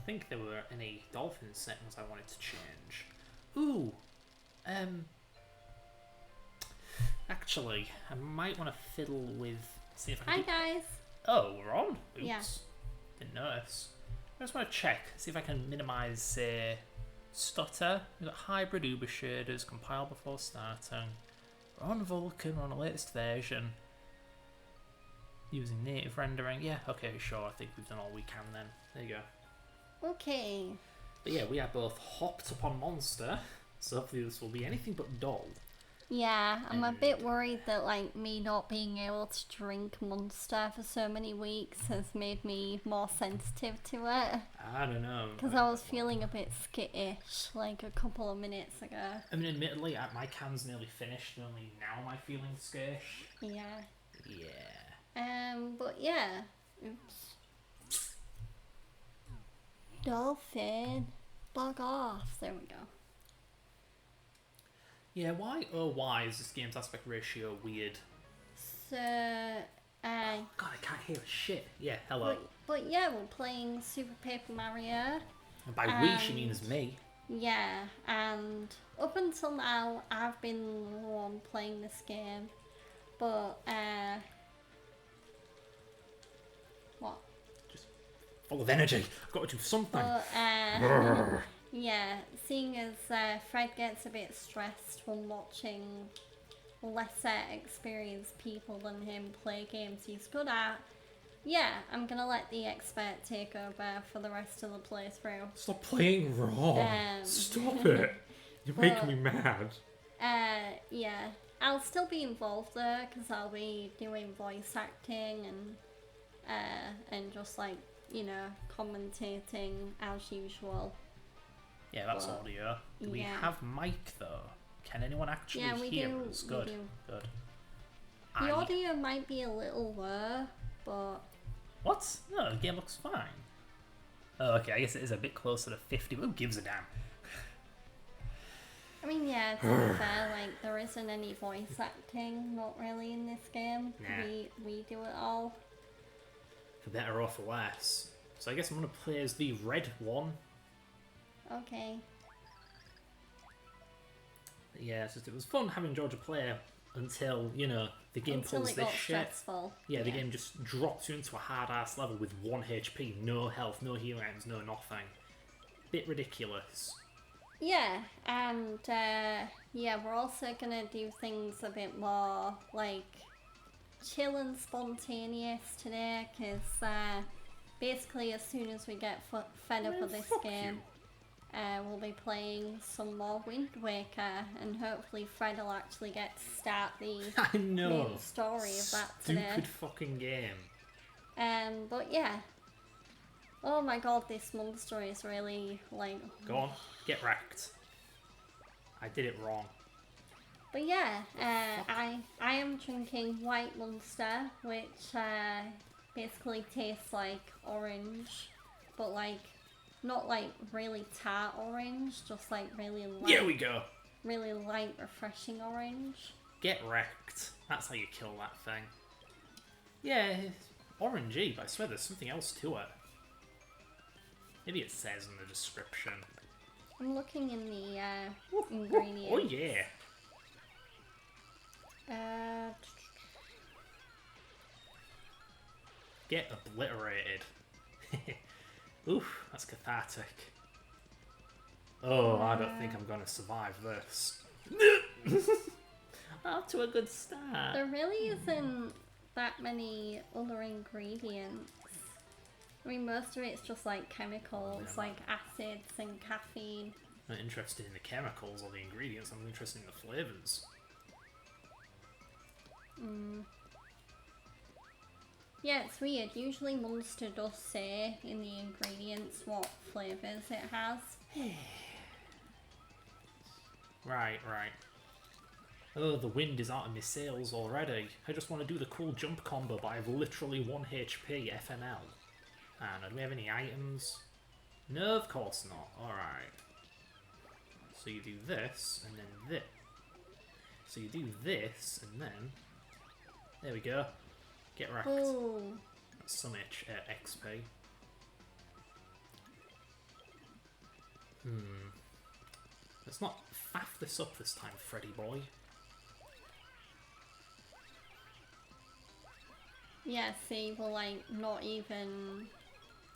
think there were any dolphin settings I wanted to change. Ooh, actually, I might want to fiddle with, see if I Hi can guys. Oh, we're on? Oops. Yeah. Didn't notice. I just want to check, see if I can minimise, say, stutter. We've got hybrid Uber shaders, compile before starting. We're on Vulkan, we're on the latest version. Using native rendering. Yeah, okay, sure, I think we've done all we can then. There you go. Okay. But yeah, we are both hopped upon Monster, so hopefully this will be anything but dull. Yeah, I'm a bit worried that like me not being able to drink Monster for so many weeks has made me more sensitive to it. I don't know. Because I was feeling a bit skittish like a couple of minutes ago. I mean, admittedly, my can's nearly finished, and only now am I feeling skittish. Yeah. Yeah. But yeah. Oops. Dolphin. Bug off. There we go. Yeah, why is this game's aspect ratio weird? So, God, I can't hear a shit. Yeah, hello. but yeah, we're playing Super Paper Mario. And by we, she means me. Yeah, and up until now, I've been the one playing this game, but, what? Just full of energy. I've got to do something. But, yeah, seeing as Fred gets a bit stressed when watching lesser experienced people than him play games he's good at, yeah, I'm gonna let the expert take over for the rest of the playthrough. Stop playing wrong. Stop it. You're making me mad. Yeah, I'll still be involved there because I'll be doing voice acting and just like, you know, commentating as usual. Yeah, that's audio. Do we have mic though? Can anyone actually hear us? Good. We do. Good. The audio might be a little low, but... What? No, the game looks fine. Oh, okay, I guess it is a bit closer to 50. Who gives a damn? I mean, yeah, to be fair, like, there isn't any voice acting, not really, in this game. Nah. We do it all. For better or for worse. So I guess I'm going to play as the red one. Okay. Yeah, it was fun having Georgia play until, you know, the game pulls this shit. Stressful. Yeah, the game just drops you into a hard-ass level with 1 HP, no health, no healing items, no nothing. Bit ridiculous. Yeah, and yeah, we're also gonna do things a bit more like chill and spontaneous today, because basically as soon as we get fed up of this game, we'll be playing some more Wind Waker, and hopefully Fred will actually get to start the I know. main story of that today. Stupid fucking game. But yeah. Oh my god, this monster is really, like... Go on, get wrecked. I did it wrong. But yeah, I am drinking White Monster, which basically tastes like orange, but like, not like really tart orange, just like really light. Here we go. Really light, refreshing orange. Get wrecked. That's how you kill that thing. Yeah, it's orangey, but I swear there's something else to it. Maybe it says in the description. I'm looking in the ingredients. Oh yeah. Get obliterated. Oof, that's cathartic. Oh, I don't think I'm gonna survive this. Off to a good start. There really isn't that many other ingredients. I mean, most of it's just like chemicals, like acids and caffeine. I'm not interested in the chemicals or the ingredients, I'm interested in the flavours. Yeah, it's weird. Usually Monster does say in the ingredients what flavours it has. Right. Oh, the wind is out of my sails already. I just want to do the cool jump combo, but I have literally 1 HP FML. And do we have any items? No, of course not. Alright. So you do this, and then this. So you do this, and then... There we go. Get wrecked. Ooh. That's some XP. Let's not faff this up this time, Freddy boy. Yeah, see, we're like not even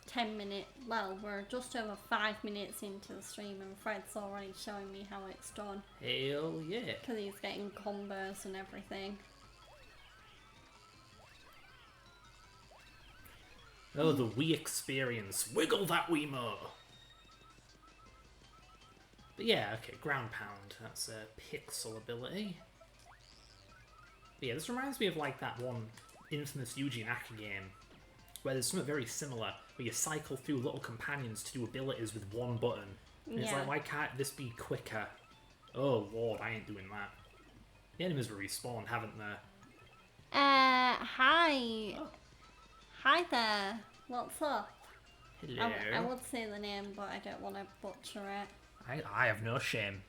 10 minutes. Well, we're just over 5 minutes into the stream, and Fred's already showing me how it's done. Hell yeah. Because he's getting combos and everything. Oh, the Wii experience. Wiggle that Wiimote! But yeah, okay, ground pound. That's a pixel ability. But yeah, this reminds me of like that one infamous Yuji Naka game, where there's something very similar, where you cycle through little companions to do abilities with one button. And it's Yeah. like, why can't this be quicker? Oh lord, I ain't doing that. The enemies were respawned, haven't they? Hi. Oh. Hi there. What's up? Hello. I would say the name, but I don't want to butcher it. I have no shame.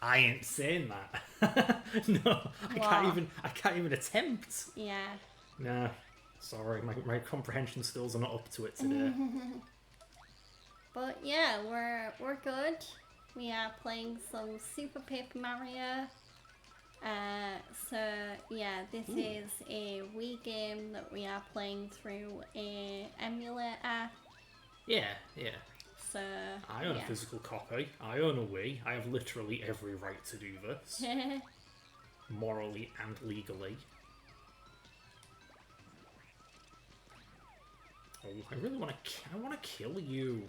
I ain't saying that. No, I can't even attempt. Yeah. Nah, sorry, my comprehension skills are not up to it today. But yeah, we're good. We are playing some Super Paper Mario. So yeah, this is a Wii game that we are playing through a emulator. Yeah. So I own a physical copy. I own a Wii. I have literally every right to do this, morally and legally. Oh, I really want to. I want to kill you.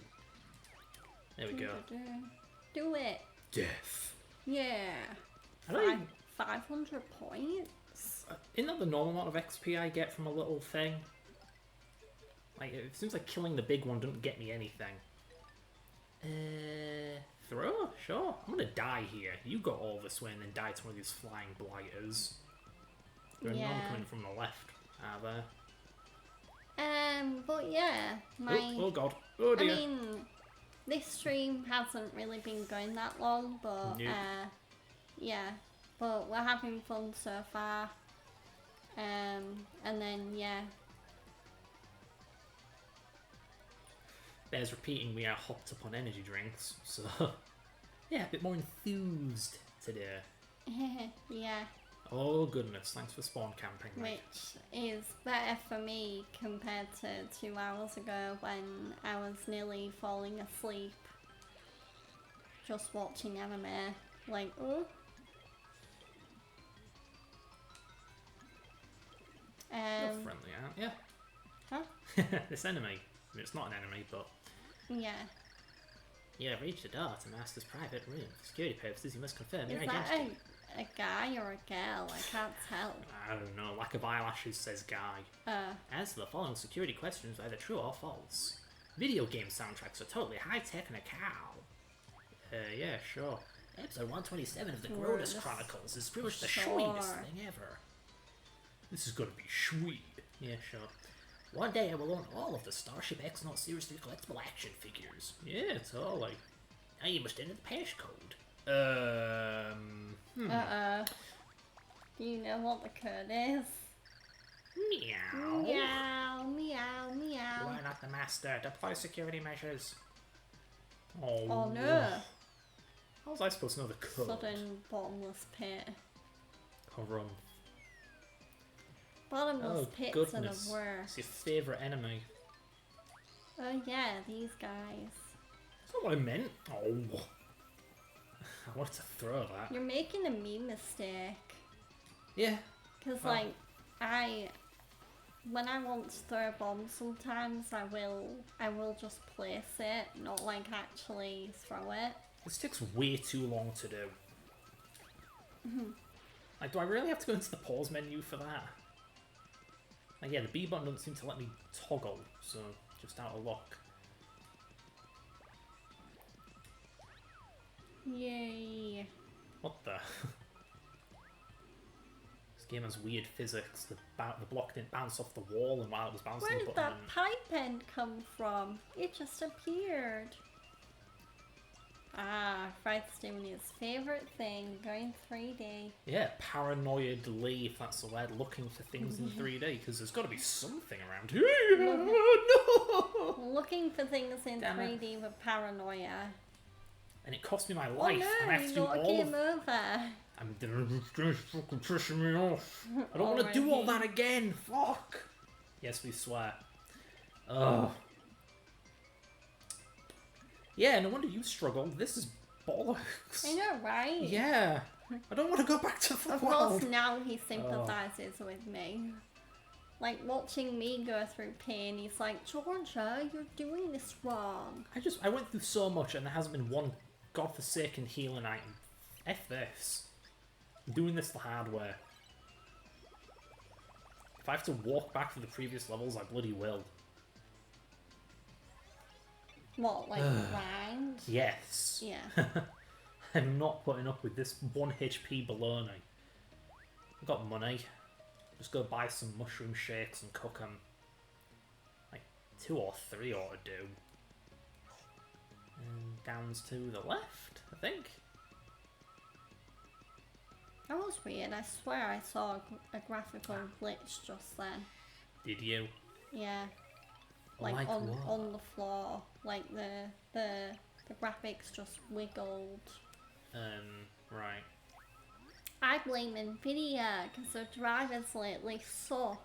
There we go. Do it. Death. Yeah. I don't even, 500 points. isn't that the normal amount of XP I get from a little thing? Like, it seems like killing the big one doesn't get me anything. Throw? Sure. I'm gonna die here. You go all this way and then die to one of these flying blighters. There are none coming from the left, are there? But yeah, Oh god. Oh dear. I mean, this stream hasn't really been going that long, but Nope. yeah, but we're having fun so far. And then yeah, Bears repeating we are hopped up on energy drinks, so yeah, a bit more enthused today. yeah, Oh goodness, thanks for spawn camping, mate. which is better for me compared to 2 hours ago when I was nearly falling asleep just watching anime. Like, oh. You're friendly, aren't you? Huh? This enemy. I mean, it's not an enemy, but... Yeah. You have reached the door to Master's private room. For security purposes, you must confirm your Is that identity. a guy or a girl? I can't tell. I don't know, lack of eyelashes says guy. Answer the following security questions either true or false. Video game soundtracks are totally high-tech and a cow. Yeah, sure. Episode 127 of the Grodus Chronicles is pretty much the sweetest thing ever. This is gonna be sweet. Yeah, sure. One day I will own all of the Starship X-Naut Series 3 collectible action figures. Yeah, totally. Now you must enter the patch code. Do you know what the code is? Meow. Meow, meow, meow. You are not the master. Deploy security measures. Oh, Oh no. How was I supposed to know the code? Sudden bottomless pit. Harum. Bottomless Oh, pits are the goodness. worst. It's your favourite enemy. Oh yeah, these guys. That's not what I meant. Oh. I wanted to throw that. You're making a me mistake. Yeah. Because, Well. like, when I want to throw a bomb sometimes, I will just place it, not, like, actually throw it. This takes way too long to do. Like, do I really have to go into the pause menu for that? Like, yeah, the B button doesn't seem to let me toggle, so just out of luck. Yay. What the? This game has weird physics. The block didn't bounce off the wall, and while it was bouncing Where the did button... that pipe end come from? It just appeared. Ah, Fred's doing his favourite thing, going 3D. Yeah, paranoidly, if that's the word, looking for things in 3D, because there's got to be something around here. No! Looking for things in Damn it. 3D with paranoia. and it cost me my Oh life, and I no, have to you do got a all game of... over. It's fucking pissing me off. I don't want to do all that again. Fuck. Yes, we swear. Ugh. Yeah, no wonder you struggle. This is bollocks. I know, right? Yeah. I don't want to go back to the Of world. course, now he sympathises with me. Like, watching me go through pain, he's like, Georgia, you're doing this wrong. I went through so much and there hasn't been one godforsaken healing item. F this. I'm doing this the hard way. If I have to walk back to the previous levels, I bloody will. What, like, grind? Yes. Yeah. I'm not putting up with this 1 HP baloney. I've got money. Just go buy some mushroom shakes and cook them. Like 2 or 3 ought to do. And down's to the left, I think. That was weird. I swear I saw a graphical glitch just then. Did you? Yeah. Like Like on what? on the floor. Like the graphics just wiggled. Right. I blame Nvidia because their drivers lately suck.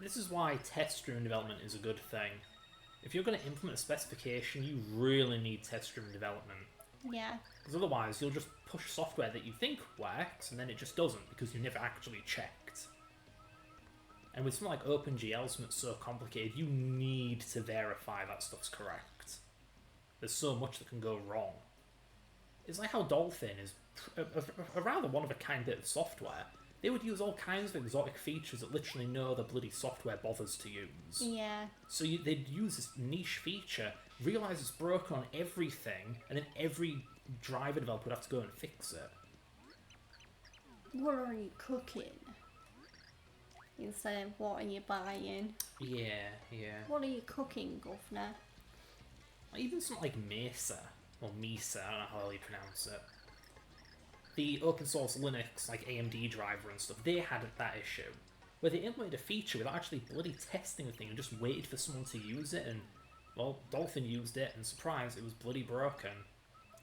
This is why test-driven development is a good thing. If you're going to implement a specification, you really need test-driven development. Yeah. Because otherwise, you'll just push software that you think works, and then it just doesn't, because you never actually checked. And with something like OpenGL, something so complicated, you need to verify that stuff's correct. There's so much that can go wrong. It's like how Dolphin is a rather one-of-a-kind bit of software. They would use all kinds of exotic features that literally no other bloody software bothers to use. Yeah. So they'd use this niche feature, realise it's broken on everything, and then every driver developer would have to go and fix it. What are you cooking? Instead of what are you buying? Yeah, yeah. What are you cooking, governor? Even something like Mesa, or Mesa, I don't know how you pronounce it. The open source Linux, like AMD driver and stuff, they had that issue. Where they implemented a feature without actually bloody testing the thing and just waited for someone to use it, and, well, Dolphin used it, and surprise, it was bloody broken.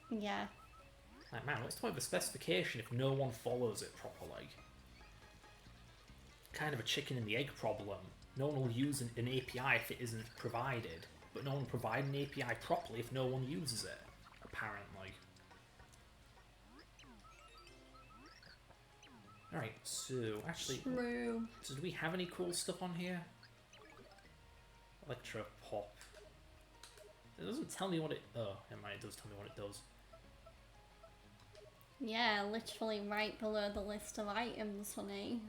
Yeah. Like, man, what's the point of a specification if no one follows it properly? Kind of a chicken and the egg problem. No one will use an API if it isn't provided, but no one will provide an API properly if no one uses it, apparently. Alright, so, actually, True. so do we have any cool stuff on here? Electro Pop. It doesn't tell me what it... Oh, never mind, it does tell me what it does. Yeah, literally right below the list of items, honey.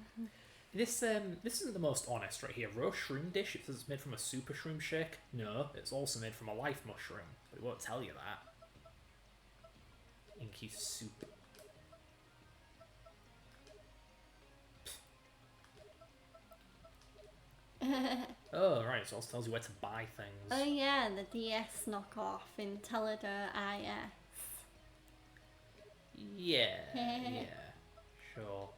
This isn't the most honest right here. Roast shroom dish, it says it's made from a super shroom shake. No, it's also made from a life mushroom, but it won't tell you that. Inky soup. Oh, right, so it also tells you where to buy things. Oh yeah, the DS knockoff Intellider IS. Yeah, yeah, sure.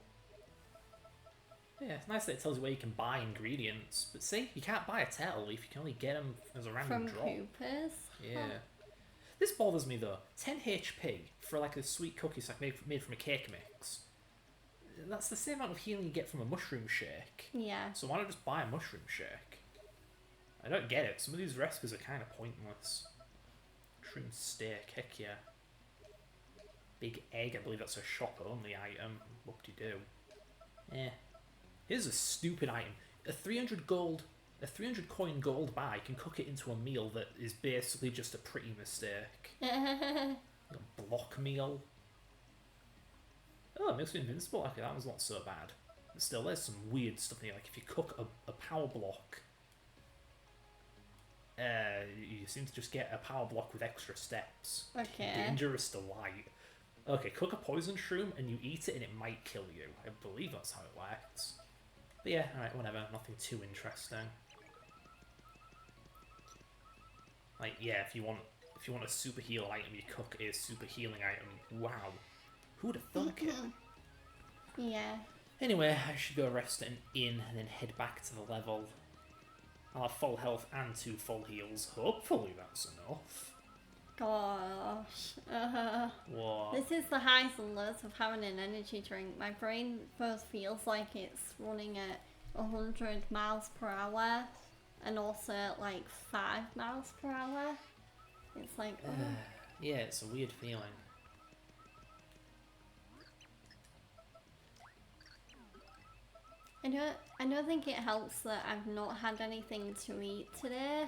Yeah, it's nice that it tells you where you can buy ingredients, but see, you can't buy a turtle leaf, you can only get them as a random From drop. Coopers? Yeah. Huh. This bothers me though. 10 HP for like a sweet cookie snack made from a cake mix. That's the same amount of healing you get from a mushroom shake. Yeah. So why not just buy a mushroom shake? I don't get it. Some of these recipes are kind of pointless. Mushroom steak, heck yeah. Big egg, I believe that's a shop only item. Whoop-de-doo. Eh. Here's a stupid item. A 300 coin gold buy can cook it into a meal that is basically just a pretty mistake. A block meal. Oh, it makes me invincible. Okay, that was not so bad. But still, there's some weird stuff in here. Like if you cook a power block, you seem to just get a power block with extra steps. Okay. Dangerous delight. Okay, cook a poison shroom and you eat it and it might kill you. I believe that's how it works. But yeah, alright, whatever. Nothing too interesting. Like, yeah, if you want a super heal item, you cook a super healing item. Wow. Who would have thunk it? Yeah. Anyway, I should go rest at an inn and then head back to the level. I'll have full health and 2 full heals. Hopefully that's enough. Gosh. What? This is the highs and lows of having an energy drink. My brain first feels like it's running at 100 miles per hour and also at like 5 miles per hour. It's like, Yeah, it's a weird feeling. I don't think it helps that I've not had anything to eat today.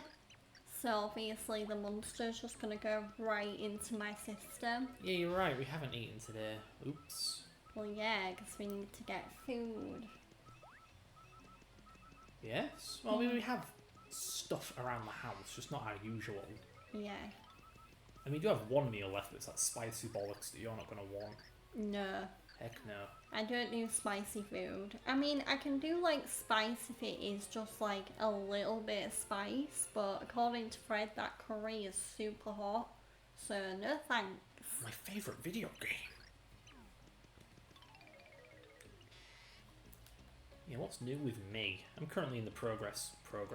So obviously the monster's just gonna go right into my system. Yeah, you're right, we haven't eaten today. Oops. Well, yeah, because we need to get food. Yes? Well, we have stuff around the house, just not our usual. Yeah. And we do have one meal left, but it's that spicy bollocks that you're not going to want. No. Heck no. I don't do spicy food. I mean, I can do like spice if it is just like a little bit of spice, but according to Fred, that curry is super hot. So no thanks. My favourite video game. Yeah, what's new with me? I'm currently in the process of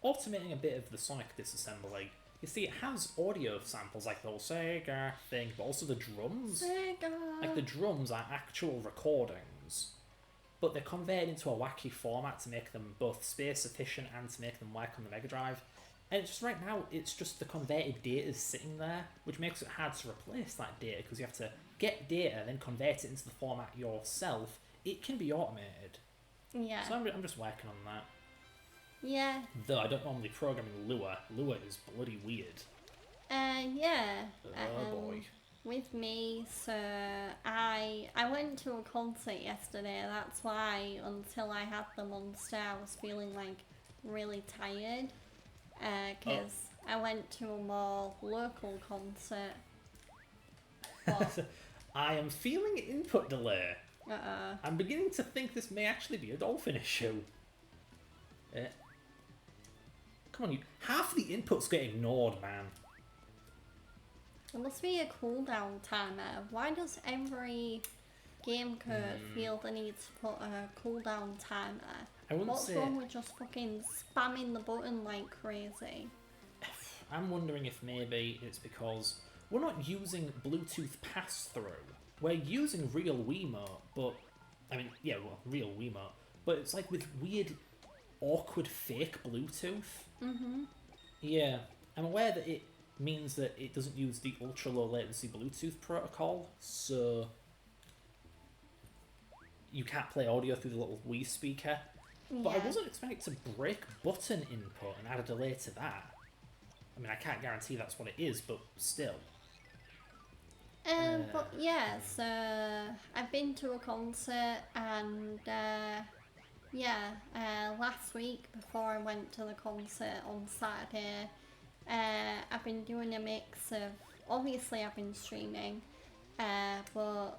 automating a bit of the Sonic disassembly. You see, it has audio samples like the whole Sega thing, but also the drums. Sega. Like, the drums are actual recordings, but they're converted into a wacky format to make them both space efficient and to make them work on the Mega Drive. And it's just right now, it's just the converted data is sitting there, which makes it hard to replace that data because you have to get data, then convert it into the format yourself. It can be automated. Yeah. So I'm just working on that. Yeah. Though I don't normally program in Lua. Lua is bloody weird. Yeah. Oh boy. With me, so I went to a concert yesterday. That's why until I had the monster, I was feeling like really tired. Because I went to a more local concert. But, I am feeling input delay. uh-uh. I'm beginning to think this may actually be a dolphin issue. Come on, half the inputs get ignored, man. There must be a cooldown timer. Why does every game code feel the need to put a cooldown timer? I wouldn't What's say. wrong with just fucking spamming the button like crazy? I'm wondering if maybe it's because we're not using Bluetooth pass-through. We're using real Wiimote, but real Wiimote, but it's like with weird, awkward, fake Bluetooth. Mm-hmm. Yeah, I'm aware that it means that it doesn't use the ultra-low latency Bluetooth protocol, so you can't play audio through the little Wii speaker. But I wasn't expecting to break button input and add a delay to that. I mean, I can't guarantee that's what it is, but still. But yeah, so I've been to a concert and last week before I went to the concert on Saturday, I've been doing a mix of, obviously I've been streaming, but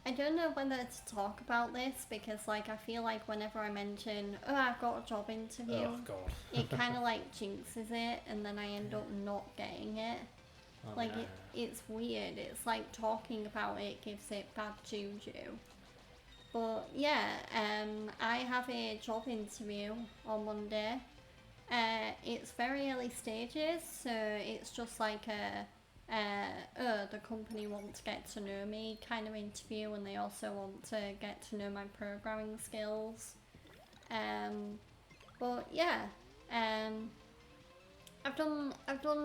I don't know whether to talk about this because like I feel like whenever I mention, I've got a job interview, Oh, God. it kind of like jinxes it and then I end up not getting it. Oh, Like, no. it's weird. It's like talking about it gives it bad juju. But yeah, I have a job interview on Monday. It's very early stages, so it's just like the company want to get to know me kind of interview, and they also want to get to know my programming skills. But yeah, I've done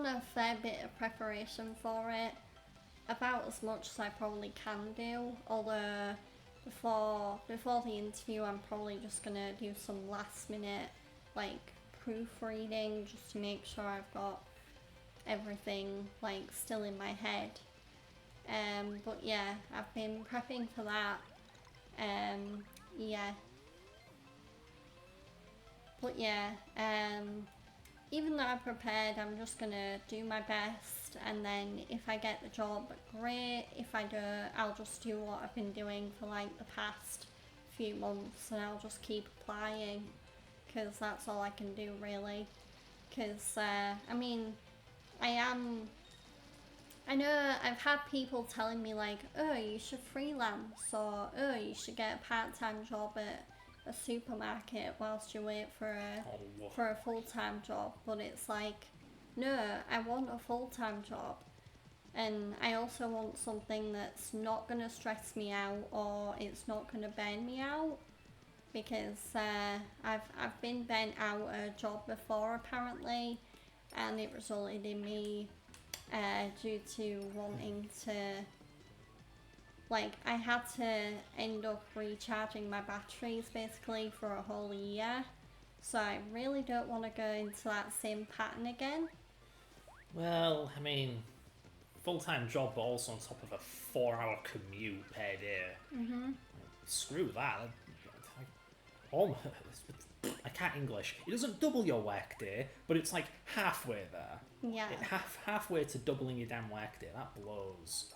a fair bit of preparation for it, about as much as I probably can do. Although before the interview, I'm probably just gonna do some last minute like proofreading just to make sure I've got everything like still in my head. But yeah, I've been prepping for that. Yeah. But yeah, even though I've prepared, I'm just gonna do my best, and then if I get the job, great. If I don't, I'll just do what I've been doing for like the past few months, and I'll just keep applying, because that's all I can do really. Because, I mean, I know I've had people telling me like, oh, you should freelance, or oh, you should get a part-time job at a supermarket whilst you wait for Oh, a full-time job, but it's like, no, I want a full-time job. And I also want something that's not going to stress me out or it's not going to burn me out. Because I've been burnt out at a job before apparently, and it resulted in me due to wanting to, like, I had to end up recharging my batteries basically for a whole year. So I really don't want to go into that same pattern again. well, I mean, full-time job, but also on top of a 4-hour commute per day. Mhm. Screw that. Almost, I can't English. It doesn't double your work day, but it's like halfway there. Yeah. Halfway to doubling your damn work day. That blows.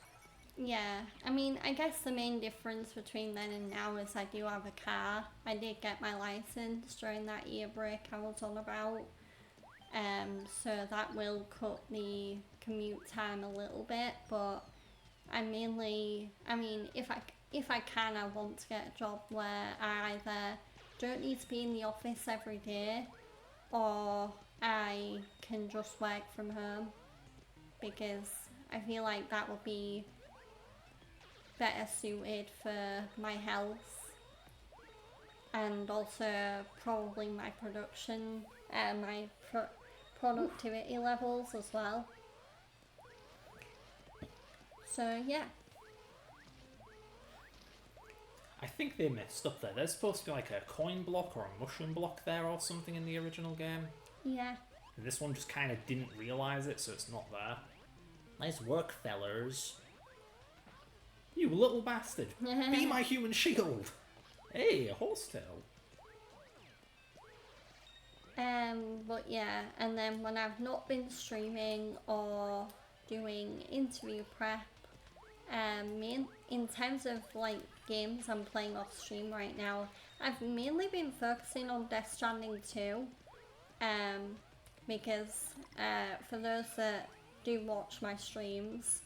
Yeah, I mean, I guess the main difference between then and now is I do have a car. I did get my license during that year break I was on about. So that will cut the commute time a little bit, but I mean, if I can, I want to get a job where I either don't need to be in the office every day, or I can just work from home, because I feel like that would be better suited for my health and also probably my production and my productivity levels as well. So yeah. I think they messed up there. There's supposed to be like a coin block or a mushroom block there or something in the original game. Yeah. And this one just kind of didn't realise it, so it's not there. Nice work, fellers. You little bastard. Be my human shield. Hey, a horsetail. But yeah, and then when I've not been streaming or doing interview prep, in terms of like games I'm playing off stream right now, I've mainly been focusing on Death Stranding 2, because for those that do watch my streams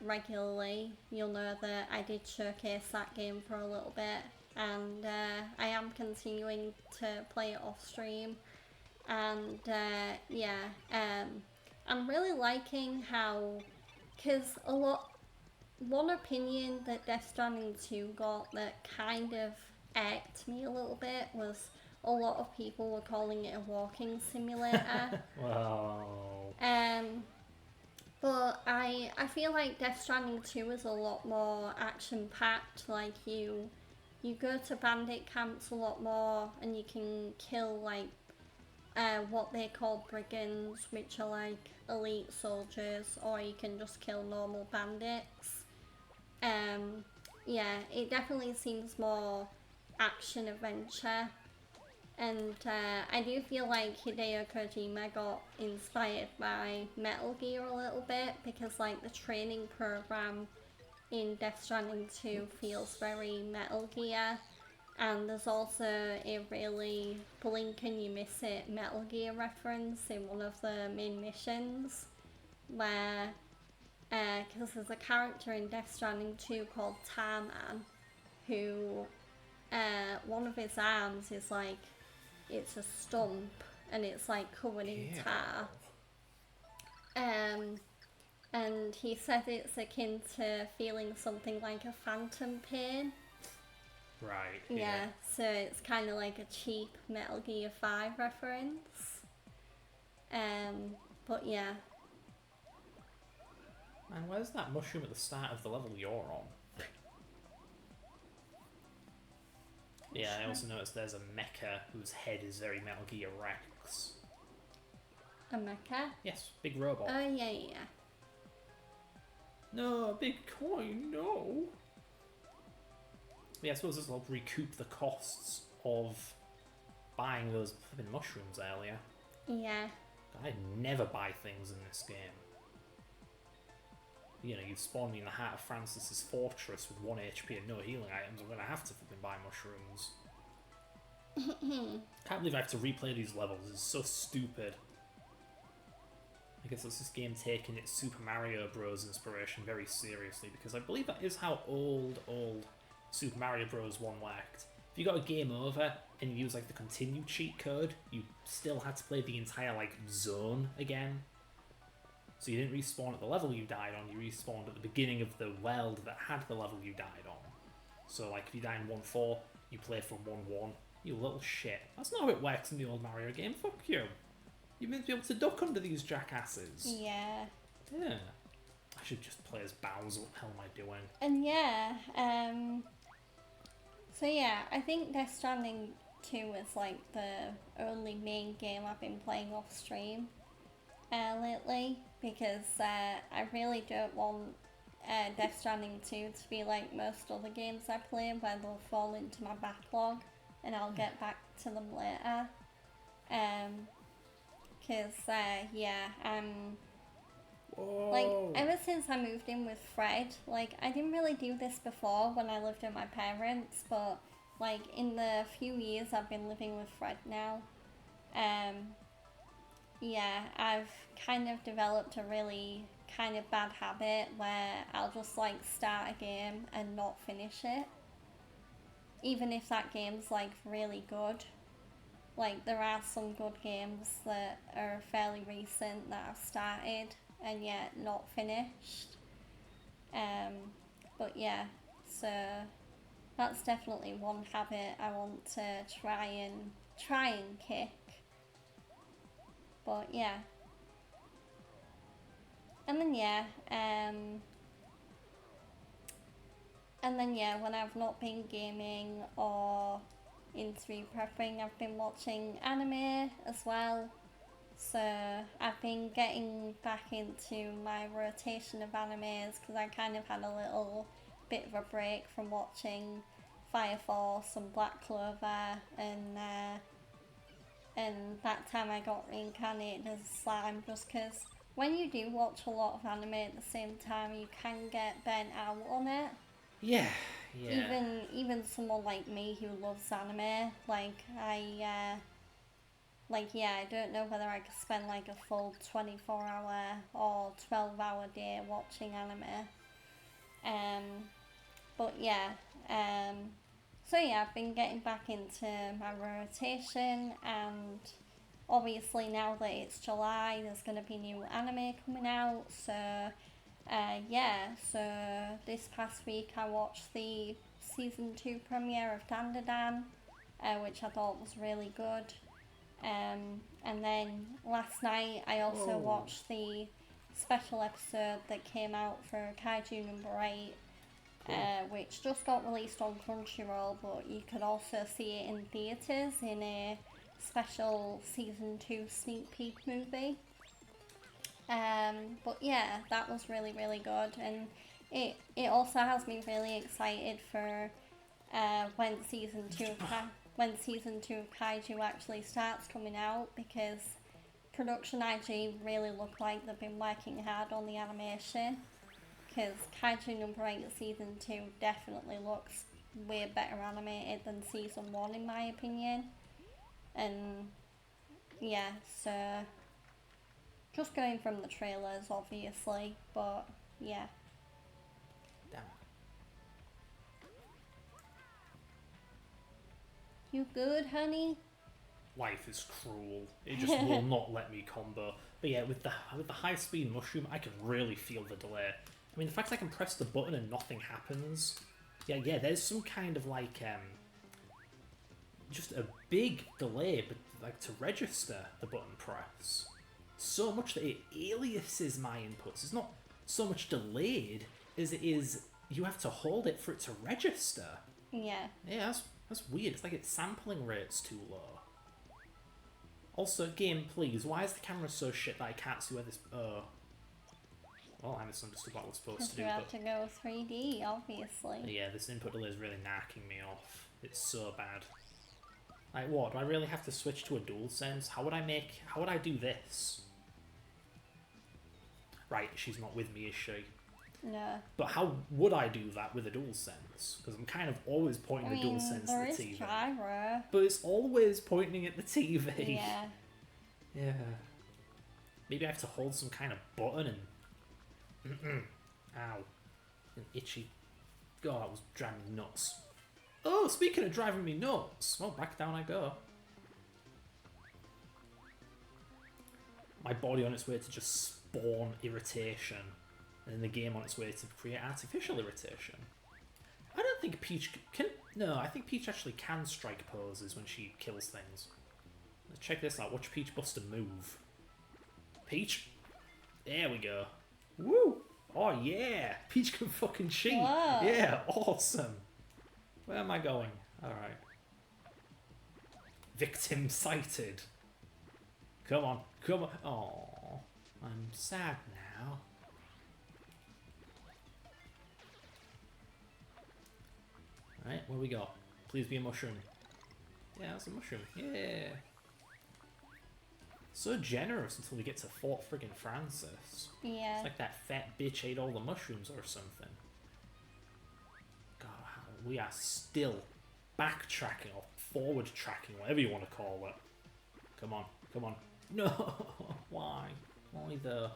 regularly, you'll know that I did showcase that game for a little bit, and I am continuing to play it off stream, and I'm really liking how, because one opinion that Death Stranding 2 got that kind of irked me a little bit was a lot of people were calling it a walking simulator. Wow. But I feel like Death Stranding 2 is a lot more action-packed. Like, you go to bandit camps a lot more, and you can kill, like, what they call brigands, which are, like, elite soldiers, or you can just kill normal bandits. Yeah, it definitely seems more action-adventure. And I do feel like Hideo Kojima got inspired by Metal Gear a little bit, because like the training program in Death Stranding 2 feels very Metal Gear, and there's also a really blink and you miss it Metal Gear reference in one of the main missions, where because there's a character in Death Stranding 2 called Tarman, who one of his arms is like, it's a stump and it's like covered in tar. And he said it's akin to feeling something like a phantom pain. Right. Yeah, so it's kind of like a cheap Metal Gear 5 reference. But yeah. Man, where's that mushroom at the start of the level you're on? Yeah, I also noticed there's a mecha whose head is very Metal Gear Rex. A mecha? Yes, big robot. Oh, yeah. No, a big coin, no. Yeah, I suppose this will recoup the costs of buying those flipping mushrooms earlier. Yeah. I'd never buy things in this game. You know, you'd spawn me in the heart of Francis's fortress with 1 HP and no healing items. I'm gonna have to flipping buy mushrooms. Can't believe I have to replay these levels. It's so stupid. I guess it's this game taking its Super Mario Bros. Inspiration very seriously, because I believe that is how old Super Mario Bros. 1 worked. If you got a game over and you use like the continue cheat code, you still had to play the entire like zone again. So you didn't respawn at the level you died on, you respawned at the beginning of the world that had the level you died on. So like if you die in 1-4, you play from 1-1. You little shit. That's not how it works in the old Mario game. Fuck you. You meant to be able to duck under these jackasses. Yeah. Yeah. I should just play as Bowser. What the hell am I doing? And yeah, so yeah, I think Death Stranding 2 is like the only main game I've been playing off stream lately, because I really don't want Death Stranding 2 to be like most other games I play, where they'll fall into my backlog and I'll get back to them later. Because, yeah, like, ever since I moved in with Fred, like, I didn't really do this before when I lived with my parents, but, like, in the few years I've been living with Fred now, yeah, I've kind of developed a really kind of bad habit where I'll just, like, start a game and not finish it, even if that game's, like, really good. Like, there are some good games that are fairly recent that I've started and yet not finished. But yeah, so that's definitely one habit I want to try and kick. But yeah. And then yeah, when I've not been gaming or interview prepping, I've been watching anime as well. So I've been getting back into my rotation of animes because I kind of had a little bit of a break from watching Fire Force and Black Clover, and that time I got reincarnated as a slime, just because when you do watch a lot of anime at the same time, you can get burnt out on it. Yeah. Even someone like me who loves anime, like I don't know whether I could spend like a full 24-hour or 12-hour day watching anime. But yeah, so yeah, I've been getting back into my rotation, and obviously now that it's July, there's going to be new anime coming out, so so this past week I watched the season 2 premiere of Dandadan, which I thought was really good. And then last night I also watched the special episode that came out for Kaiju number 8, which just got released on Crunchyroll, but you could also see it in theatres in a special season 2 sneak peek movie. But yeah, that was really, really good, and it also has me really excited for when season 2 of Kaiju actually starts coming out, because Production IG really look like they've been working hard on the animation, because Kaiju number 8 season 2 definitely looks way better animated than season 1 in my opinion. And yeah, so just going from the trailers obviously, but yeah. Damn. You good, honey? Life is cruel. It just will not let me combo. But yeah, with the high speed mushroom, I can really feel the delay. I mean, the fact I can press the button and nothing happens. Yeah, there's some kind of like just a big delay, but like to register the button press. So much that it aliases my inputs. It's not so much delayed as it is you have to hold it for it to register. Yeah. Yeah, that's weird. It's like its sampling rate's too low. Also, game, please, why is the camera so shit that I can't see where this... Oh. Well, I misunderstood what I was supposed to do, You have to go 3D, obviously. Yeah, this input delay is really knacking me off. It's so bad. Like, what? Do I really have to switch to a DualSense? How would I do this? Right, she's not with me, is she? No. But how would I do that with a DualSense? Because I'm kind of always pointing the DualSense at the TV. Gyro. But it's always pointing at the TV. Yeah. Yeah. Maybe I have to hold some kind of button and... Ow. An itchy... God, that was driving me nuts. Oh, speaking of driving me nuts, well, back down I go. My body on its way to just spawn irritation, and then the game on its way to create artificial irritation. I don't think Peach can... No, I think Peach actually can strike poses when she kills things. Let's check this out. Watch Peach bust a move. Peach? There we go. Woo! Oh, yeah! Peach can fucking cheat! Wow. Yeah, awesome! Where am I going? Alright. Victim sighted. Come on, come on. Oh, I'm sad now. Alright, what do we got? Please be a mushroom. Yeah, that's a mushroom. Yeah. So generous until we get to Fort friggin' Francis. Yeah. It's like that fat bitch ate all the mushrooms or something. God, we are still backtracking or forward tracking, whatever you want to call it. Come on, come on. No! Why? Why the...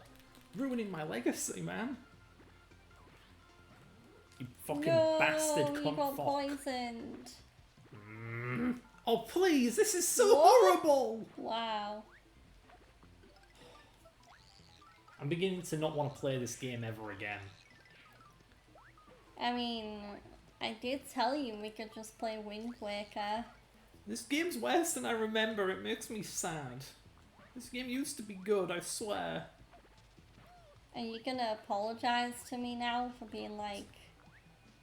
Ruining my legacy, man. You fucking bastard you cunt got fuck. poisoned. Oh, please, this is so What? horrible! Wow. I'm beginning to not want to play this game ever again. I mean, I did tell you we could just play Wind Waker. This game's worse than I remember, it makes me sad. This game used to be good, I swear. Are you gonna apologize to me now for being like,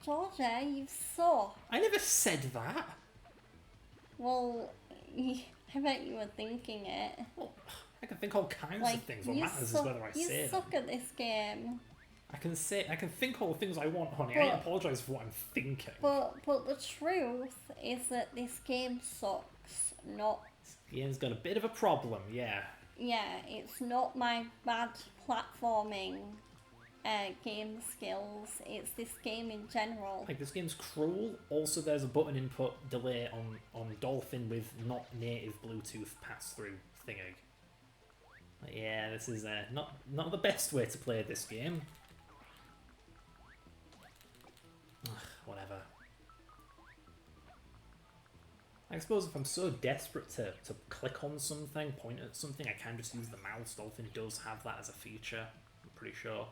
Georgia, you suck? I never said that. Well, I bet you were thinking it. Well, I can think all kinds Like, of things. What you matters suck, is whether I you say them. suck at this game. I can think all the things I want, honey. I ain't But- apologise for what I'm thinking. But the truth is that this game sucks. Not, This game's got a bit of a problem, yeah. yeah, it's not my bad platforming game skills. It's this game in general. Like, this game's cruel. Also, there's a button input delay on Dolphin with not native Bluetooth pass-through thingy. But yeah, this is not the best way to play this game. Ugh, whatever. I suppose if I'm so desperate to click on something, point at something, I can just use the mouse. Dolphin does have that as a feature, I'm pretty sure.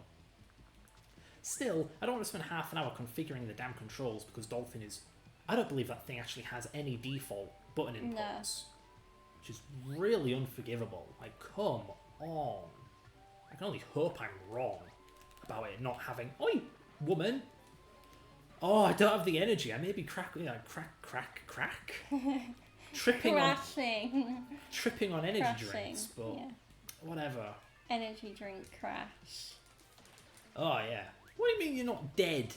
Still, I don't want to spend half an hour configuring the damn controls because Dolphin is... I don't believe that thing actually has any default button inputs. Which is really unforgivable. Like, come on. I can only hope I'm wrong about it not having... Oi, woman! Oh, I don't have the energy. I may be crack. tripping on energy Crashing, drinks, but yeah. whatever. Energy drink crash. Oh yeah. What do you mean you're not dead?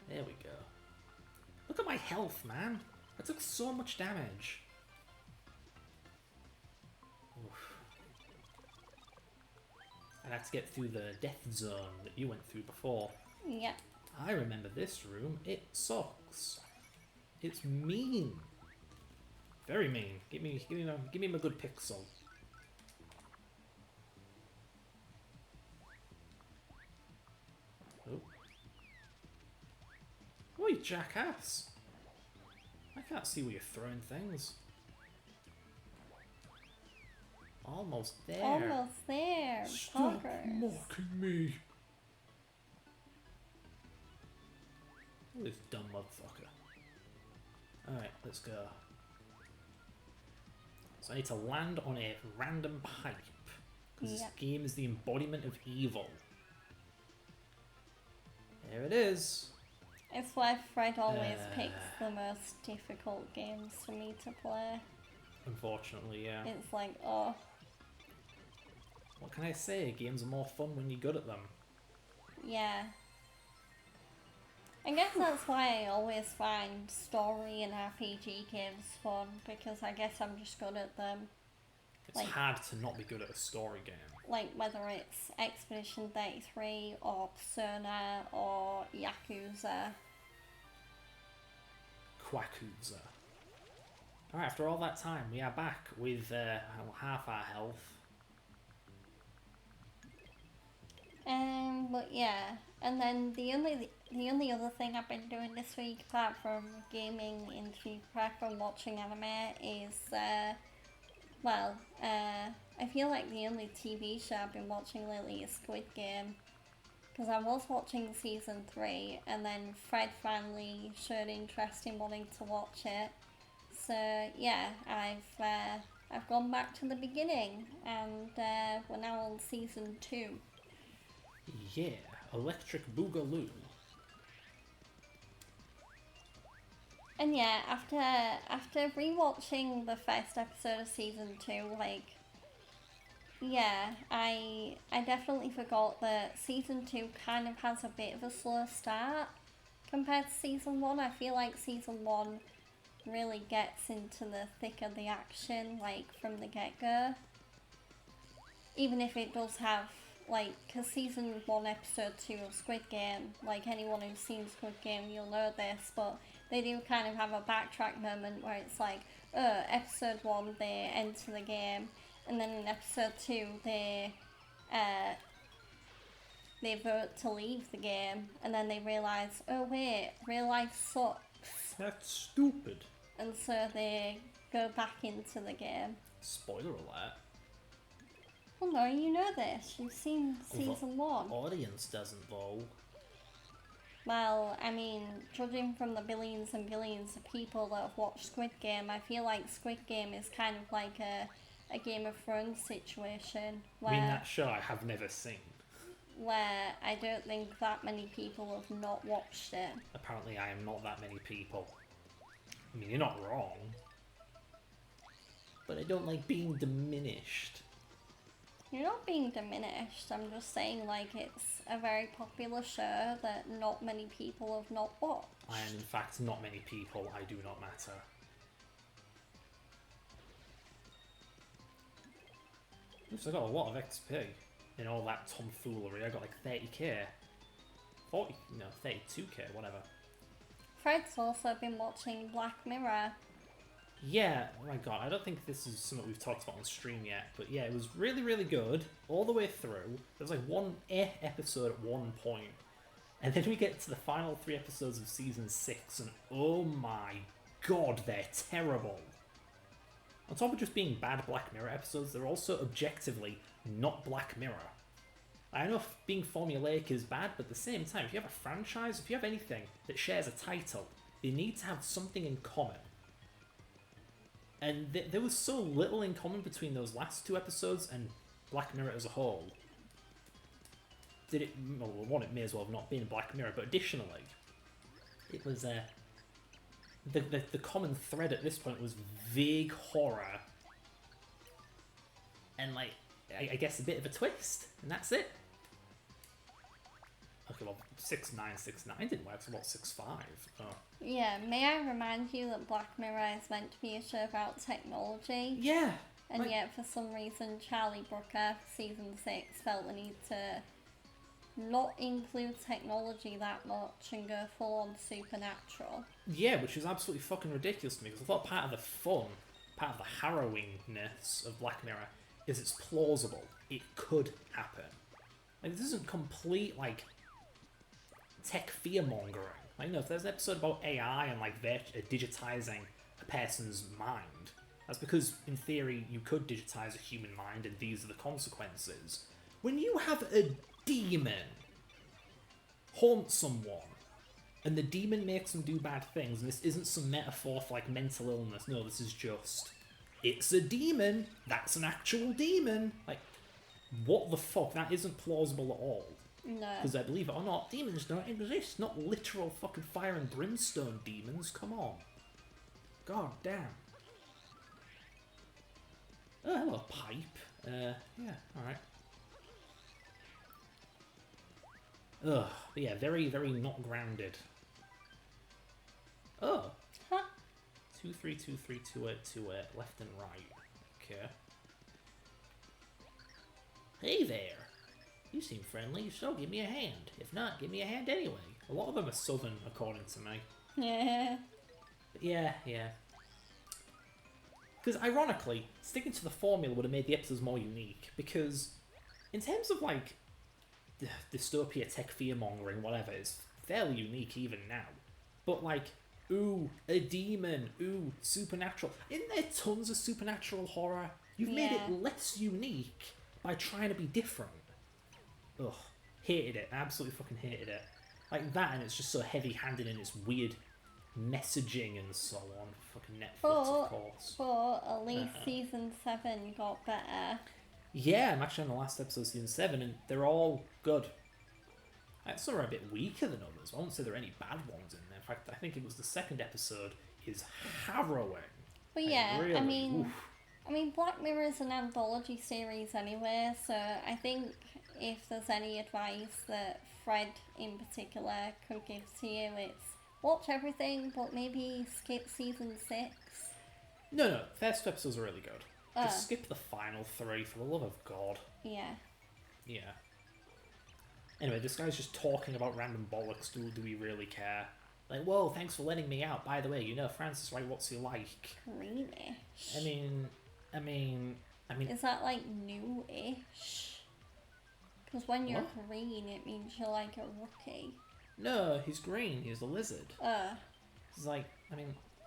There we go. Look at my health, man. I took so much damage. Oof. I'd have to get through the death zone that you went through before. Yep. I remember this room. It sucks. It's mean. Very mean. Give me my good pixel. Oh. Oi, jackass. I can't see where you're throwing things. Almost there. Almost there. Stop Progress. mocking me. Look at this dumb motherfucker. Alright, let's go. So I need to land on a random pipe. Because Yep. this game is the embodiment of evil. There it is. It's why Fred always picks the most difficult games for me to play. Unfortunately, yeah. It's like, oh, What can I say? Games are more fun when you're good at them. yeah. I guess that's why I always find story and RPG games fun, because I guess I'm just good at them. It's Like- hard to not be good at a story game. Like whether it's Expedition 33 or Persona or Yakuza. Quackuza. Alright, after all that time, we are back with half our health. But yeah, and then the only other thing I've been doing this week, apart from gaming, interview prep, and watching anime, is I feel like the only TV show I've been watching lately is Squid Game. Because I was watching season 3, and then Fred finally showed interest in wanting to watch it. So yeah, I've gone back to the beginning, and we're now on season 2. Yeah, Electric Boogaloo. And yeah, after rewatching the first episode of season 2, like, yeah, I definitely forgot that season 2 kind of has a bit of a slow start compared to season 1. I feel like season 1 really gets into the thick of the action, like, from the get-go. Even if it does have, like, because season 1, episode 2 of Squid Game, like, anyone who's seen Squid Game, you'll know this, but they do kind of have a backtrack moment where it's like, oh, episode 1, they enter the game, and then in episode 2, they vote to leave the game, and then they realise, oh wait, real life sucks. That's stupid. And so they go back into the game. Spoiler alert. Well, no, you know this. You've seen season 1. Audience doesn't, though. Well, I mean, judging from the billions and billions of people that have watched Squid Game, I feel like Squid Game is kind of like a Game of Thrones situation. I mean, that show I have never seen. Where I don't think that many people have not watched it. Apparently I am not that many people. I mean, you're not wrong. But I don't like being diminished. You're not being diminished, I'm just saying, like, it's a very popular show that not many people have not watched. I am, in fact, not many people. I do not matter. Oops, I got a lot of XP in all that tomfoolery. I got like 30k. 32k, whatever. Fred's also been watching Black Mirror. Yeah, oh my god, I don't think this is something we've talked about on stream yet, but yeah, it was really, really good all the way through. There's like one episode at one point, and then we get to the final 3 episodes of season 6, and oh my god, they're terrible. On top of just being bad Black Mirror episodes, they're also objectively not Black Mirror. I know being formulaic is bad, but at the same time, if you have a franchise, if you have anything that shares a title, they need to have something in common. And there was so little in common between those last 2 episodes and Black Mirror as a whole. It may as well have not been Black Mirror, but additionally, it was the common thread at this point was vague horror and, like, I guess a bit of a twist, and that's it. Okay, well, 6969 didn't work, so what, 65? Oh. Yeah, may I remind you that Black Mirror is meant to be a show about technology? Yeah! And like, yet, for some reason, Charlie Brooker, season 6, felt the need to not include technology that much and go full on supernatural. Yeah, which is absolutely fucking ridiculous to me, because I thought part of the fun, part of the harrowingness of Black Mirror is it's plausible. It could happen. Like, this isn't complete, like, tech fear-mongering. Like, if there's an episode about AI and, like, they're digitizing a person's mind, that's because, in theory, you could digitize a human mind and these are the consequences. When you have a demon haunt someone, and the demon makes them do bad things, and this isn't some metaphor for, like, mental illness, no, this is just, it's a demon, that's an actual demon. Like, what the fuck? That isn't plausible at all. No. Because believe it or not, demons don't exist. Not literal fucking fire and brimstone demons. Come on. God damn. Oh, hello, pipe. Yeah, alright. Ugh. But yeah, very, very not grounded. Oh. Huh? 232328 left and right. Okay. Hey there. You seem friendly, so give me a hand. If not, give me a hand anyway. A lot of them are southern, according to me. Yeah. But yeah. Because ironically, sticking to the formula would have made the episodes more unique. Because in terms of, like, dystopia, tech fear mongering, whatever, is fairly unique even now. But like, ooh, a demon, ooh, supernatural. Isn't there tons of supernatural horror? You've made Yeah. it less unique by trying to be different. Ugh, hated it. Absolutely fucking hated it. Like that, and it's just so heavy-handed in its weird messaging and so on. Fucking Netflix, of course. But at least season 7 got better. Yeah, I'm actually on the last episode of season 7, and they're all good. Some are a bit weaker than others. I won't say there are any bad ones in there. In fact, I think it was the second episode is harrowing. But Like, yeah, really, I mean, oof. Black Mirror is an anthology series anyway, so I think if there's any advice that Fred in particular could give to you, it's watch everything, but maybe skip season 6. No, first two episodes are really good. Oh. Just skip the final 3 for the love of God. Yeah. Yeah. Anyway, this guy's just talking about random bollocks. Do we really care? Like, whoa, thanks for letting me out. By the way, you know Francis, right? What's he like? Greenish. I mean... Is that like new-ish? Because when you're What? green, it means you're like a rookie. No, he's green. He's a lizard. He's like, the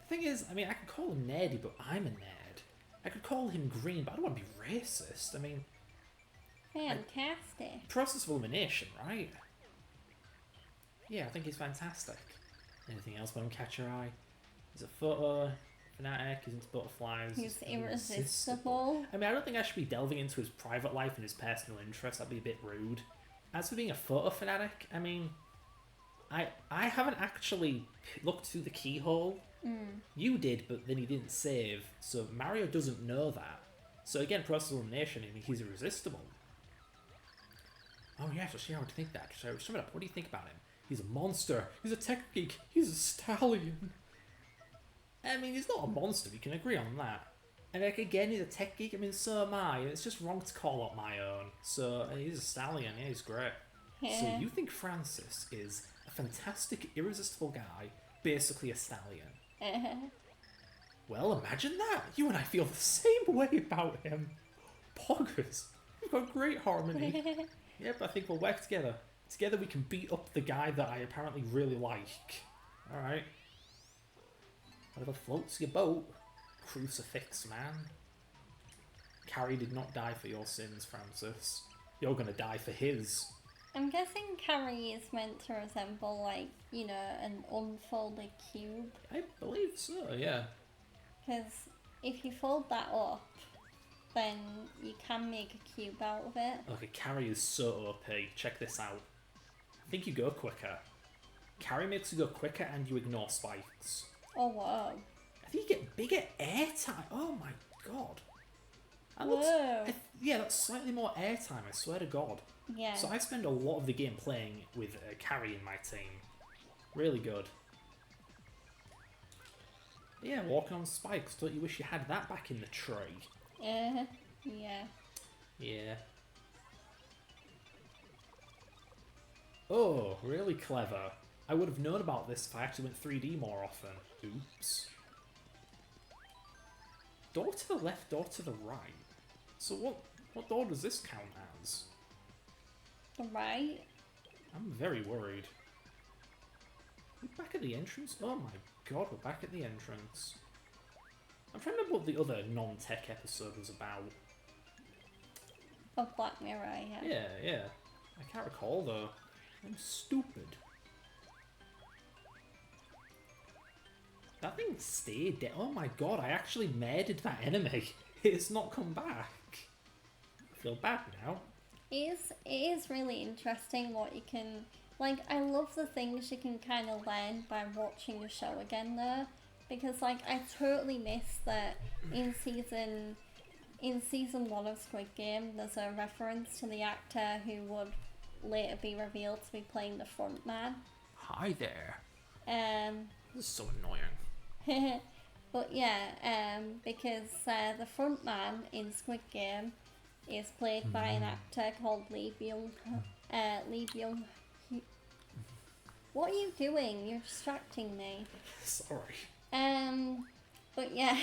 thing is, I could call him nerdy, but I'm a nerd. I could call him green, but I don't want to be racist. Fantastic. Process of elimination, right? Yeah, I think he's fantastic. Anything else won't catch your eye? He's a photo fanatic, he's into butterflies. He's irresistible. I don't think I should be delving into his private life and his personal interests. That'd be a bit rude. As for being a photo fanatic, I haven't actually looked through the keyhole. You did, but then he didn't save, so Mario doesn't know that. So again, process of elimination, he's irresistible. Oh yes, I see how I would think that. So sum it up, what do you think about him? He's a monster, he's a tech geek, he's a stallion. He's not a monster, we can agree on that. And again, he's a tech geek, so am I. It's just wrong to call out my own. So he's a stallion, yeah, he's great. Yeah. So you think Francis is a fantastic, irresistible guy, basically a stallion? Well, imagine that! You and I feel the same way about him. Poggers, we've got great harmony. Yep, I think we'll work together. Together we can beat up the guy that I apparently really like. Alright. Whatever floats your boat. Crucifix, man. Carrie did not die for your sins, Francis. You're gonna die for his. I'm guessing Carrie is meant to resemble, like, an unfolded cube. I believe so, yeah. Because if you fold that up, then you can make a cube out of it. Okay, Carrie is so OP. Check this out. I think you go quicker. Carrie makes you go quicker and you ignore spikes. Oh, whoa. I think you get bigger airtime. Oh my god. That Whoa. Yeah, that's slightly more airtime, I swear to god. Yeah. So I spend a lot of the game playing with Carrie in my team. Really good. Yeah, walking on spikes. Don't you wish you had that back in the tree? Yeah. Yeah. Oh, really clever. I would have known about this if I actually went 3D more often. Oops. Door to the left, door to the right. So what door does this count as? Right? I'm very worried. We're back at the entrance? Oh my god, we're back at the entrance. I'm trying to remember what the other non-tech episode was about. Of Black Mirror, yeah. Yeah. I can't recall though. I'm stupid. That thing stayed dead. Oh my god, I actually murdered that enemy. It's not come back. I feel bad now. It is really interesting what you can... Like, I love the things you can kind of learn by watching the show again, though. Because, like, I totally missed that in season 1 of Squid Game, there's a reference to the actor who would later be revealed to be playing the front man. Hi there. This is so annoying. But yeah, because the front man in Squid Game is played by an actor called Lee Byung. What are you doing? You're distracting me. Sorry. But yeah,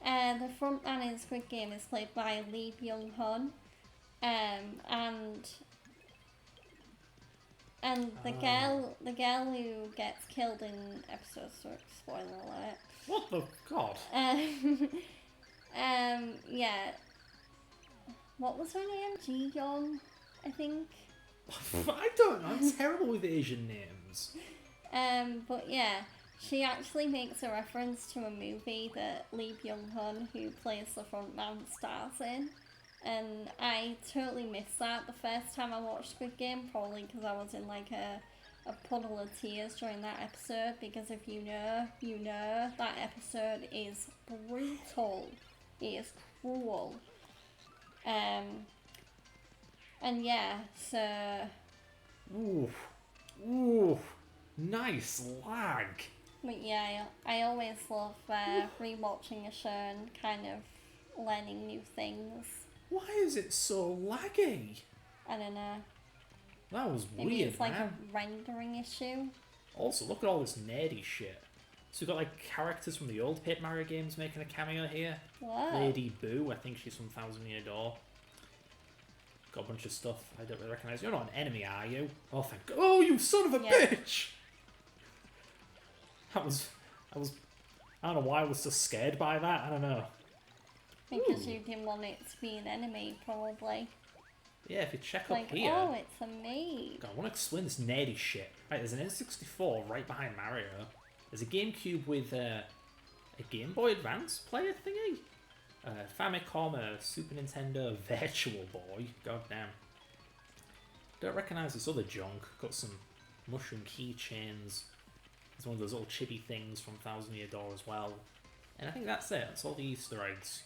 the front man in Squid Game is played by Lee Byung Hun, and And Oh. the girl who gets killed in episode 6, spoiler alert. What the god? Yeah. What was her name? Ji Young, I think. I don't know. I'm terrible with Asian names. But yeah, she actually makes a reference to a movie that Lee Byung-hun, who plays the front man, stars in. And I totally missed that the first time I watched Squid Game, probably because I was in like a puddle of tears during that episode, because if you know, you know, that episode is brutal. It is cruel. And yeah, so Ooh. Ooh. Nice lag. but yeah, I always love rewatching a show and kind of learning new things. Why is it so laggy? I don't know. That was Maybe weird, it's like man. a rendering issue. Also, look at all this nerdy shit. So we've got like characters from the old Paper Mario games making a cameo here. What? Lady Boo, I think she's from Thousand Year Door. Got a bunch of stuff I don't really recognise. You're not an enemy, are you? Oh, thank God. Oh, you son of a Yeah. bitch! I don't know why I was so scared by that. I don't know. Because Ooh. you didn't want it to be an enemy, probably. Yeah, if you check Like, up here. oh, it's a maid. God, I want to explain this nerdy shit. Right, there's an N64 right behind Mario. There's a GameCube with a Game Boy Advance player thingy. Famicom, a Super Nintendo Virtual Boy. God damn. Don't recognise this other junk. Got some mushroom keychains. There's one of those little chibi things from Thousand Year Door as well. And I think that's it. That's all the Easter eggs.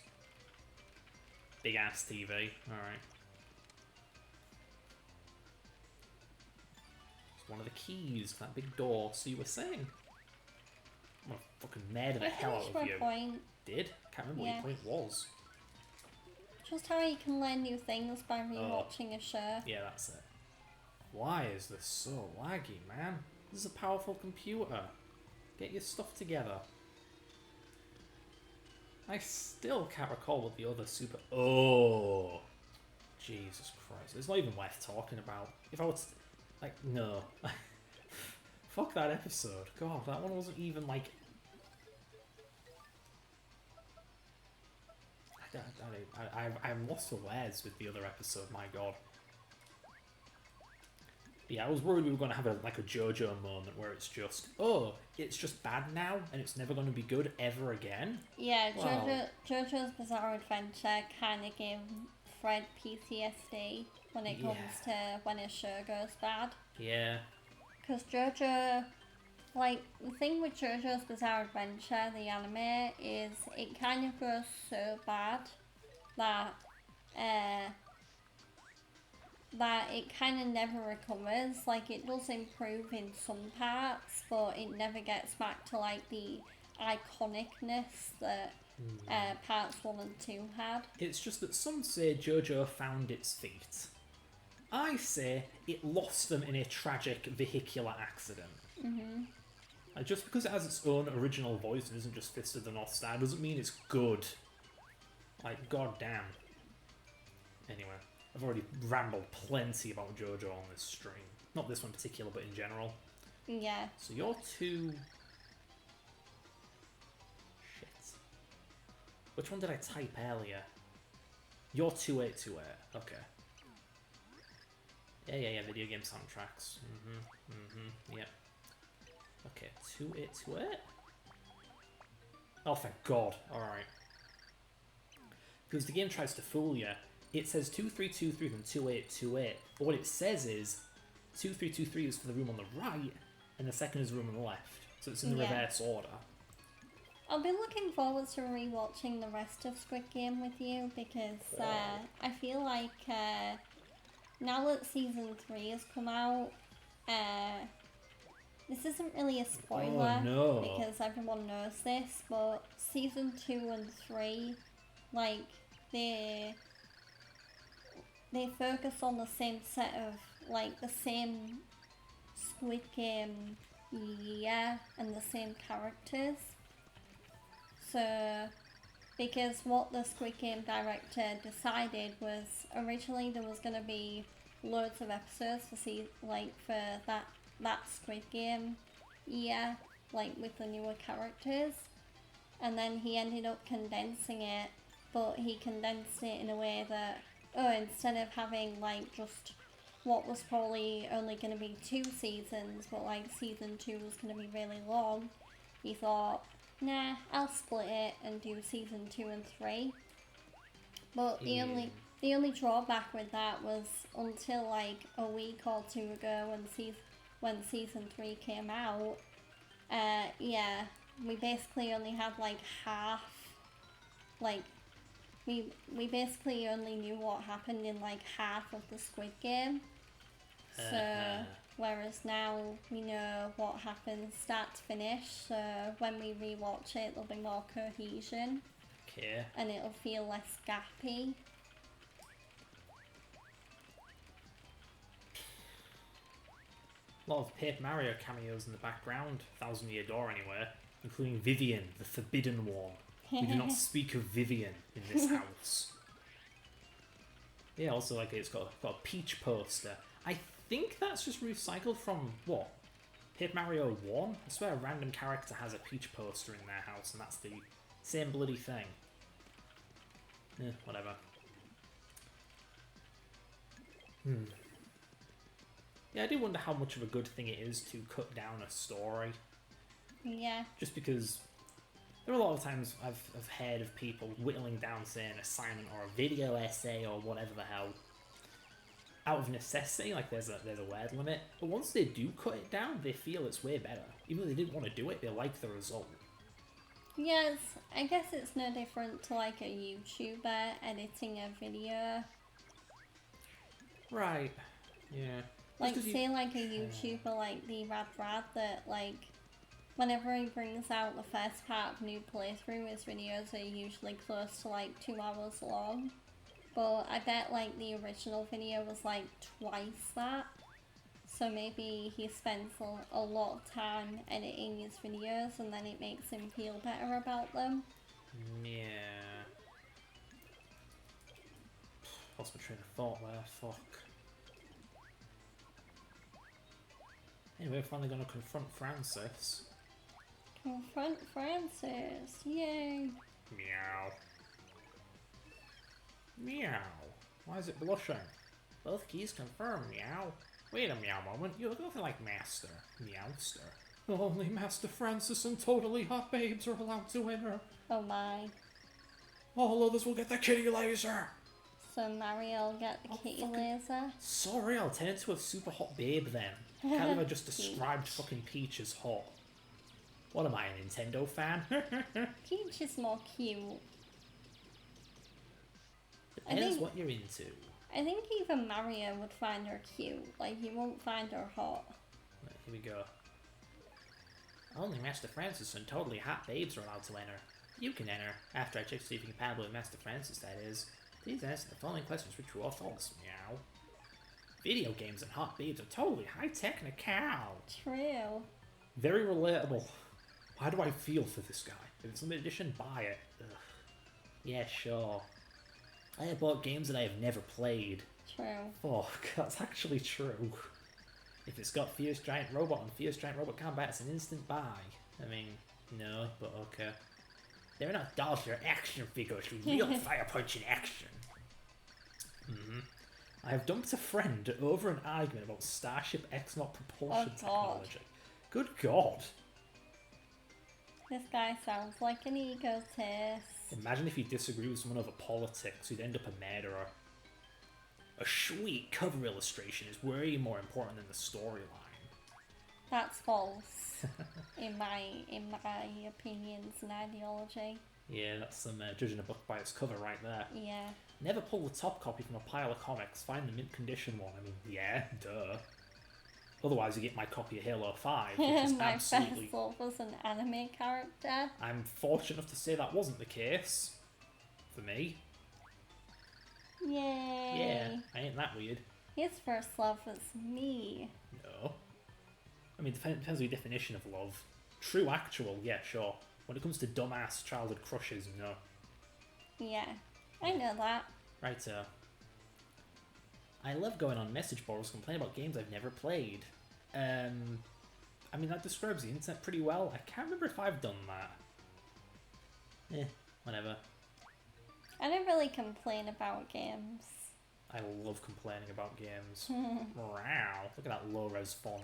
Big ass TV. Alright. It's one of the keys to that big door. So you were saying? I'm gonna fucking murder the I hell finished out of my you. point. Did? Can't remember Yeah. what your point was. Just how you can learn new things by rewatching a show. Yeah, that's it. Why is this so laggy, man? This is a powerful computer. Get your stuff together. I still can't recall what the other super... Oh! Jesus Christ. It's not even worth talking about. If I was... Like, no. Fuck that episode. God, that one wasn't even like... I'm lost for words with the other episode, my god. Yeah, I was worried we were going to have a JoJo moment where it's just, oh, it's just bad now and it's never going to be good ever again. Yeah, Wow. JoJo's Bizarre Adventure kind of gave Fred PTSD when it comes to when a show goes bad. Yeah. Because JoJo, like, the thing with JoJo's Bizarre Adventure, the anime, is it kind of goes so bad that, that it kind of never recovers. Like, it does improve in some parts, but it never gets back to, like, the iconicness that parts 1 and 2 had. It's just that some say JoJo found its feet. I say it lost them in a tragic vehicular accident. Mm-hmm. Like, just because it has its own original voice and isn't just Fist of the North Star doesn't mean it's good. Like, goddamn. Anyway, I've already rambled plenty about JoJo on this stream. Not this one in particular, but in general. Yeah. So you're two... Shit. Which one did I type earlier? You're 2828. Okay. Yeah, video game soundtracks. Yep. Okay, 2828? Oh, thank God. Alright. Because the game tries to fool you. It says 2323 from 2828, but what it says is 2323 is for the room on the right, and the second is the room on the left. So it's in the reverse order. I'll be looking forward to rewatching the rest of Squid Game with you because I feel like now that season 3 has come out, this isn't really a spoiler Oh, no. because everyone knows this, but season 2 and 3, like, they focus on the same set of, like, the same Squid Game year and the same characters. So, because what the Squid Game director decided was originally there was going to be loads of episodes for for that Squid Game year, like with the newer characters, and then he ended up condensing it, but he condensed it in a way that, instead of having like just what was probably only going to be 2 seasons, but like season 2 was going to be really long, he thought, nah, I'll split it and do season 2 and 3. But the only drawback with that was until like a week or 2 ago when season 3 came out, we basically only had like half, like we basically only knew what happened in like half of the Squid Game. So whereas now we know what happens start to finish, so when we rewatch it there'll be more cohesion. Okay. And it'll feel less gappy. A lot of Paper Mario cameos in the background, Thousand Year Door anyway, including Vivian, the Forbidden One. We do not speak of Vivian in this house. Yeah, also like it's got a Peach poster. I think that's just recycled from what? Paper Mario 1? I swear a random character has a Peach poster in their house and that's the same bloody thing. Whatever. Yeah, I do wonder how much of a good thing it is to cut down a story. Yeah. Just because there are a lot of times I've heard of people whittling down, say, an assignment or a video essay or whatever the hell, out of necessity, like there's a word limit. But once they do cut it down, they feel it's way better. Even though they didn't want to do it, they like the result. Yeah, I guess it's no different to like a YouTuber editing a video. Right. Yeah. Like, say like a YouTuber like the Rad that like, whenever he brings out the first part of new playthrough, his videos are usually close to like 2 hours long. But I bet like the original video was like twice that. So maybe he spends a lot of time editing his videos and then it makes him feel better about them. Yeah. Lost my train of thought there, fuck. Anyway, we're finally going to confront Francis. Confront Francis, yay! Meow. Meow. Why is it blushing? Both keys confirm, meow. Wait a meow moment, you look nothing like Master. Meowster. Only Master Francis and totally hot babes are allowed to enter. Oh my. All others will get the kitty laser. So Mario will get the kitty laser? Sorry, I'll turn into a super hot babe then. Can't believe I just described fucking Peach as hot. What am I, a Nintendo fan? Peach is more cute. Depends what you're into. I think even Mario would find her cute. Like, he won't find her hot. Right, here we go. Only Master Francis and totally hot babes are allowed to enter. You can enter, after I check to see if you're compatible with Master Francis, that is. Please answer the following questions for true or false, meow. Video games and hot babes are totally high-tech and a cow. True. Very relatable. How do I feel for this guy? If it's limited edition, buy it. Ugh. Yeah, sure. I have bought games that I have never played. True. Fuck, that's actually true. If it's got Fierce Giant Robot and Fierce Giant Robot Combat, it's an instant buy. I mean, no, but okay. They're not dolls, they're action figures with real fire-punching action. I have dumped a friend over an argument about Starship X-Naught propulsion technology. Good God. This guy sounds like an egotist. Imagine if you disagree with someone over politics, you'd end up a murderer. A sweet cover illustration is way more important than the storyline. That's false, in my opinions and ideology. Yeah, that's some judging a book by its cover right there. Yeah. Never pull the top copy from a pile of comics, find the mint condition one. I mean, yeah, duh. Otherwise you get my copy of Halo 5, which is my absolutely... first love was an anime character. I'm fortunate enough to say that wasn't the case. For me. Yay. Yeah, ain't that weird. His first love was me. No. I mean, depends on your definition of love. True actual, yeah, sure. When it comes to dumbass childhood crushes, no. Yeah, I know that. Right, I love going on message boards complaining about games I've never played. I mean, that describes the internet pretty well. I can't remember if I've done that. Whatever. I don't really complain about games. I love complaining about games. Wow, look at that low-res font.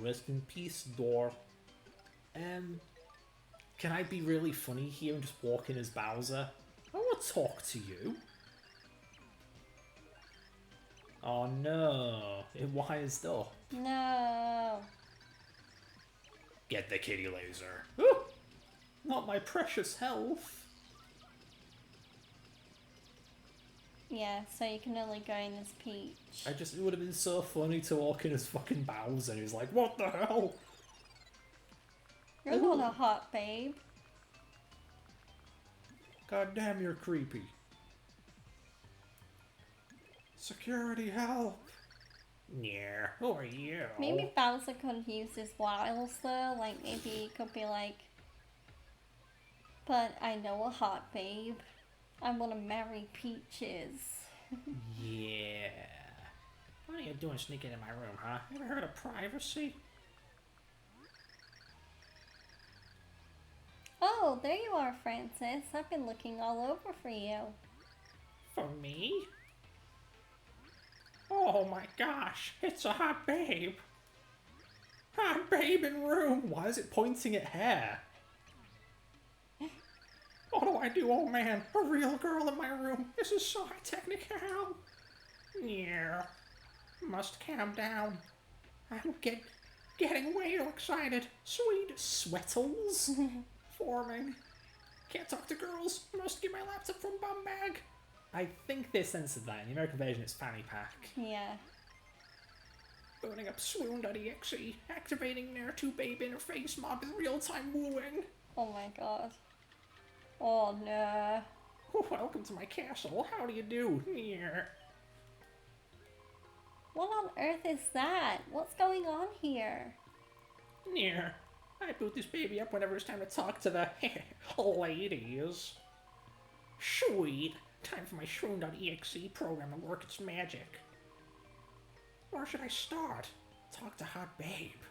Rest in peace, door. Can I be really funny here and just walk in as Bowser? I want to talk to you. Oh no, it wised up. No. Get the kitty laser. Ooh, not my precious health. Yeah, so you can only go in as Peach. It would have been so funny to walk in as fucking Bowser and he's like, what the hell? You're not a hot babe. God damn, you're creepy. Security, help! Yeah, who are you? Maybe Bowser could use his wiles though, like maybe he could be like, but I know a hot babe. I want to marry Peaches. Yeah. What are you doing sneaking in my room, huh? Ever heard of privacy? Oh, there you are, Francis. I've been looking all over for you. For me? Oh my gosh, it's a hot babe. Hot babe in room. Why is it pointing at hair? What do I do? Oh man, a real girl in my room. This is so high technical. Yeah. Must calm down. I'm getting way too excited. Sweet sweatles forming. Can't talk to girls. Must get my laptop from bum bag. I think they censored that. In the American version, it's fanny pack. Yeah. Burning up swoon.exe. Activating Nair2Babe interface mod with real-time wooing. Oh my god. Oh no. Welcome to my castle. How do you do? Yeah. What on earth is that? What's going on here? Yeah. I boot this baby up whenever it's time to talk to the ladies. Sweet. Time for my Shroom.exe program to work its magic. Where should I start? Talk to Hot Babe.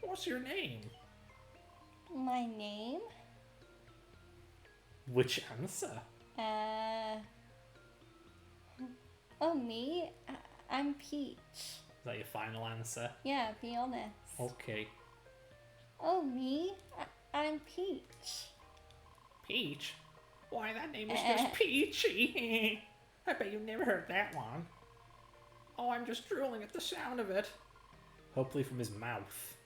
What's your name? My name? Which answer? Oh, me? I'm Peach. Is that your final answer? Yeah, be honest. Okay. Oh, me? I'm Peach. Peach? Why, that name is just Peachy. I bet you never heard that one. Oh, I'm just drooling at the sound of it. Hopefully from his mouth.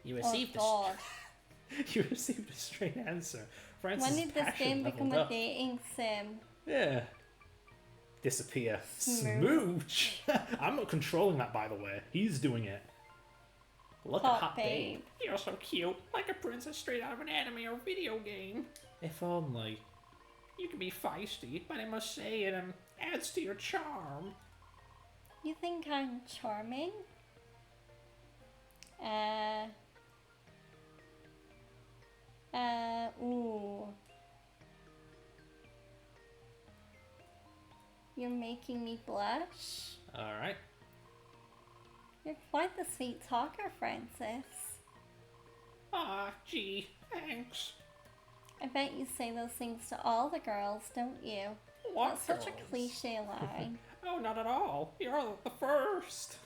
You received oh, God. You received a straight answer. Francis' When did this game become a dating sim? Yeah. Disappear. Smooch. I'm not controlling that, by the way. He's doing it. Look Hot at Hot babe. Babe. You're so cute. Like a princess straight out of an anime or video game. If only. You can be feisty, but I must say it adds to your charm. You think I'm charming? Ooh. You're making me blush? Alright. You're quite the sweet talker, Francis. Ah, gee, thanks. I bet you say those things to all the girls, don't you? What That's such girls? a cliche line. Oh, not at all. You're the first.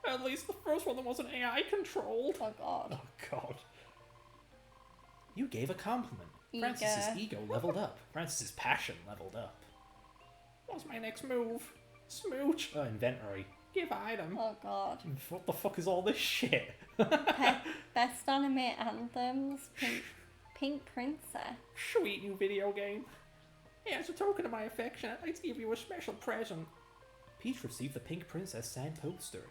At least the first one that wasn't AI controlled. Oh god. Oh god. You gave a compliment. Ego. Francis's ego leveled up. Francis's passion leveled up. What's my next move? Smooch. Oh, inventory. Give item. Oh god. What the fuck is all this shit? Best anime anthems, Pink Princess. Sweet new video game. As a token of my affection, I'd like to give you a special present. Peach received the Pink Princess signed poster.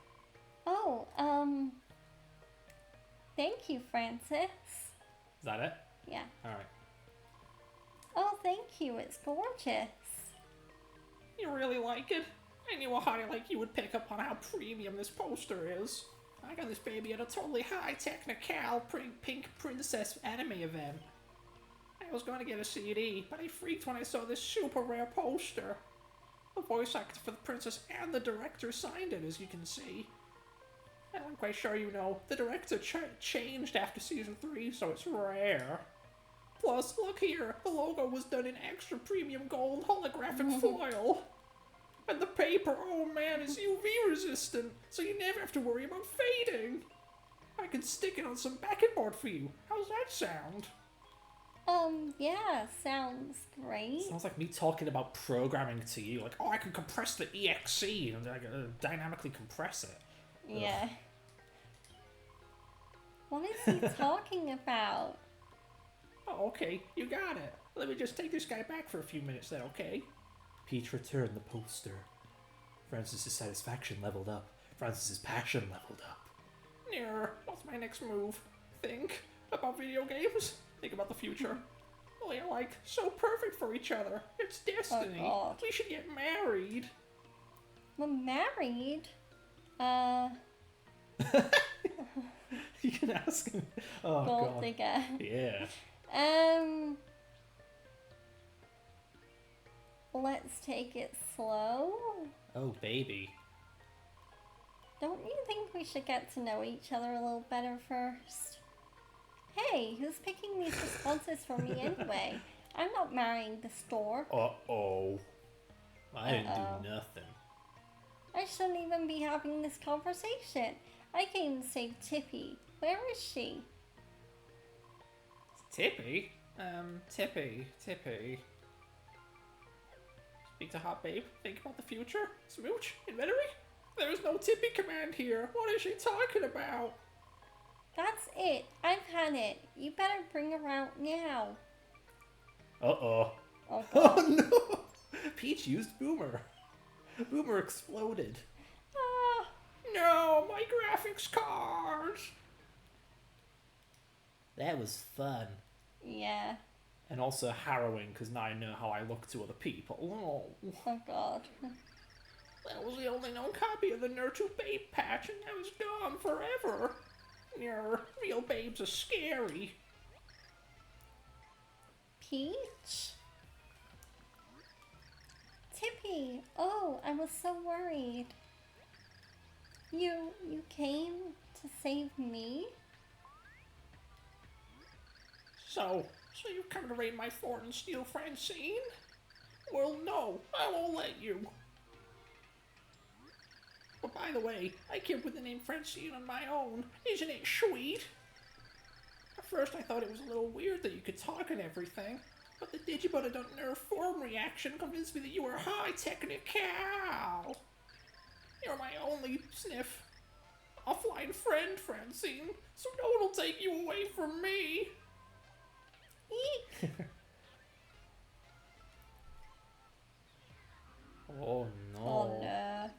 Oh, thank you, Francis. Is that it? Yeah. Alright. Oh, thank you. It's gorgeous. You really like it? I knew a hottie like you would pick up on how premium this poster is. I got this baby at a totally high technical Pink Princess anime event. I was going to get a CD, but I freaked when I saw this super rare poster. The voice actor for the princess and the director signed it, as you can see. And I'm quite sure you know, the director changed after season 3, so it's rare. Plus, look here, the logo was done in extra premium gold holographic foil. And the paper, oh man, is UV resistant, so you never have to worry about fading. I can stick it on some backing board for you. How's that sound? Yeah, sounds great. Sounds like me talking about programming to you. Like, oh, I can compress the EXE and dynamically compress it. Yeah. Ugh. What is he talking about? Oh, okay, you got it. Let me just take this guy back for a few minutes then, okay? Peach returned the poster. Francis's satisfaction leveled up. Francis's passion leveled up. What's my next move? Think about video games? Think about the future. Well, they're like so perfect for each other. It's destiny. Oh, God. We should get married. We're married? You can ask him. Oh, Gold God. digger. Yeah. Let's take it slow. Oh, baby. Don't you think we should get to know each other a little better first? Hey, who's picking these responses for me anyway? I'm not marrying the store. Uh-oh. I didn't Uh-oh. do nothing. I shouldn't even be having this conversation. I came to save Tippy. Where is she? Tippy? Tippy. Speak to Hot Babe. Think about the future. Smooch? Inventory? There is no Tippy command here. What is she talking about? That's it. I've had it. You better bring her out now. Uh-oh. Oh, God. Oh, no! Peach used Boomer. Boomer exploded. Ah, No, my graphics card! That was fun. yeah. And also harrowing, because now I know how I look to other people. Oh. Oh, God. That was the only known copy of the Nurtu Babe patch, and now it's gone forever. Real babes are scary. Peach? Tippy! Oh, I was so worried. You came to save me? So you've come to raid my fort and steal Francine? Well, no, I won't let you. But by the way, I came with the name Francine on my own. Isn't it sweet? At first I thought it was a little weird that you could talk and everything, but the Digibot.nerf forum reaction convinced me that you were high technical. You're my only sniff offline friend, Francine, so no one will take you away from me. Eek! Oh no. Oh, no.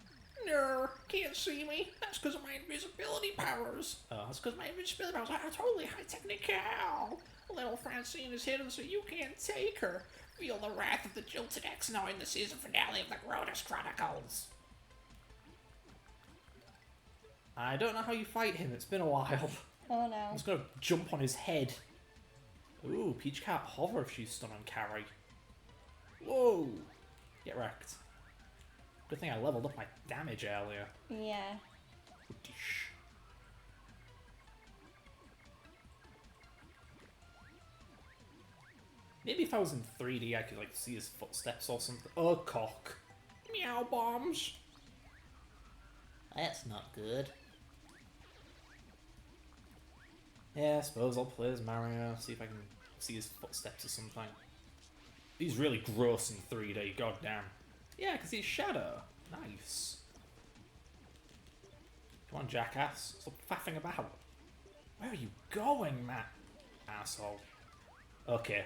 No, can't see me. That's because of my invisibility powers. That's because my invisibility powers are totally high technical. Little Francine is hidden so you can't take her. Feel the wrath of the Jilted X now in the season finale of the Grodus Chronicles. I don't know how you fight him. It's been a while. Oh, no. I'm just gonna jump on his head. Ooh, Peach can't hover if she's stunned on carry. Whoa! Get wrecked. Good thing I leveled up my damage earlier. Yeah. Dish. Maybe if I was in 3D, I could like see his footsteps or something. Oh, cock. Meow bombs. That's not good. Yeah, I suppose I'll play as Mario, see if I can see his footsteps or something. He's really gross in 3D, goddamn. Yeah, because he's Shadow. Nice. Come on, jackass. Stop faffing about. Where are you going, Matt? Asshole. Okay.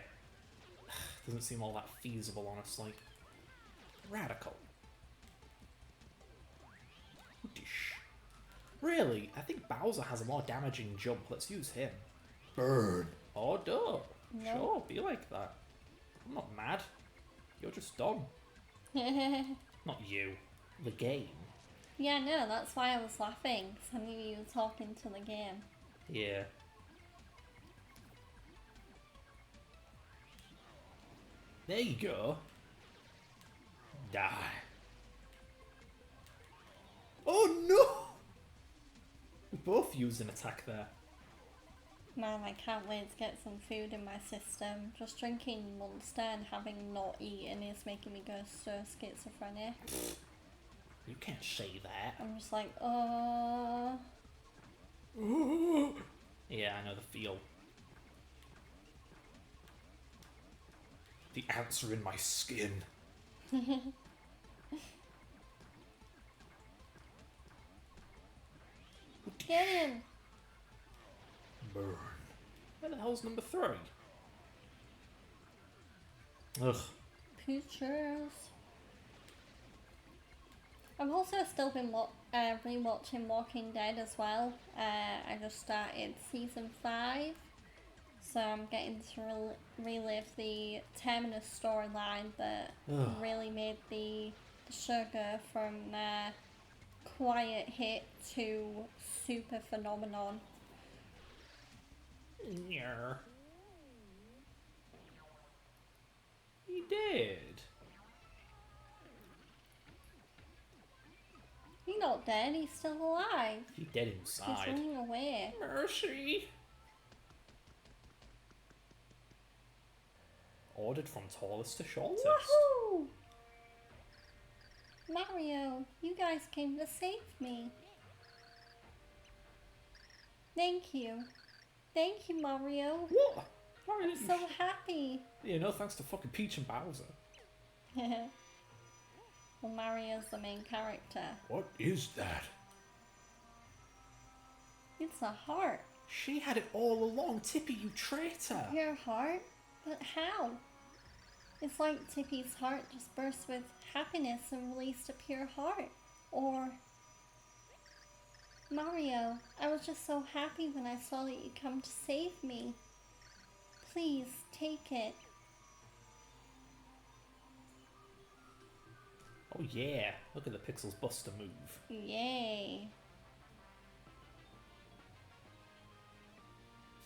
Doesn't seem all that feasible, honestly. Radical. Dish. Really? I think Bowser has a more damaging jump. Let's use him. Burn. Oh, duh. No. Sure, be like that. I'm not mad. You're just dumb. Not you. The game. Yeah, no, that's why I was laughing. 'Cause I knew you were talking to the game. Yeah. There you go. Die. Oh no! We both used an attack there. Man, I can't wait to get some food in my system. Just drinking Monster and having not eaten is making me go so schizophrenic. You can't say that. I'm just like, Yeah, I know the feel. The ants are in my skin. Get in! Burn. Where the hell's number 3? Ugh. Pictures. I've also still been rewatching Walking Dead as well. I just started season 5, so I'm getting to relive the Terminus storyline that Ugh. really made the show go from quiet hit to super phenomenon. Yeah. He did. He's not dead, he's still alive. He dead He's inside. running away. Mercy. Ordered from tallest to shortest. Woohoo! Mario, you guys came to save me. Thank you. Thank you, Mario. What? Why I'm didn't so you happy. Yeah, no thanks to fucking Peach and Bowser. Well, Mario's the main character. What is that? It's a heart. She had it all along, Tippy, you traitor! Your heart? But how? It's like Tippy's heart just burst with happiness and released a pure heart. Or... Mario, I was just so happy when I saw that you'd come to save me. Please, take it. Oh yeah, look at the Pixels Buster move. Yay.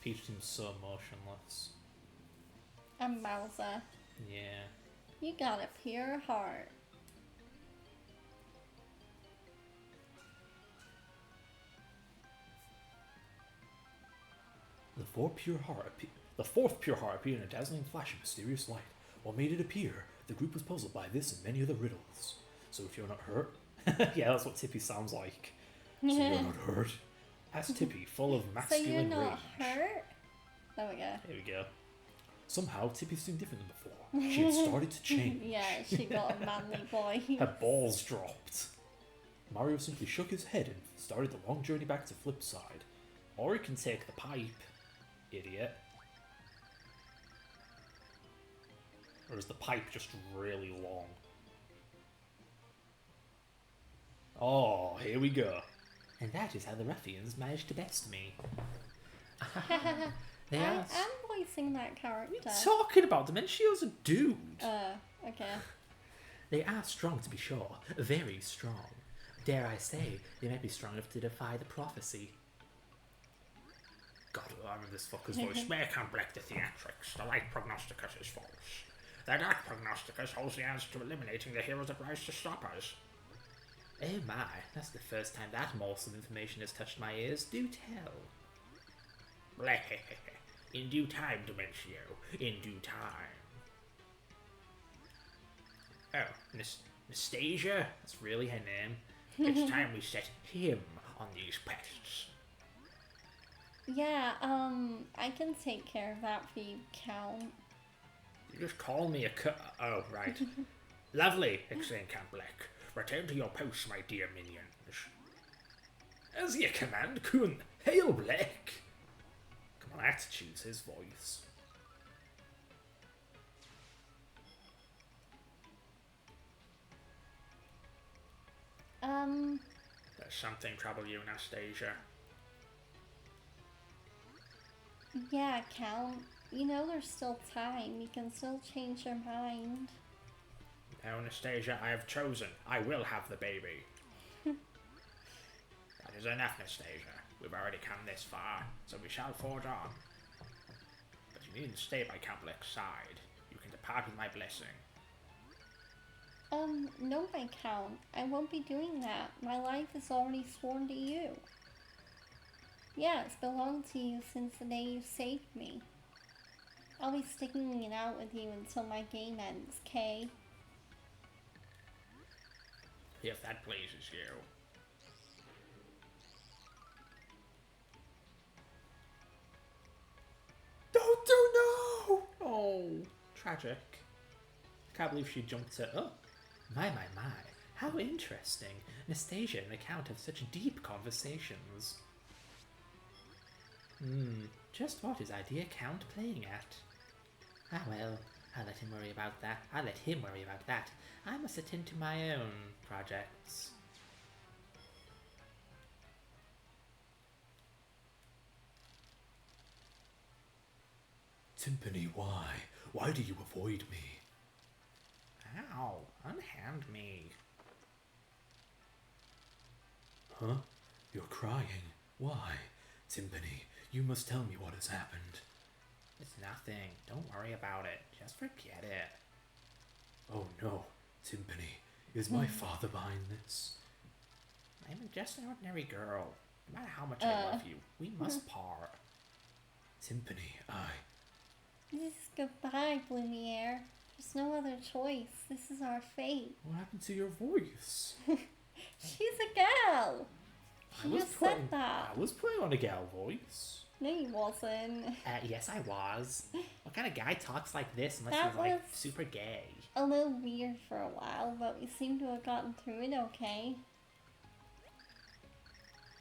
Peach seems so motionless. And Bowser, Yeah. you got a pure heart. The fourth pure heart appeared in a dazzling flash of mysterious light. What made it appear? The group was puzzled by this and many other riddles. So if you're not hurt... yeah, that's what Tippy sounds like. So you're not hurt? Asked Tippy, full of So masculine you're not rage. hurt? There we go. There we go. Somehow, Tippy seemed different than before. She had started to change. Yeah, she got a manly boy. Her balls dropped. Mario simply shook his head and started the long journey back to Flipside. Or he can take the pipe. Idiot. Or is the pipe just really long? Oh, here we go. And that is how the ruffians managed to best me. They I'm asked... voicing that character. What are you talking about? Dementia's a dude. Okay. They are strong, to be sure. Very strong. Dare I say, they might be strong enough to defy the prophecy. God, I remember this fucker's voice. May can't break the theatrics. The light prognosticus is false. The dark prognosticus holds the answer to eliminating the heroes that rise to stop us. Oh my, that's the first time that morsel of information has touched my ears. Do tell. In due time, Dementio. In due time. Oh, Nastasia? That's really her name. It's time we set him on these pests. Yeah, I can take care of that for you, Count. You just call me a Oh, right. Lovely, exclaimed Count Black. Return to your posts, my dear minions. As you command, Kun. Hail, Black! Come on, I have to choose his voice. Does something trouble you, Anastasia? Yeah, Count. You know there's still time. You can still change your mind. No, Anastasia, I have chosen. I will have the baby. That is enough, Anastasia. We've already come this far, so we shall forge on. But you needn't stay by Count Black's side. You can part with my blessing. No, my Count. I won't be doing that. My life is already sworn to you. Yeah, it's belonged to you since the day you saved me. I'll be sticking it out with you until my game ends, Kay? If that pleases you. Don't do no! Oh, tragic. Can't believe she jumped to. Oh, my. How interesting. Anastasia and the Count have such deep conversations. Just what is idea Count playing at? Ah well, I'll let him worry about that. I must attend to my own projects. Timpani, why? Why do you avoid me? Ow, unhand me. Huh? You're crying. Why? Timpani, you must tell me what has happened. It's nothing. Don't worry about it. Just forget it. Oh no, Timpani, is my father behind this? I'm just an ordinary girl. No matter how much I love you, we must part. Timpani, This is goodbye, Blumiere. There's no other choice. This is our fate. what happened to your voice? She's a girl! She just said that. I was putting on a gal voice. No, you wasn't. Yes, I was. What kind of guy talks like this unless That he's like was- super gay? A little weird for a while, but we seem to have gotten through it okay.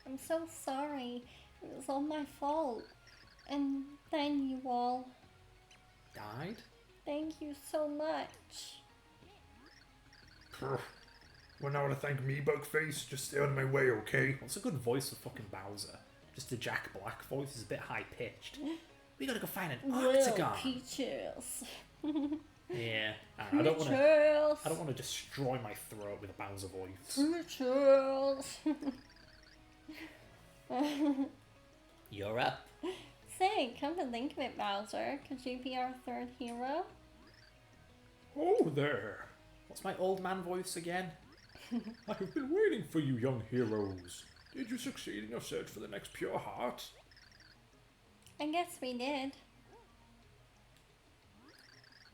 I'm so sorry. It was all my fault. And then you all. Died? Thank you so much. Well, now to thank me, Bugface. Just stay out of my way, okay? What's a good voice for fucking Bowser? Just the Jack Black voice is a bit high pitched. We gotta go find an octagon. Peaches. Yeah, I don't want to. Peaches. I don't want to destroy my throat with a Bowser voice. Peaches. You're up. Say, come to think of it, Bowser, could you be our third hero? Oh, there. What's my old man voice again? I have been waiting for you, young heroes. Did you succeed in your search for the next pure heart? I guess we did.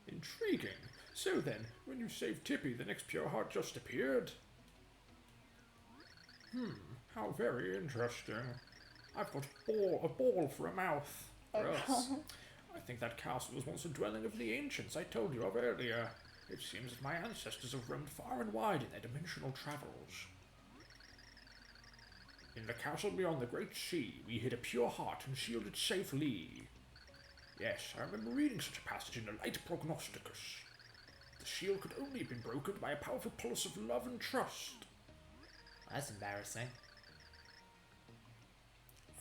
Intriguing. So then, when you saved Tippy, the next pure heart just appeared? How very interesting. I've got a ball for a mouth. Yes. I think that castle was once a dwelling of the ancients I told you of earlier. It seems that my ancestors have roamed far and wide in their dimensional travels. In the castle beyond the Great Sea, we hid a pure heart and sealed it safely. Yes, I remember reading such a passage in the Light Prognosticus. The seal could only have been broken by a powerful pulse of love and trust. That's embarrassing.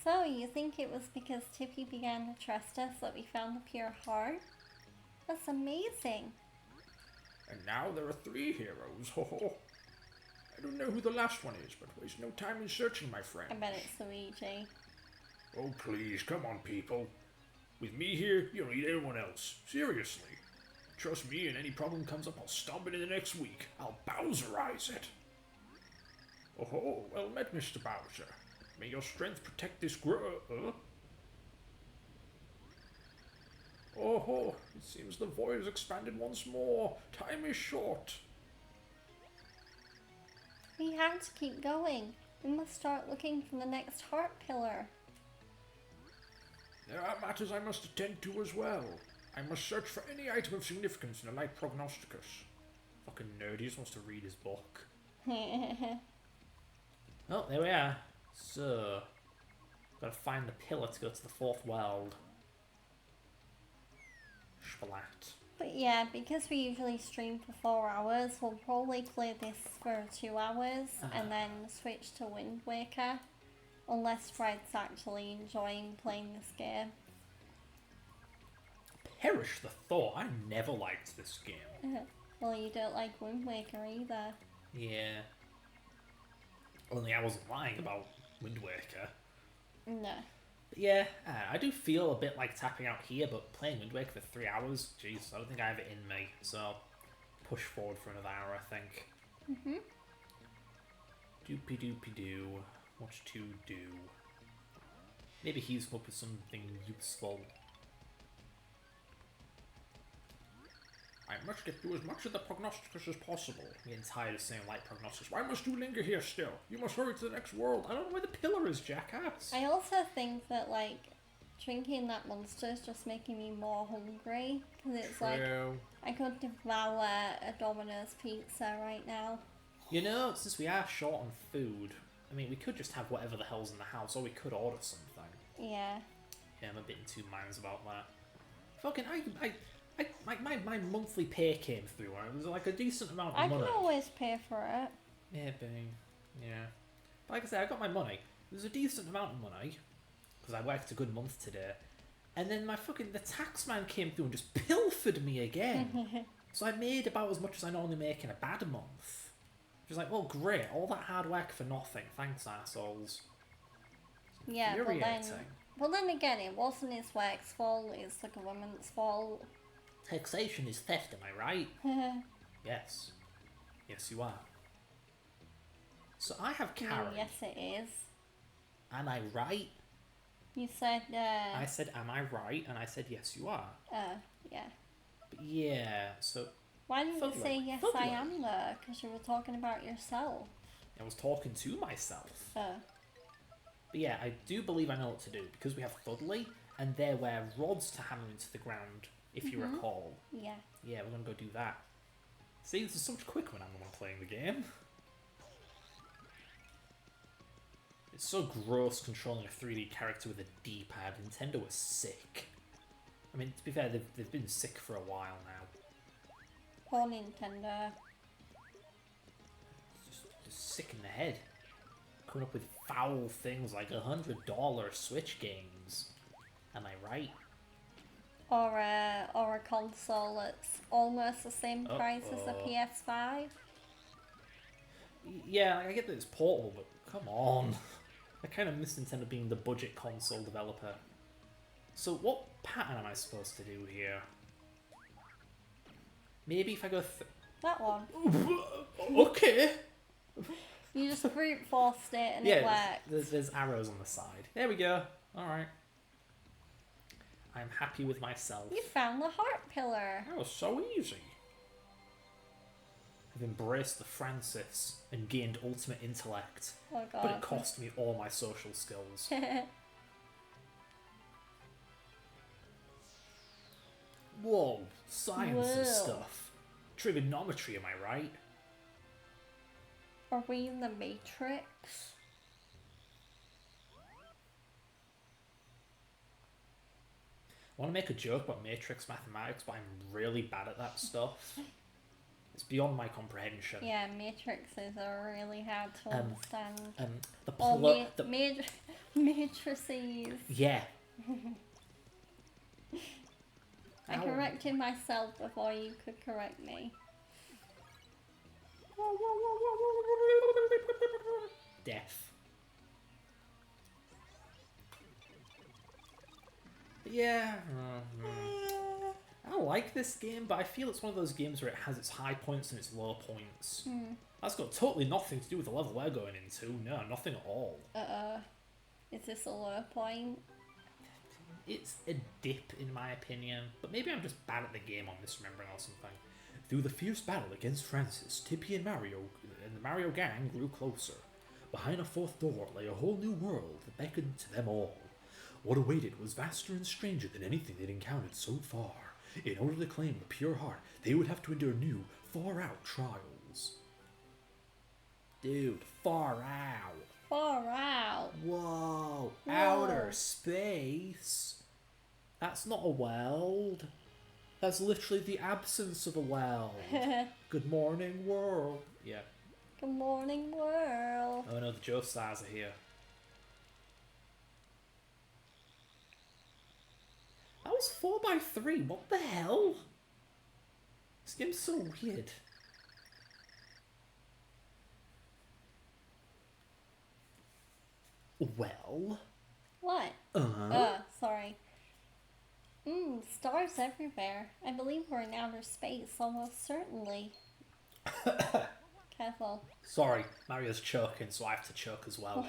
So, you think it was because Tippy began to trust us that we found the pure heart? That's amazing. And now there are 3 heroes. Ho ho. I don't know who the last one is, but waste no time in searching, my friend. I bet it's Luigi. Oh, please, come on, people. With me here, you don't need anyone else. Seriously. Trust me, and any problem comes up, I'll stomp it in the next week. I'll Bowserize it. Oh ho, well met, Mr. Bowser. May your strength protect this Oh ho, it seems the void has expanded once more. Time is short. We have to keep going. We must start looking for the next heart pillar. There are matters I must attend to as well. I must search for any item of significance in the Light Prognosticus. Fucking nerd, he just wants to read his book. Well, Oh, there we are. So, gotta find the pillar to go to the 4th world. Splat. but yeah, because we usually stream for 4 hours, we'll probably play this for 2 hours and then switch to Wind Waker. Unless Fred's actually enjoying playing this game. Perish the thought, I never liked this game. Well, you don't like Wind Waker either. Yeah. Only I wasn't lying about Wind Waker. No. But yeah, I do feel a bit like tapping out here, but playing Wind Waker for 3 hours, jeez, I don't think I have it in me. So push forward for another hour, I think. Doopy doopy doo. What to do? Maybe he's come up with something useful. I must get through as much of the prognosticus as possible. I'm getting tired of saying light prognosis. Why must you linger here still? You must hurry to the next world. I don't know where the pillar is, jackass. I also think that, like, drinking that monster is just making me more hungry. Because it's like, True. I could devour a Domino's pizza right now. You know, since we are short on food, I mean, we could just have whatever the hell's in the house, or we could order something. Yeah. Yeah, I'm a bit in two minds about that. Fucking, my monthly pay came through, and it was like a decent amount of I money. can always pay for it. Maybe, yeah. But like I said, I got my money. It was a decent amount of money, because I worked a good month today. And then the tax man came through and just pilfered me again. So I made about as much as I normally make in a bad month. Just like, well, great, all that hard work for nothing. Thanks, assholes. Yeah, Infuriating. but then again, it wasn't his work's fault, it's the government's fault. Taxation is theft, am I right? Yes. Yes, you are. So I have Karen. Yes, it is. Am I right? You said, I said, am I right? And I said, yes, you are. yeah. But yeah, so Why didn't you Fugly. say yes, Fugly. I am there? Because you were talking about yourself. I was talking to myself. Oh. But yeah, I do believe I know what to do, because we have Fudley, and there were rods to hammer into the ground, if you recall. Yeah. Yeah, we're gonna go do that. See, this is so much quicker when I'm the one playing the game. It's so gross controlling a 3D character with a D-pad. Nintendo was sick. I mean, to be fair, they've been sick for a while now. Poor Nintendo. Just sick in the head. Coming up with foul things like $100 Switch games. Am I right? Or a console that's almost the same price as a Uh-oh. PS5. Yeah, I get that it's portable, but come on. I kind of miss Nintendo being the budget console developer. So what pattern am I supposed to do here? Maybe if I go... That one. Okay. You just brute forced it and it Yeah, worked. there's arrows on the side. There we go. Alright. I'm happy with myself. You found the heart pillar. That was so easy. I've embraced the Francis and gained ultimate intellect. Oh god. But it cost me all my social skills. Whoa, science and Whoa. stuff. Trigonometry, am I right? Are we in the Matrix? I want to make a joke about matrix mathematics, but I'm really bad at that stuff. It's beyond my comprehension. Yeah, Matrix is really hard to understand. The Or plot... matrices. Yeah. I Ow. corrected myself before you could correct me. Death. Yeah. I like this game, but I feel it's one of those games where it has its high points and its low points. That's got totally nothing to do with the level we're going into. No, nothing at all. Is this a low point? It's a dip, in my opinion, but maybe I'm just bad at the game, I'm misremembering or something. Through the fierce battle against Francis, Tippy and Mario and the Mario gang grew closer. Behind a fourth door lay a whole new world that beckoned to them all. What awaited was vaster and stranger than anything they'd encountered so far. In order to claim a pure heart, they would have to endure new, far-out trials. Dude, far out. Far out. Whoa, Whoa. outer space? That's not a world. That's literally the absence of a world. Good morning, world. Yeah. Good morning, world. Oh no, the Joe Stars are here. That was 4x3. What the hell? This game's so weird. Well, What? Sorry. Stars everywhere. I believe we're in outer space, almost certainly. Careful. Sorry, Mario's choking, so I have to choke as well.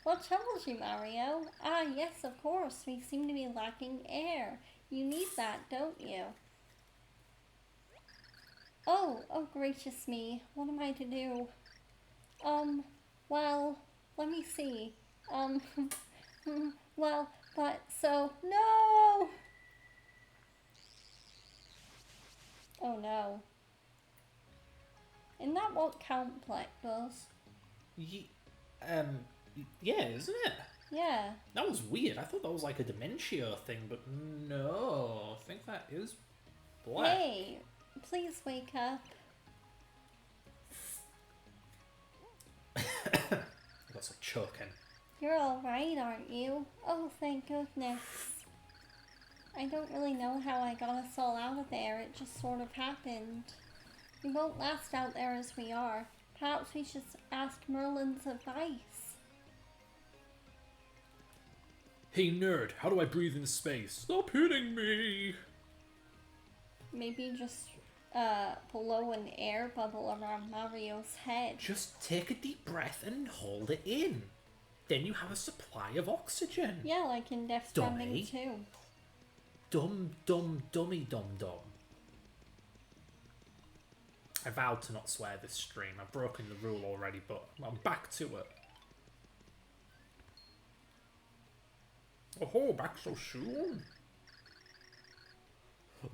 What troubles you, Mario? Ah, yes, of course. We seem to be lacking air. You need that, don't you? Oh gracious me. What am I to do? Well, let me see. Well, but so, no! Oh no. Isn't that what Count Black does? Yeah, isn't it? Yeah. That was weird. I thought that was like a dementia thing, but no. I think that is Black. Hey, please wake up. I got some choking. You're alright, aren't you? Oh, thank goodness. I don't really know how I got us all out of there. It just sort of happened. We won't last out there as we are. Perhaps we should ask Merlin's advice. Hey nerd, how do I breathe in space? Stop hitting me! Maybe just blow an air bubble around Mario's head. Just take a deep breath and hold it in. Then you have a supply of oxygen. Yeah, like in Death Stranding Dummy. 2. Dummy dum. I vowed to not swear this stream. I've broken the rule already, but I'm back to it. Oh, back so soon?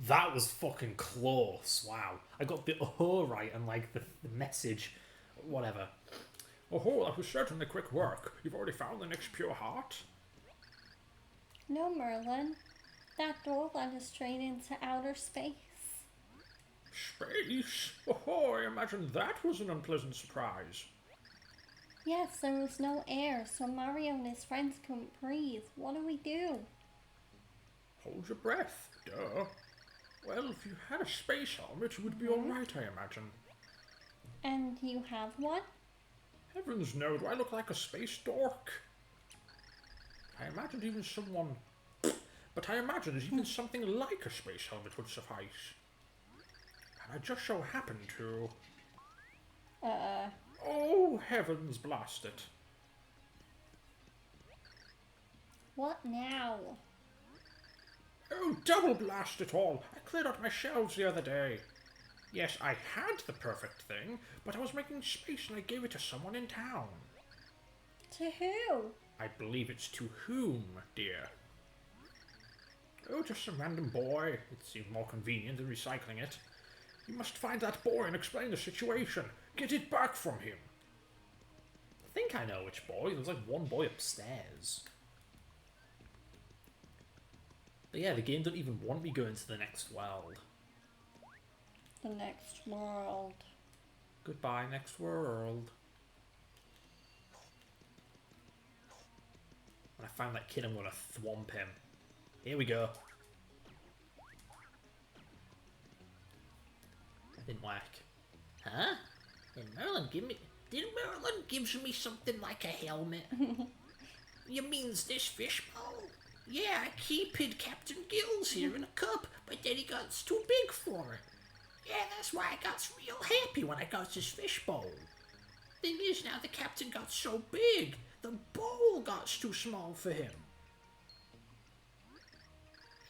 That was fucking close. Wow. I got the right and like the message, whatever. Oh, that was certainly quick work. You've already found the next pure heart? No, Merlin. That door led us straight into outer space. Space? Oh, I imagine that was an unpleasant surprise. Yes, there was no air, so Mario and his friends couldn't breathe. What do we do? Hold your breath, duh. Well, if you had a space helmet, you would be alright, I imagine. And you have one? Heavens no, do I look like a space dork? I imagined even someone... But I imagined even something like a space helmet would suffice. And I just so happened to... Oh, heavens blast it. What now? Oh, double blast it all! I cleared out my shelves the other day. Yes, I had the perfect thing, but I was making space and I gave it to someone in town. To who? I believe it's to whom, dear? Oh, just some random boy. It seemed more convenient than recycling it. You must find that boy and explain the situation. Get it back from him. I think I know which boy. There's like one boy upstairs. But yeah, the game doesn't even want me going to the next world. The next world. Goodbye, next world. When I find that kid, I'm gonna thwomp him. Here we go. That didn't work. Huh? Did Merlin gives me something like a helmet? You means this fishbowl? Yeah, I keeped Captain Gills here in a cup, but then he got too big for it. Yeah, that's why I got real happy when I got this fishbowl. Thing is, now the captain got so big, the bowl got too small for him.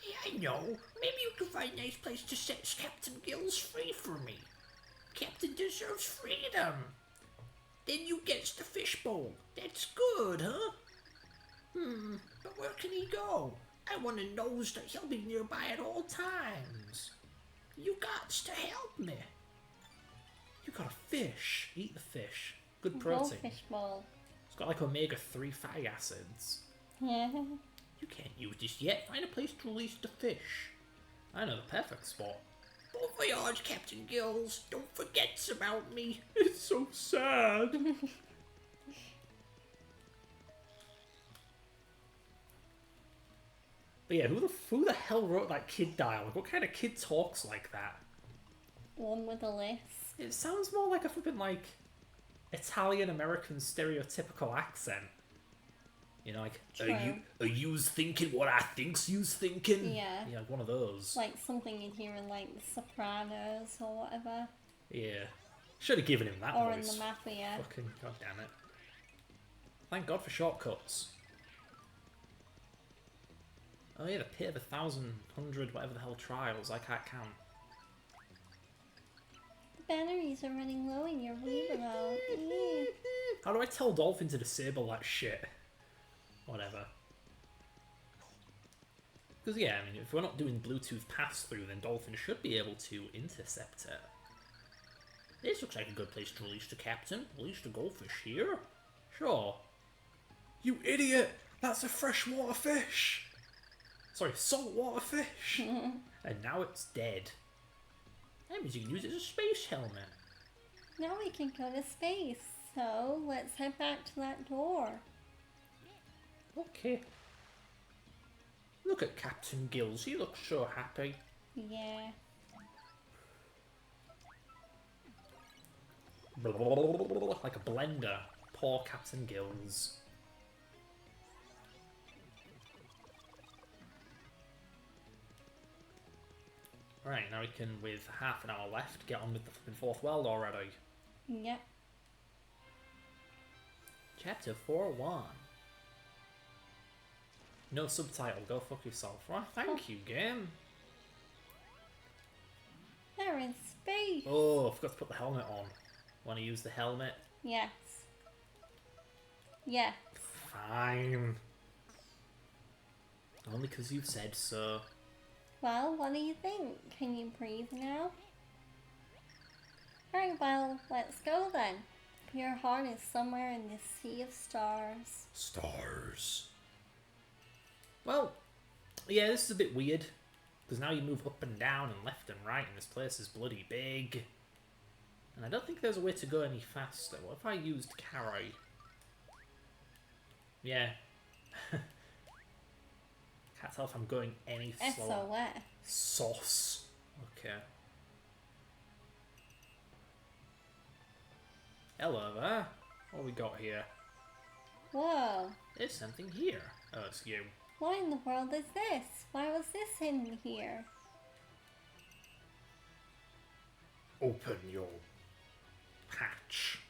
Yeah, I know. Maybe you can find a nice place to set Captain Gills free for me. Captain deserves freedom. Then you gets the fishbowl. That's good, huh? But where can he go? I want to know that he'll be nearby at all times. You gots to help me. You got a fish. Eat the fish. Good protein. Goldfish bowl. It's got like omega-3 fatty acids. Yeah. You can't use this yet. Find a place to release the fish. I know the perfect spot. Bon voyage, Captain Gills. Don't forget about me. It's so sad. But yeah, who the hell wrote that kid dialogue? What kind of kid talks like that? One with a list. It sounds more like a flippin' like Italian-American stereotypical accent. You know, like, True. Are yous thinking what I think's yous thinking? Yeah. yeah, one of those. Like something you'd hear in like The Sopranos or whatever. Yeah. Should have given him that Or in voice. The Mafia. Fucking goddamn it. Thank God for shortcuts. Oh yeah, the pit of 1,100 whatever the hell trials. I can't count. The batteries are running low in your Weevil. How do I tell Dolphin to disable that shit? Whatever. Because yeah, I mean, if we're not doing Bluetooth pass-through, then Dolphin should be able to intercept it. This looks like a good place to release the captain. Release the goldfish here? Sure. You idiot! That's a freshwater fish! Sorry, saltwater fish. And now it's dead. That means you can use it as a space helmet. Now we can go to space. So let's head back to that door. Okay. Look at Captain Gills. He looks so happy. Yeah. Like a blender. Poor Captain Gills. Right, now we can, with half an hour left, get on with the flipping fourth world already. Yep. Chapter 4-1. No subtitle, go fuck yourself. Well, thank you, game. They're in space. Oh, I forgot to put the helmet on. Want to use the helmet? Yes. Yes. Fine. Only because you said so. Well, what do you think? Can you breathe now? Very well, let's go then. Your heart is somewhere in this sea of stars. Stars. Well, yeah, this is a bit weird. Because now you move up and down and left and right, and this place is bloody big. And I don't think there's a way to go any faster. What if I used carry? Yeah. Can't tell if I'm going any slower. SOS. Sauce. Okay. Hello there. What we got here? Whoa. There's something here. Oh, it's you. What in the world is this? Why was this in here? Open your... Patch.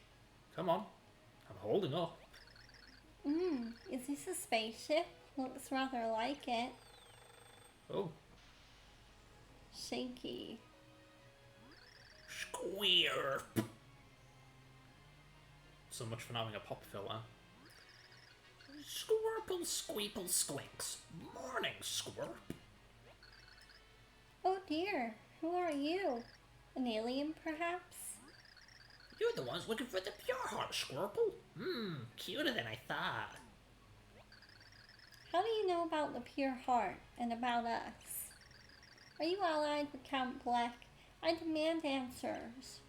Come on. I'm holding up. Is this a spaceship? Looks rather like it. Oh. Shaky. Squeer. So much for not having a pop filter. Squirple squeeple squinks. Morning, Squirp. Oh dear, who are you? An alien, perhaps? You're the ones looking for the pure heart, Squirple. Cuter than I thought. How do you know about the pure heart and about us? Are you allied with Count Black? I demand answers.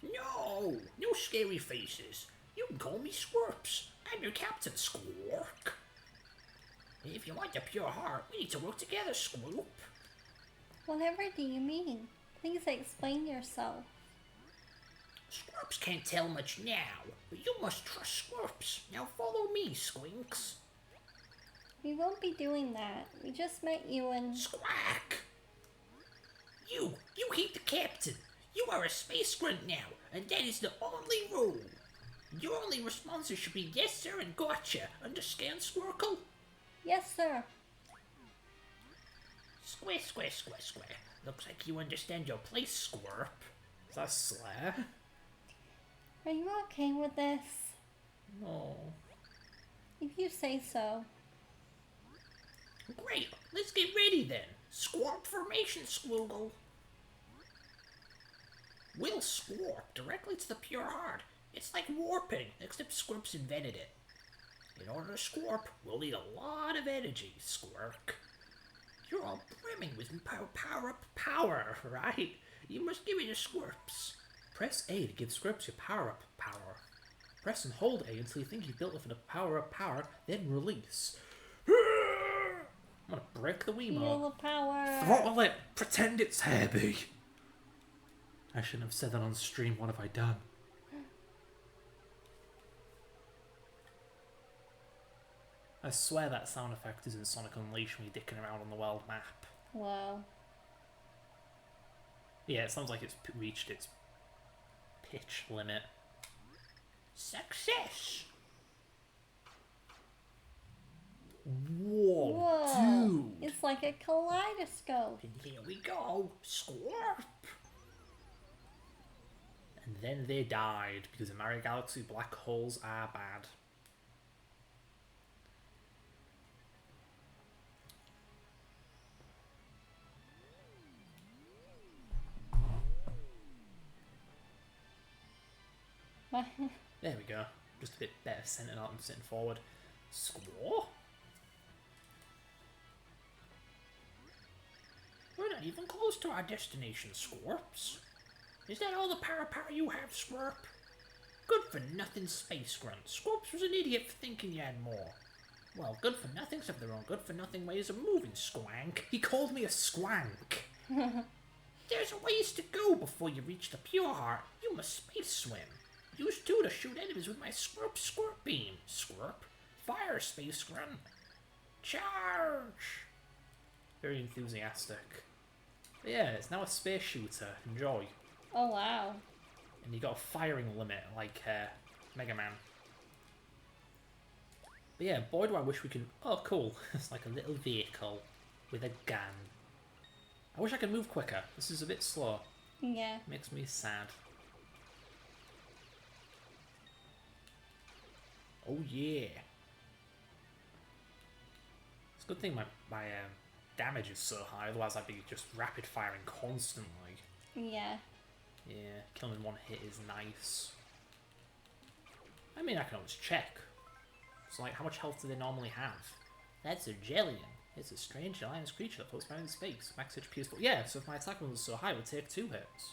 No, no scary faces. You can call me Squirps. I'm your captain, Squirk. If you want the pure heart, we need to work together, Squoop. Whatever do you mean? Please explain yourself. Squirps can't tell much now, but you must trust Squirps. Now follow me, Squinks. We won't be doing that. We just met you and... Squawk! You hate the captain. You are a space grunt now, and that is the only rule. Your only responses should be yes sir and gotcha. Understand, Squircle? Yes, sir. Square, square, square, square. Looks like you understand your place, Squirp. Is that slur? Are you okay with this? No. If you say so. Great, let's get ready then. Squarp formation, Squoogle. We'll squarp directly to the pure heart. It's like warping, except Squirps invented it. In order to squarp, we'll need a lot of energy, Squirk. You're all brimming with power, right? You must give it to Squirps. Press A to give Squirps your power-up power. Press and hold A until you think you've built up enough power-up power, then release. I'm gonna break the Feel Wiimote. the power. Throttle it! Pretend it's Herbie! I shouldn't have said that on stream, what have I done? I swear that sound effect is in Sonic Unleashed when you're dicking around on the world map. Wow. Yeah, it sounds like it's reached its pitch limit. Success! Whoa, Whoa. dude! It's like a kaleidoscope. And here we go, Scorp! And then they died, because in Mario Galaxy, black holes are bad. There we go. Just a bit better centered out and sitting forward. Score? We're not even close to our destination, Scorps. Is that all the power you have, Scorp? Good for nothing space grunt. Scorps was an idiot for thinking you had more. Well, good for nothings have their own good for nothing ways of moving, Squank. He called me a squank. There's a ways to go before you reach the pure heart. You must space swim. Use two to shoot enemies with my squirt beam. Squirp. Fire, space grunt. Charge! Very enthusiastic. But yeah, it's now a space shooter. Enjoy. Oh wow. And you got a firing limit like Mega Man. But yeah, boy do I wish we could... Oh, cool. It's like a little vehicle with a gun. I wish I could move quicker. This is a bit slow. Yeah. Makes me sad. Oh yeah. It's a good thing my damage is so high, otherwise I'd be just rapid firing constantly. Yeah. Yeah, killing in one hit is nice. I mean, I can always check. It's like, how much health do they normally have? That's a Jellion. It's a strange lion's creature that floats around in space. Max HP is 4. Yeah, so if my attack was so high, it would take 2 hits.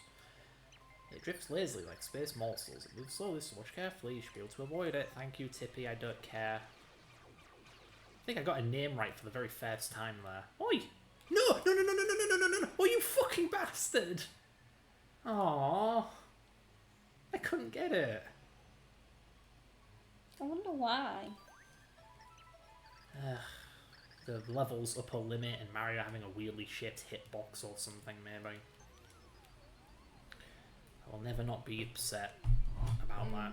It drifts lazily like space morsels. It moves slowly, so watch carefully. You should be able to avoid it. Thank you, Tippy. I don't care. I think I got a name right for the very first time there. Oi! No! No, no, no, no, no, no, no, no, no! Oh, you fucking bastard! Aww. I couldn't get it. I wonder why. The level's upper limit and Mario having a weirdly shaped hitbox or something, maybe. I'll never not be upset about that.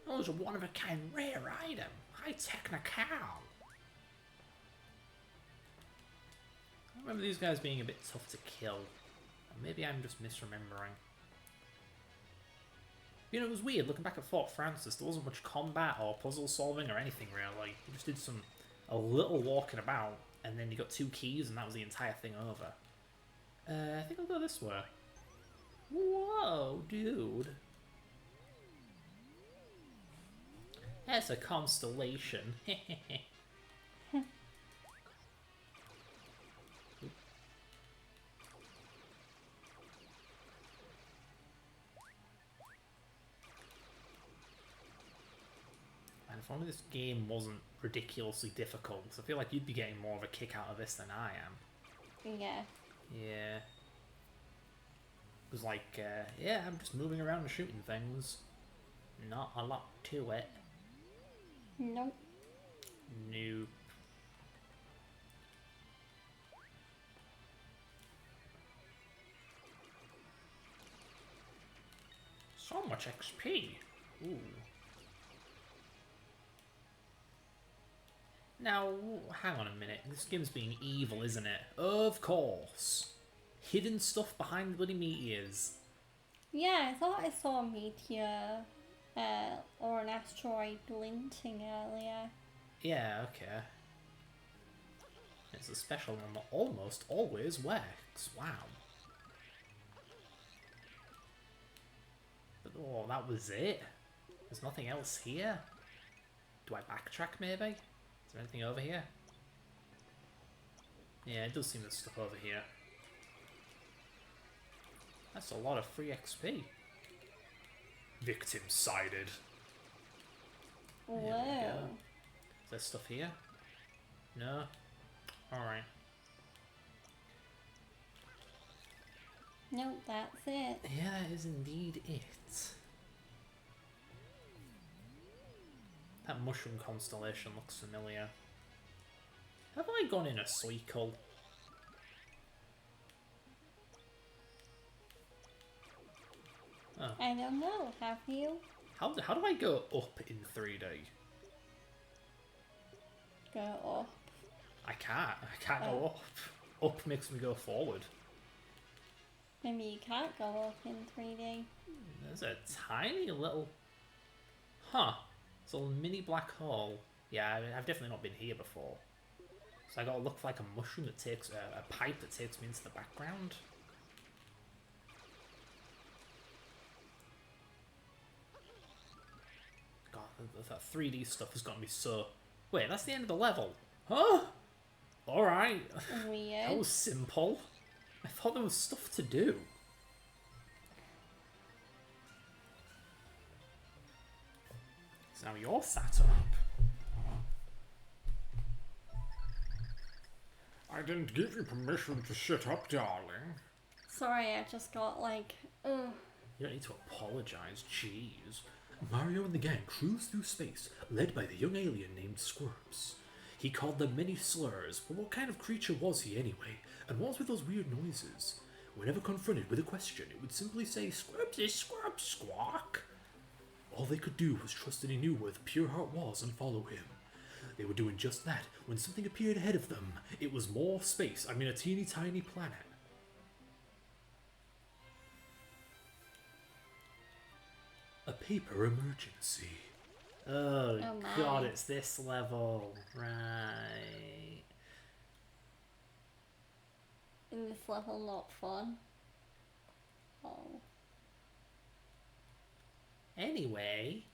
Oh, it's a one-of-a-kind rare item. High-tech Nakao. I remember these guys being a bit tough to kill. Maybe I'm just misremembering. You know, it was weird, looking back at Fort Francis, there wasn't much combat or puzzle solving or anything really. You just did a little walking about, and then you got 2 keys and that was the entire thing over. I think I'll go this way. Whoa, dude. That's a constellation. And if only this game wasn't ridiculously difficult, I feel like you'd be getting more of a kick out of this than I am. Yeah. Yeah. It was like, yeah, I'm just moving around and shooting things. Not a lot to it. Nope. Nope. So much XP. Ooh. Now, hang on a minute. This game's being evil, isn't it? Of course. Hidden stuff behind the bloody meteors. Yeah, I thought I saw a meteor or an asteroid glinting earlier. Yeah, okay. It's a special one that almost always works. Wow. But, oh, that was it? There's nothing else here? Do I backtrack, maybe? Is there anything over here? Yeah, it does seem there's stuff over here. That's a lot of free XP. Victim sighted. Whoa. There we go. Is there stuff here? No? Alright. Nope, that's it. Yeah, that is indeed it. That mushroom constellation looks familiar. Have I gone in a cycle? Oh. I don't know, have you? How do I go up in 3D? Go up. I can't go up. Up makes me go forward. Maybe you can't go up in 3D. There's a tiny little... Huh. It's a little mini black hole. Yeah, I've definitely not been here before. So I gotta look like a mushroom that takes... a pipe that takes me into the background. God, that 3D stuff has got me so... Wait, that's the end of the level. Huh? Alright. Weird. That was simple. I thought there was stuff to do. So now you're sat up. I didn't give you permission to sit up, darling. Sorry, I just got like, ugh. You don't need to apologise, jeez. Mario and the gang cruised through space, led by the young alien named Squirps. He called them many slurs, but what kind of creature was he anyway? And what was with those weird noises? Whenever confronted with a question, it would simply say, "Squirpsy squirp squawk." All they could do was trust that he knew where the Pure Heart was and follow him. They were doing just that when something appeared ahead of them. It was more space, a teeny tiny planet. A paper emergency. Oh, Oh my. God, it's this level. Right. In this level, not fun. Oh. Anyway,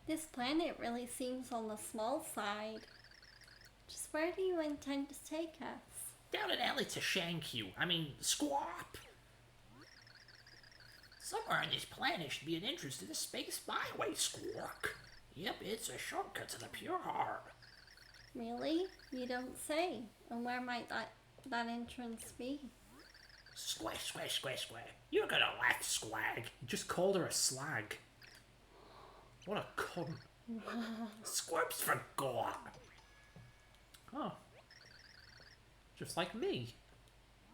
This planet really seems on the small side. Just where do you intend to take us? down an alley to shank you. I mean, squawp. Somewhere on this planet should be an entrance to the space byway, squawk. Yep, it's a shortcut to the Pure Heart. Really? You don't say. And where might that entrance be? Squash, squash, squash, squash. You're gonna laugh, swag. You just called her a slag. What a cunt. Squirps for gore. Oh. Just like me.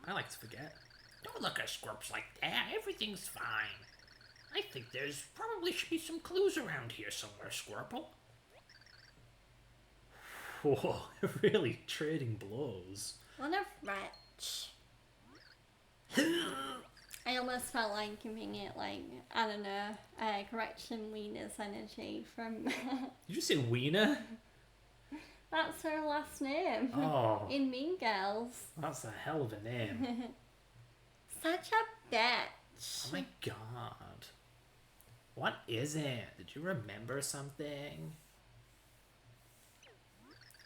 I like to forget. Don't look at Squirps like that. Everything's fine. I think there's probably should be some clues around here somewhere, Squirple. Whoa, really trading blows. What a wretch. I almost felt like giving it, like, I don't know, correction Wiener's energy from... Did you say Wiener? That's her last name. Oh, In Mean Girls. that's a hell of a name. Such a bitch. Oh my god. What is it? Did you remember something?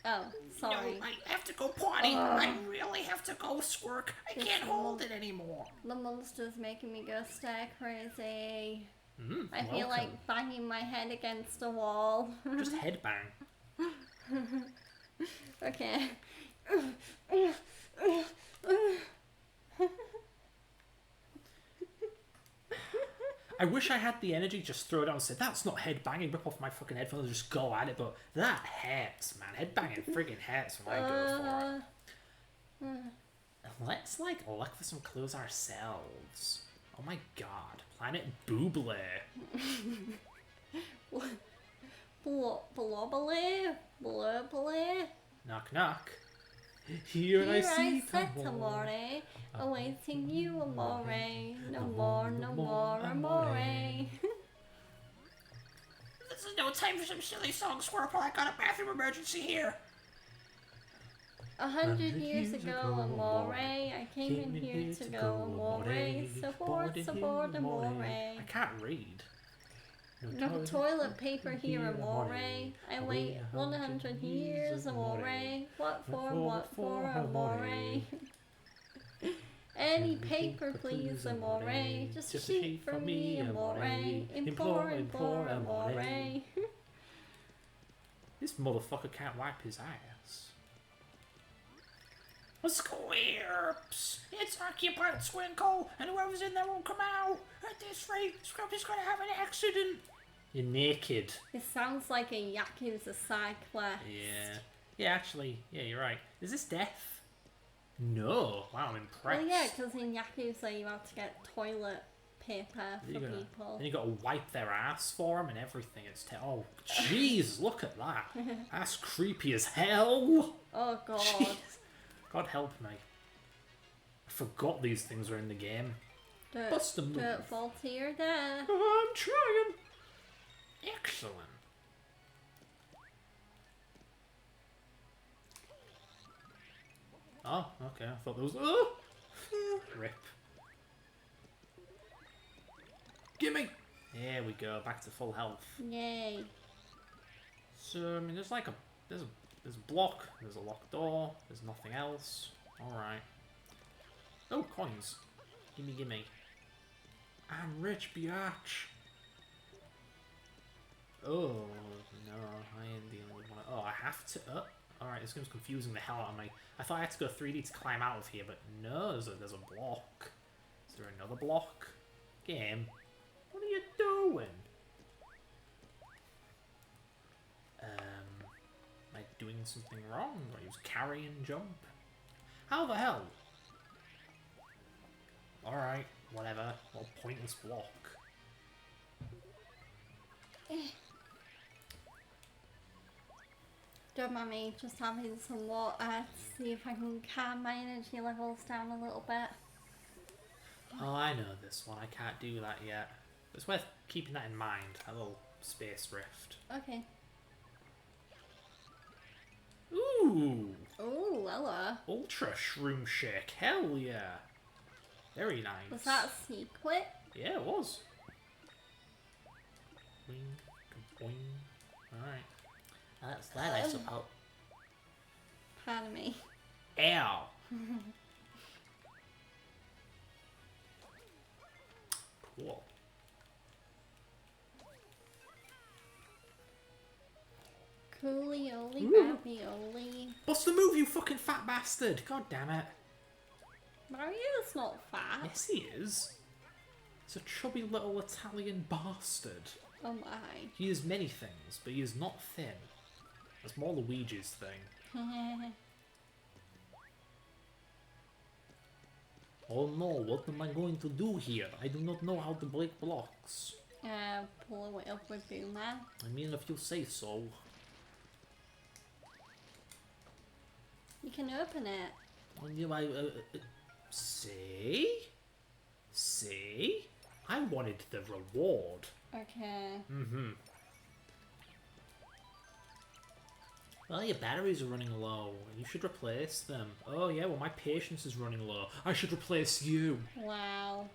Oh, sorry. No, I have to go potty. I really have to go, Squirk. I This can't one. hold it anymore. The monster's making me go stir crazy. Mm, I feel like banging my head against a wall. Just headbang. Okay. I wish I had the energy to just throw it out and say, that's not headbanging, rip off my fucking headphones and just go at it, but that hurts, man. Headbanging friggin' hurts when I go for it. Let's, like, look for some clues ourselves. Oh my god. Planet Booble. Blobbly? Blurbly? Knock knock. Here I see set Tamore. amore, awaiting you amore. No more, no more amore. This is no time for some silly song, Squirple. I got a bathroom emergency here. 100 years ago, amore, I came in here to go amore. Support, amore. I can't read. No toilet paper here, amore. I wait 100 years, amore. What for, amore? Any paper, please, amore. Just a sheet for me, amore. Implore, amore. This motherfucker can't wipe his ass. Squirps! It's occupied, Squinkle, and whoever's in there won't come out. At this rate, Scrumpy's gonna have an accident. You're naked. It sounds like a Yakuza side quest. Yeah. Yeah, actually, yeah, you're right. Is this death? No. Wow, I'm impressed. Well, yeah, because in Yakuza you have to get toilet paper for You gotta- people. And you gotta wipe their ass for them and everything. It's oh, jeez, look at that. That's creepy as hell. Oh god. Jeez. God help me. I forgot these things were in the game. Bust a move. Don't fall to your death. I'm trying. Excellent. Oh, okay. I thought there was. Oh! Rip. Gimme! There we go. Back to full health. Yay. So I mean, there's like a there's a block. There's a locked door. There's nothing else. All right. Oh, coins. Gimme, gimme. I'm rich, biatch. Oh no, I ain't the only one. Oh, I have to. All right. This game's confusing the hell out of me. I thought I had to go 3D to climb out of here, but no. There's a block. Is there another block? Game. What are you doing? Am I doing something wrong? Or use carry and jump? How the hell? Alright, whatever. Well, pointless block. Don't mind me just having some water to see if I can calm my energy levels down a little bit. Oh, I know this one. I can't do that yet. But it's worth keeping that in mind. A little space rift. Okay. Ooh! Oh, hello. Ultra Shroom Shake. Hell yeah. Very nice. Was that a secret? Yeah, it was. Boing, boing. Alright. That's that, I suppose. Pardon me. Ow! Cool. Coolio-ly, Ooh. ravioli. Bust the move, you fucking fat bastard! God damn it. Mario's not fat. Yes, he is. He's a chubby little Italian bastard. Oh my. He is many things, but he is not thin. That's more Luigi's thing. Oh no, what am I going to do here? I do not know how to break blocks. Blow it up with Boomer. I mean, if you say so. You can open it. And you, see? See? I wanted the reward. Okay. Mm-hmm. Well, your batteries are running low. You should replace them. Oh yeah, well my patience is running low. I should replace you. Wow.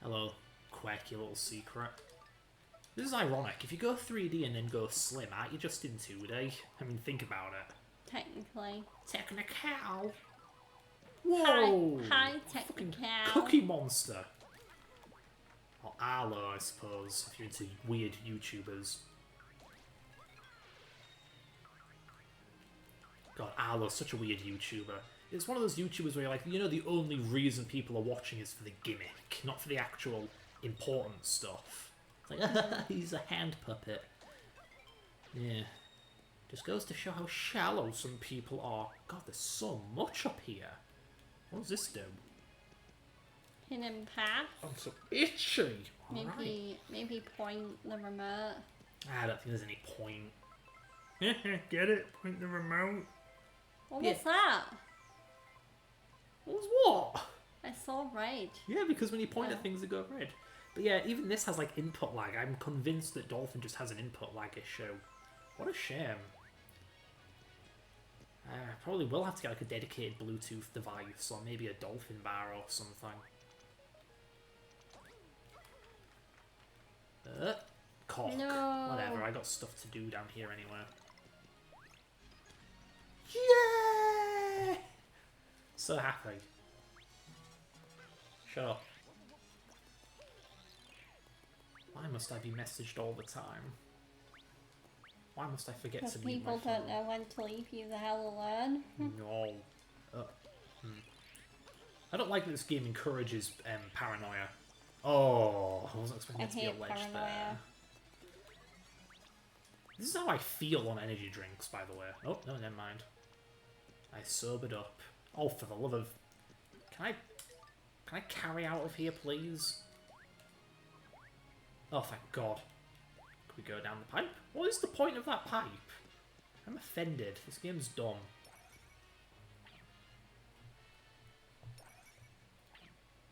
Hello, quirky little secret. This is ironic. If you go 3D and then go slim, aren't you just in 2D? I mean, think about it. Technically. Technical. Whoa! Hi, Fucking technical. Cookie Monster. Or Arlo, I suppose, if you're into weird YouTubers. God, Arlo's such a weird YouTuber. It's one of those YouTubers where you're like, you know, the only reason people are watching is for the gimmick, not for the actual important stuff. It's like, he's a hand puppet. Yeah. Just goes to show how shallow some people are. God, there's so much up here. What does this do? Hidden path. I'm so itchy. Alright. Maybe point the remote. I don't think there's any point. Get it? Point the remote. What Yeah. was that? What was what? I saw red. Yeah, because when you point Oh. at things, they go red. But yeah, even this has like input lag. I'm convinced that Dolphin just has an input lag issue. What a shame. I probably will have to get like a dedicated Bluetooth device or maybe a Dolphin bar or something. Cock. No. Whatever, I got stuff to do down here anyway. Yay! So happy. Shut up. Why must I be messaged all the time? Why must I forget Because to mute my people phone? don't know when to leave you the hell alone. No. I don't like that this game encourages paranoia. Oh, I wasn't expecting I it to be a hate ledge paranoia. there. This is how I feel on energy drinks, by the way. Oh, no, never mind. I sobered up. Oh, for the love of... Can I carry out of here, please? Oh, thank God. Can we go down the pipe? What is the point of that pipe? I'm offended. This game's dumb.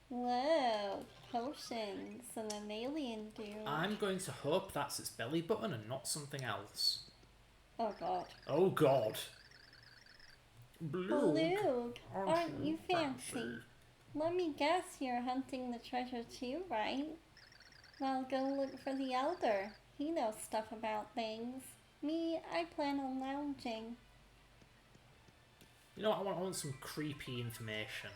Whoa, potions and an alien dude. I'm going to hope that's its belly button and not something else. Oh god. Oh God. Blue. Blue, aren't you fancy? Let me guess you're hunting the treasure too, right? Well, go look for the Elder. He knows stuff about things. Me, I plan on lounging. You know what? I want some creepy information.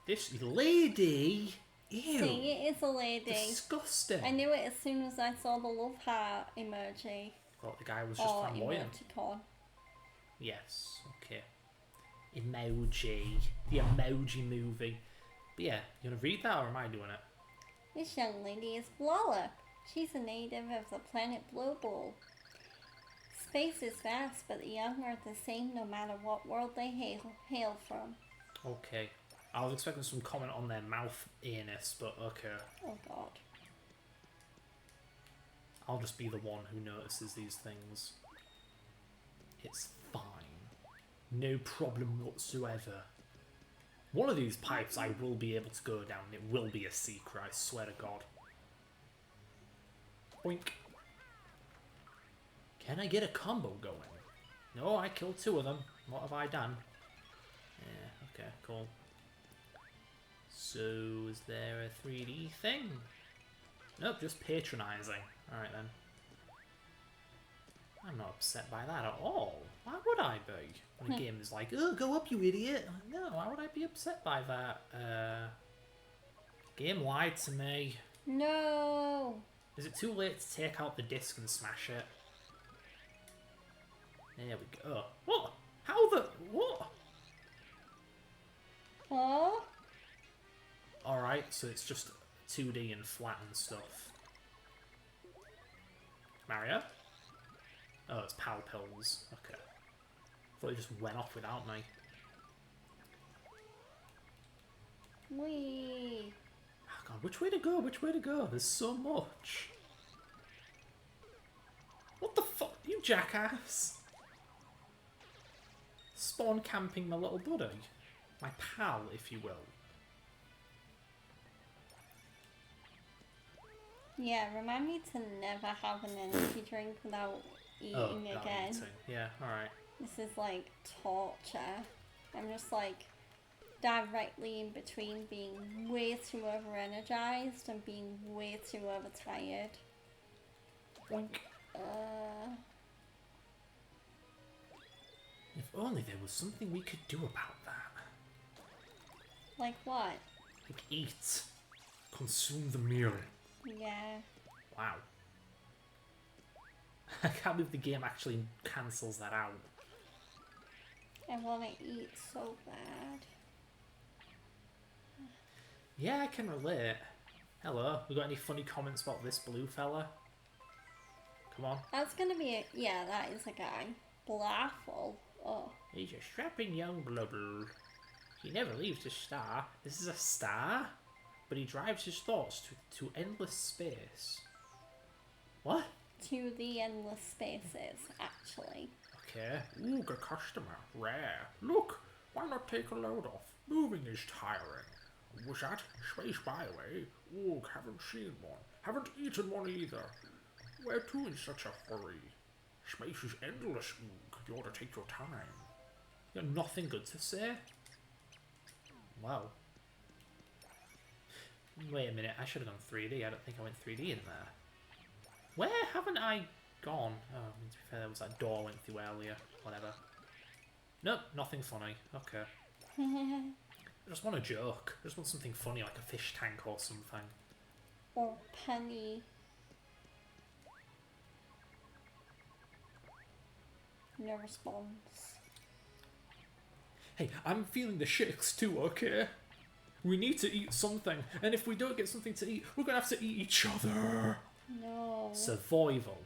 This lady. Ew. See, it is a lady. Disgusting. I knew it as soon as I saw the love heart emoji. Thought the guy was just flamboyant. Emoticon. Yes. Okay. Emoji. The Emoji Movie. But yeah, you wanna read that or am I doing it? This young lady is Blala. She's a native of the planet Blobol. Space is vast, but the young are the same no matter what world they hail from. Okay. I was expecting some comment on their mouth anus, but okay. Oh god. I'll just be the one who notices these things. It's fine. No problem whatsoever. One of these pipes I will be able to go down. It will be a secret, I swear to God. Boink. Can I get a combo going? No, I killed two of them. What have I done? Yeah, okay, cool. So, is there a 3D thing? Nope, just patronising. Alright then. I'm not upset by that at all. Why would I be? When a game is like, oh, go up, you idiot. No, why would I be upset by that? Game lied to me. No! Is it too late to take out the disc and smash it? There we go. What? How the... What? Huh? Alright, so it's just 2D and flat and stuff. Mario? Oh, it's Pal Pills. Okay. Thought it just went off without me. Wee. Oh god, which way to go? Which way to go? There's so much. What the fuck? You jackass! Spawn camping my little buddy. My pal, if you will. Yeah, remind me to never have an energy drink without eating not again. eating. Yeah, alright. This is like torture. I'm just like directly in between being way too over energized and being way too overtired. Boink. If only there was something we could do about that. Like what? Like eat. Consume the meal. Yeah. Wow. I can't believe the game actually cancels that out. I want to eat so bad. Yeah, I can relate. Hello, we got any funny comments about this blue fella? Come on. That's gonna be a... Yeah, that is a guy. Blaffle. Oh. He's a strapping young blubber. He never leaves his star. This is a star? But he drives his thoughts to endless space. What? To the endless spaces, actually. Okay. Ooh, good customer. Rare. Look, why not take a load off? Moving is tiring. Was that Space Byway? Ooh, haven't seen one. Haven't eaten one either. Where to in such a hurry? Space is endless, Oog. You ought to take your time. You got nothing good to say? Wow. Wait a minute, I should have gone 3D. I don't think I went 3D in there. Where haven't I gone? Oh, to be fair, there was that door I went through earlier. Whatever. Nope, nothing funny. Okay. I just want a joke. I just want something funny, like a fish tank or something. Or Penny. No response. Hey, I'm feeling the shakes too, okay? We need to eat something, and if we don't get something to eat, we're gonna have to eat each other. No. Survival.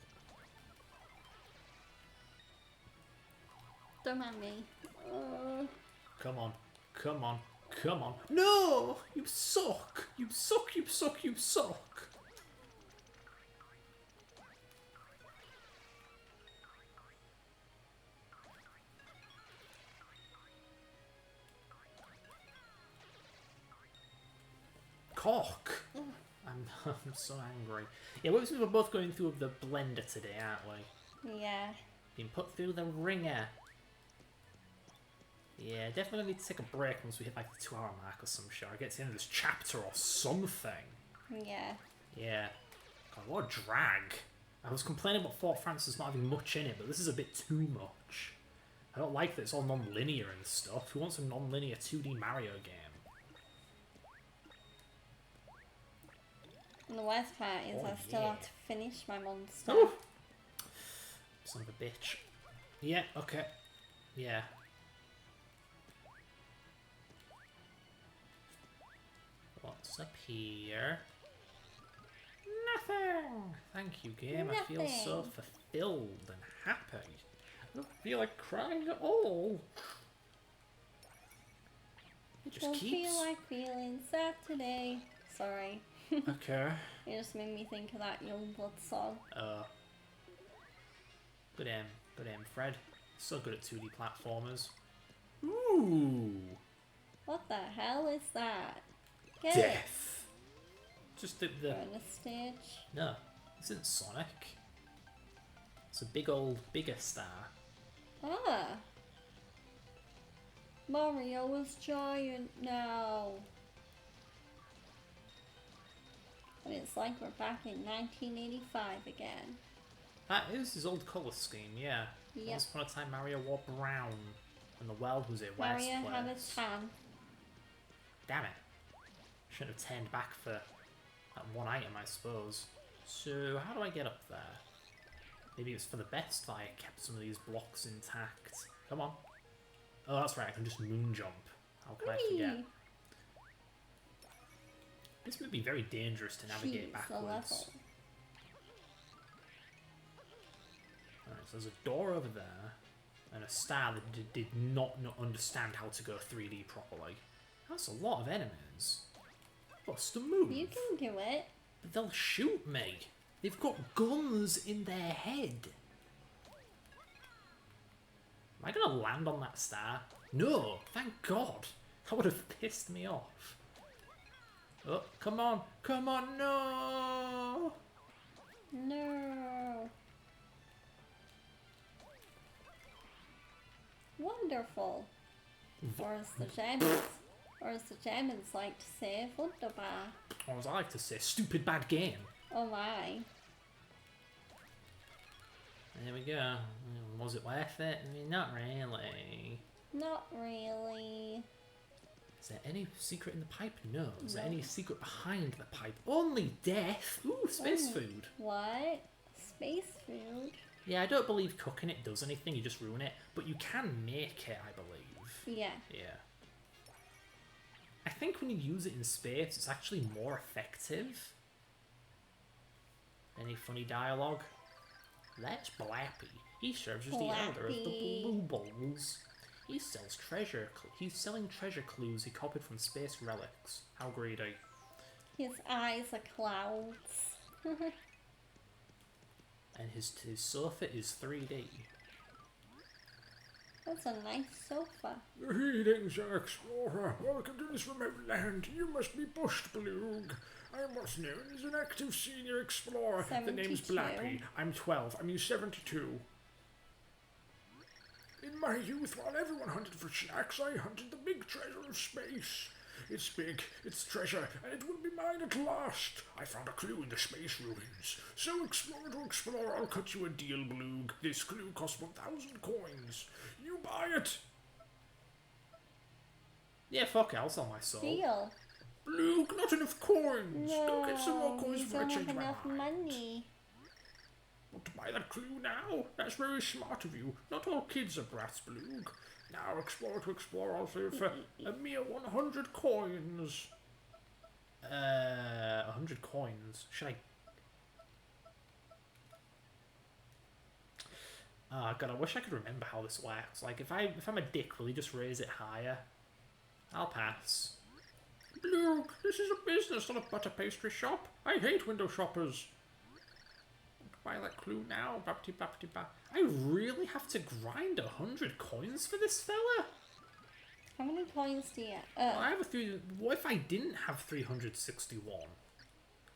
them at me. Come on. Come on. Come on. No! You suck! You suck, you suck, you suck! Cock! I'm so angry. Yeah, what we're both going through the blender today, aren't we? Yeah. Being put through the ringer. Yeah, definitely need to take a break once we hit like the 2-hour mark or some shit. Or get to the end of this chapter or something. Yeah. Yeah. God, what a drag. I was complaining about Fort Francis not having much in it, but this is a bit too much. I don't like that it's all non-linear and stuff. Who wants a non-linear 2D Mario game? And the worst part is Oh, I still yeah. have to finish my monster. Ooh. Son of a bitch. Yeah, okay. Yeah. What's up here? Nothing! Thank you, game. I feel so Nothing. fulfilled and happy. I don't feel like crying at all. It just Don't keeps... feel like feeling sad today. Sorry. Okay. It just made me think of that Youngblood song. Good aim. Good aim, Fred. So good at 2D platformers. Ooh! What the hell is that? Get it. Death! Just the... Bonus stage. No, this isn't Sonic. It's a big old, bigger star. Ah. Mario is giant now. And it's like we're back in 1985 again. That is his old colour scheme, yeah. Yep. Once upon a time Mario wore brown, and the world was a worse Mario had a place. tan. Damn it. Shouldn't have turned back for that one item, I suppose. So, how do I get up there? Maybe it's for the best that I kept some of these blocks intact. Come on. Oh, that's right, I can just moon jump. How can I forget? Whee! This would be very dangerous to navigate Choose a backwards. level. Alright, so there's a door over there, and a star that did not understand how to go 3D properly. That's a lot of enemies. Bust a move. You can do it. But they'll shoot me. They've got guns in their head. Am I gonna land on that star? No, thank God. That would have pissed me off. Oh, come on. Come on, no! No. Wonderful. Or as the Germans like to say, wunderbar. Or as I like to say, stupid bad game. Oh my. There we go. Was it worth it? I mean, not really. Not really. Is there any secret in the pipe? No. Is there No. any secret behind the pipe? Only death! Ooh, space Oh. food. What? Space food? Yeah, I don't believe cooking it does anything, you just ruin it. But you can make it, I believe. Yeah. Yeah. I think when you use it in space, it's actually more effective. Any funny dialogue? That's Blappy. He serves as the elder of the Blappy. Blue Balls. He sells treasure. He's selling treasure clues he copied from space relics. How greedy. His eyes are clouds. And his sofa is 3D. That's a nice sofa. Greetings, explorer. Welcome to this remote land. You must be Bushed Bloog. I am what's known as an active senior explorer. The name's 72. Blappy. I'm 12. I mean 72. In my youth, while everyone hunted for snacks, I hunted the big treasure of space. It's big, it's treasure, and it will be mine at last. I found a clue in the space ruins. So, explorer to explorer, I'll cut you a deal, Bloog. This clue costs 1,000 coins. You buy it. Yeah, fuck it, I'll sell my soul. Deal. Bloog, not enough coins. No, Go get some more coins you before I don't change have my enough mind. money. Want to buy that clue now? That's very smart of you. Not all kids are brats, Bloog. Now, explorer to explorer, I'll sell it for a mere 100 coins. 100 coins. Should I... Oh god, I wish I could remember how this works. Like, if I'm a dick, will he just raise it higher? I'll pass. Luke, this is a business, not a butter pastry shop. I hate window shoppers. Buy that clue now, bappity bappity bap. I really have to grind 100 coins for this fella? How many coins do you? I have a three. What if I didn't have 361?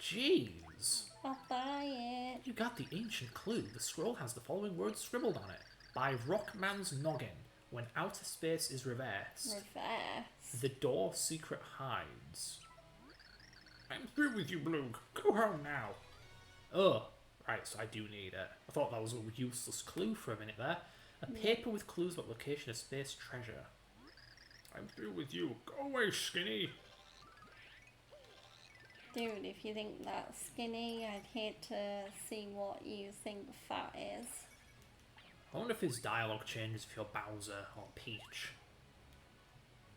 Jeez. I'll buy it. You got the ancient clue. The scroll has the following words scribbled on it. By Rockman's noggin. When outer space is reversed, Reverse. the door secret hides. I'm through with you, Bloog. Go home now. Oh, right, so I do need it. I thought that was a useless clue for a minute there. A paper with clues about location of space treasure. I'm through with you. Go away, Skinny. Dude, if you think that's skinny, I'd hate to see what you think fat is. I wonder if his dialogue changes if you're Bowser or Peach.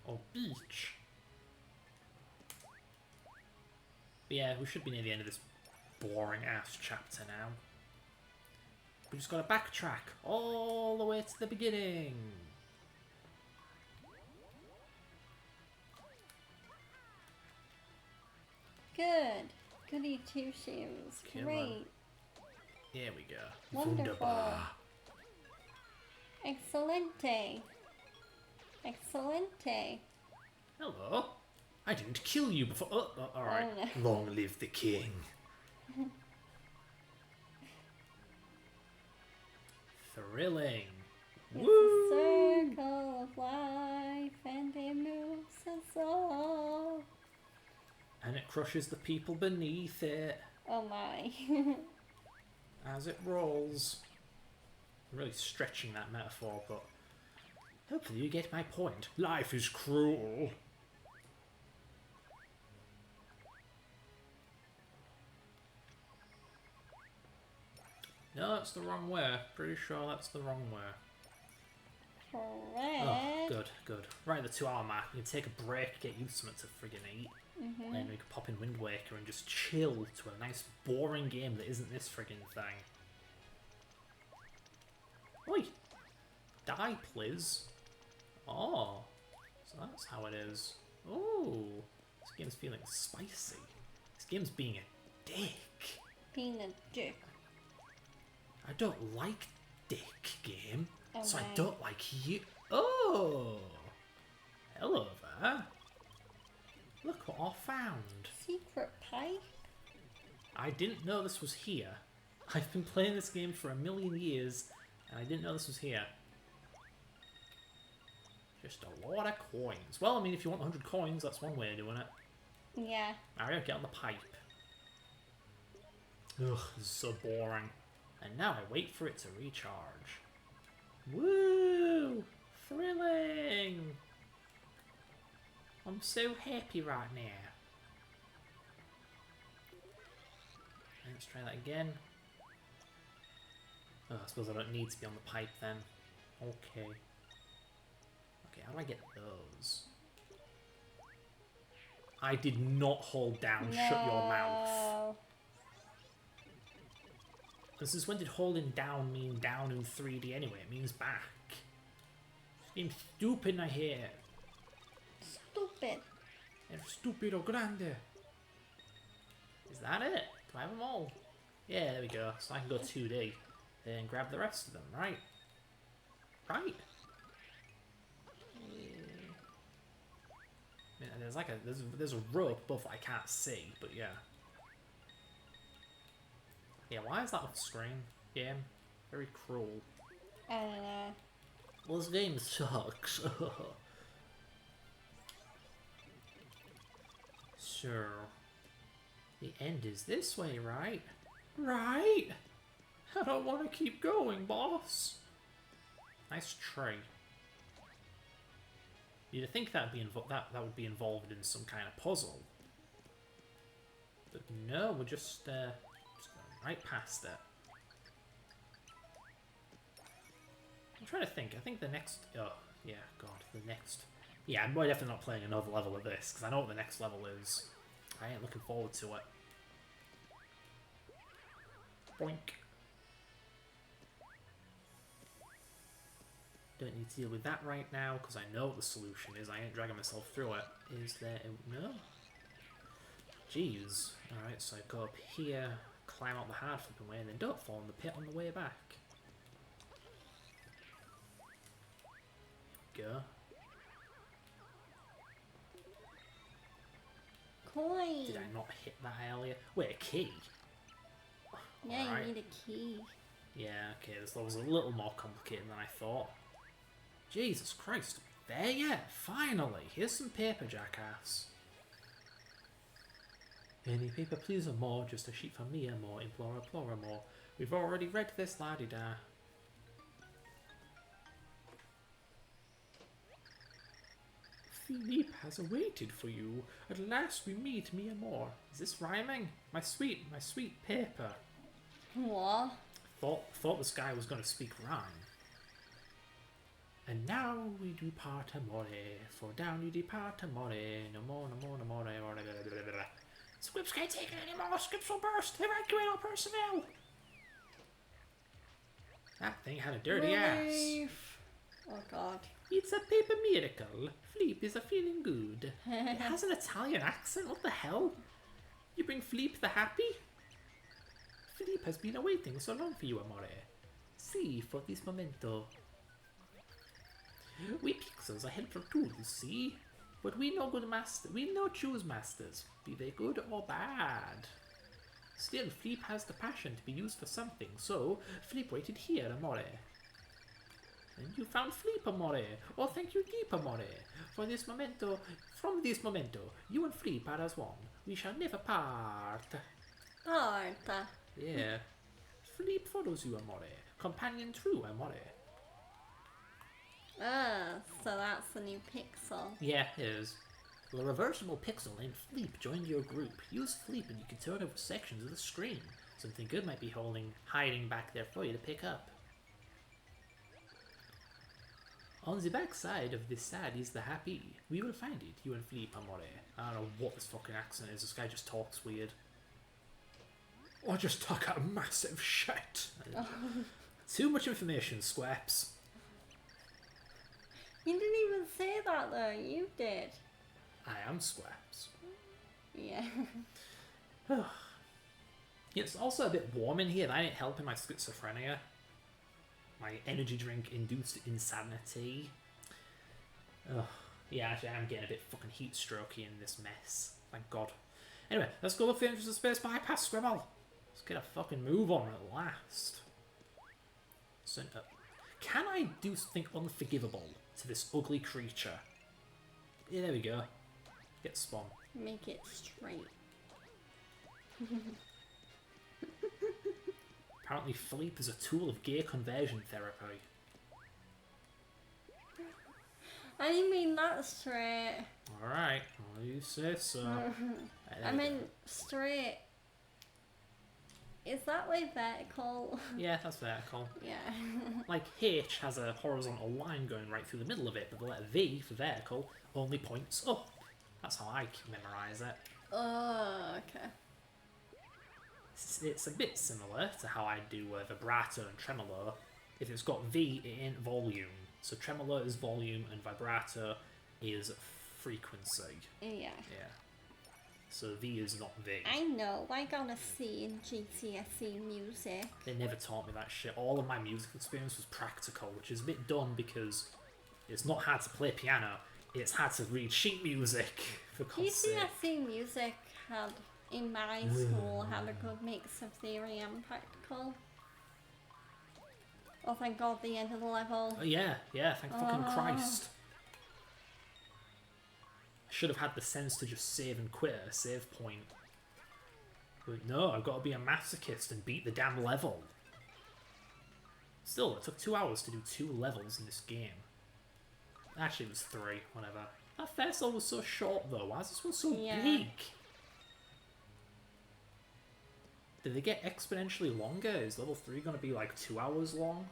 Or Beach. But yeah, we should be near the end of this boring ass chapter now. We just gotta backtrack all the way to the beginning. Good. Goody two shoes. Come on. Great. Here we go. Wonderful. Wunderbar. Excelente. Excelente. Hello. I didn't kill you before. Oh, alright. Oh, no. Long live the king. Thrilling. It's Woo! a circle of life and it moves us all. And it crushes the people beneath it Oh my. as it rolls. I'm really stretching that metaphor, but hopefully you get my point. Life is cruel. No, that's the wrong way. Pretty sure that's the wrong way. Correct. Oh, good, good. Right at the 2 hour mark, we can take a break, get you something to friggin' eat. Mm-hmm. Then we can pop in Wind Waker and just chill to a nice boring game that isn't this friggin' thing. Oi! Die, please. Oh, so that's how it is. Oh, this game's feeling spicy. This game's being a dick. Being a dick. I don't like dick game, so I Okay. don't like you. Oh, hello there. Look what I found. Secret pipe? I didn't know this was here. I've been playing this game for a million years, and I didn't know this was here. Just a lot of coins. Well, I mean, if you want 100 coins, that's one way of doing it. Yeah. Alright, get on the pipe. Ugh, this is so boring. And now I wait for it to recharge. Woo! Thrilling! I'm so happy right now. And let's try that again. Oh, I suppose I don't need to be on the pipe then. Okay. Okay, how do I get those? I did not hold down shut your mouth. No. This is when did holding down mean down in 3D anyway? It means back. Seems stupid, I hear. Stupid. El stupido grande. Is that it? Do I have them all? Yeah, there we go. So I can go 2D and grab the rest of them, right? Right. Yeah. There's like there's a rope above that I can't see, but yeah. Yeah, why is that off screen? Game? Very cruel. I don't know. Well, this game sucks. So, the end is this way, right? Right? I don't want to keep going, boss. Nice tree. You'd think that'd be that would be involved in some kind of puzzle, but no, we're just going right past it. I'm trying to think. I think the next. Oh, yeah, God, the next. Yeah, I'm definitely not playing another level of this because I know what the next level is. I ain't looking forward to it. Boink. Don't need to deal with that right now, because I know what the solution is. I ain't dragging myself through it. Is there... no? Jeez. Alright, so I go up here, climb out the hard flipping way, and then don't fall in the pit on the way back. Go. Coin. Did I not hit that earlier? Wait, a key? Yeah, Alright. you need a key. Yeah, okay, this level's a little more complicated than I thought. Jesus Christ. There yet? Finally! Here's some paper, jackass. Any paper, please, or more. Just a sheet for me, or more. Implore, more. We've already read this, la-di-da. Philippe has awaited for you. At last we meet, me and more. Is this rhyming? My sweet paper. What? Thought this guy was going to speak rhyme. And now we depart amore, for down you depart amore, no more, blah, blah, blah. Squibs can't take it anymore, Squibs will burst, evacuate all personnel! That thing had a dirty ass. Relief. Oh god. It's a paper miracle. Philippe is a feeling good. It has an Italian accent, what the hell? You bring Philippe the happy? Philippe has been awaiting so long for you, amore. See, for this momento. We pixels are helpful too, you see? But we no good master. We no choose masters, be they good or bad. Still, Philippe has the passion to be used for something, so Philippe waited here, amore. And you found Philippe, amore. Oh, thank you deep, amore. For this momento, from this momento, you and Philippe are as one. We shall never part. Part. Yeah. Philippe follows you, amore. Companion true, amore. Ah, so that's the new pixel. Yeah, it is. Well, a reversible pixel named Philippe joined your group. Use Philippe and you can turn over sections of the screen. Something good might be hiding back there for you to pick up. On the back side of this sad is the happy. We will find it, you and Philippe, amore. I don't know what this fucking accent is. This guy just talks weird. I just took a massive shit. Too much information, Squaps. You didn't even say that though, you did. I am Squaps. Yeah. It's also a bit warm in here. That ain't helping my schizophrenia. My energy drink induced insanity. Ugh. Yeah, actually, I'm getting a bit fucking heat strokey in this mess. Thank God. Anyway, let's go look for the entrance of space bypass, Scribble. Let's get a fucking move on at last. So, can I do something unforgivable to this ugly creature? Yeah, there we go. Get spawn. Make it straight. Apparently Philippe is a tool of gay conversion therapy. I didn't mean that straight. Alright, well, you say so. I meant straight. Is that way vertical? Yeah, that's vertical. Yeah. Like H has a horizontal line going right through the middle of it, but the letter V for vertical only points up. That's how I memorise it. Oh, okay. It's a bit similar to how I do vibrato and tremolo. If it's got V, it ain't volume. So tremolo is volume and vibrato is frequency. Yeah. Yeah. So V is not V. I know, I got a C in GCSE music. They never taught me that shit. All of my music experience was practical, which is a bit dumb because it's not hard to play piano, it's hard to read sheet music, for God's sake. GCSE music had, in my school, had a good mix of theory and practical. Oh, thank God, the end of the level. Oh, yeah, thank fucking Christ. I should have had the sense to just save and quit at a save point. But no, I've got to be a masochist and beat the damn level. Still, it took 2 hours to do 2 levels in this game. Actually, it was 3, whatever. That first level was so short though, why is this one so Yeah. big? Did they get exponentially longer? Is level 3 going to be like 2 hours long?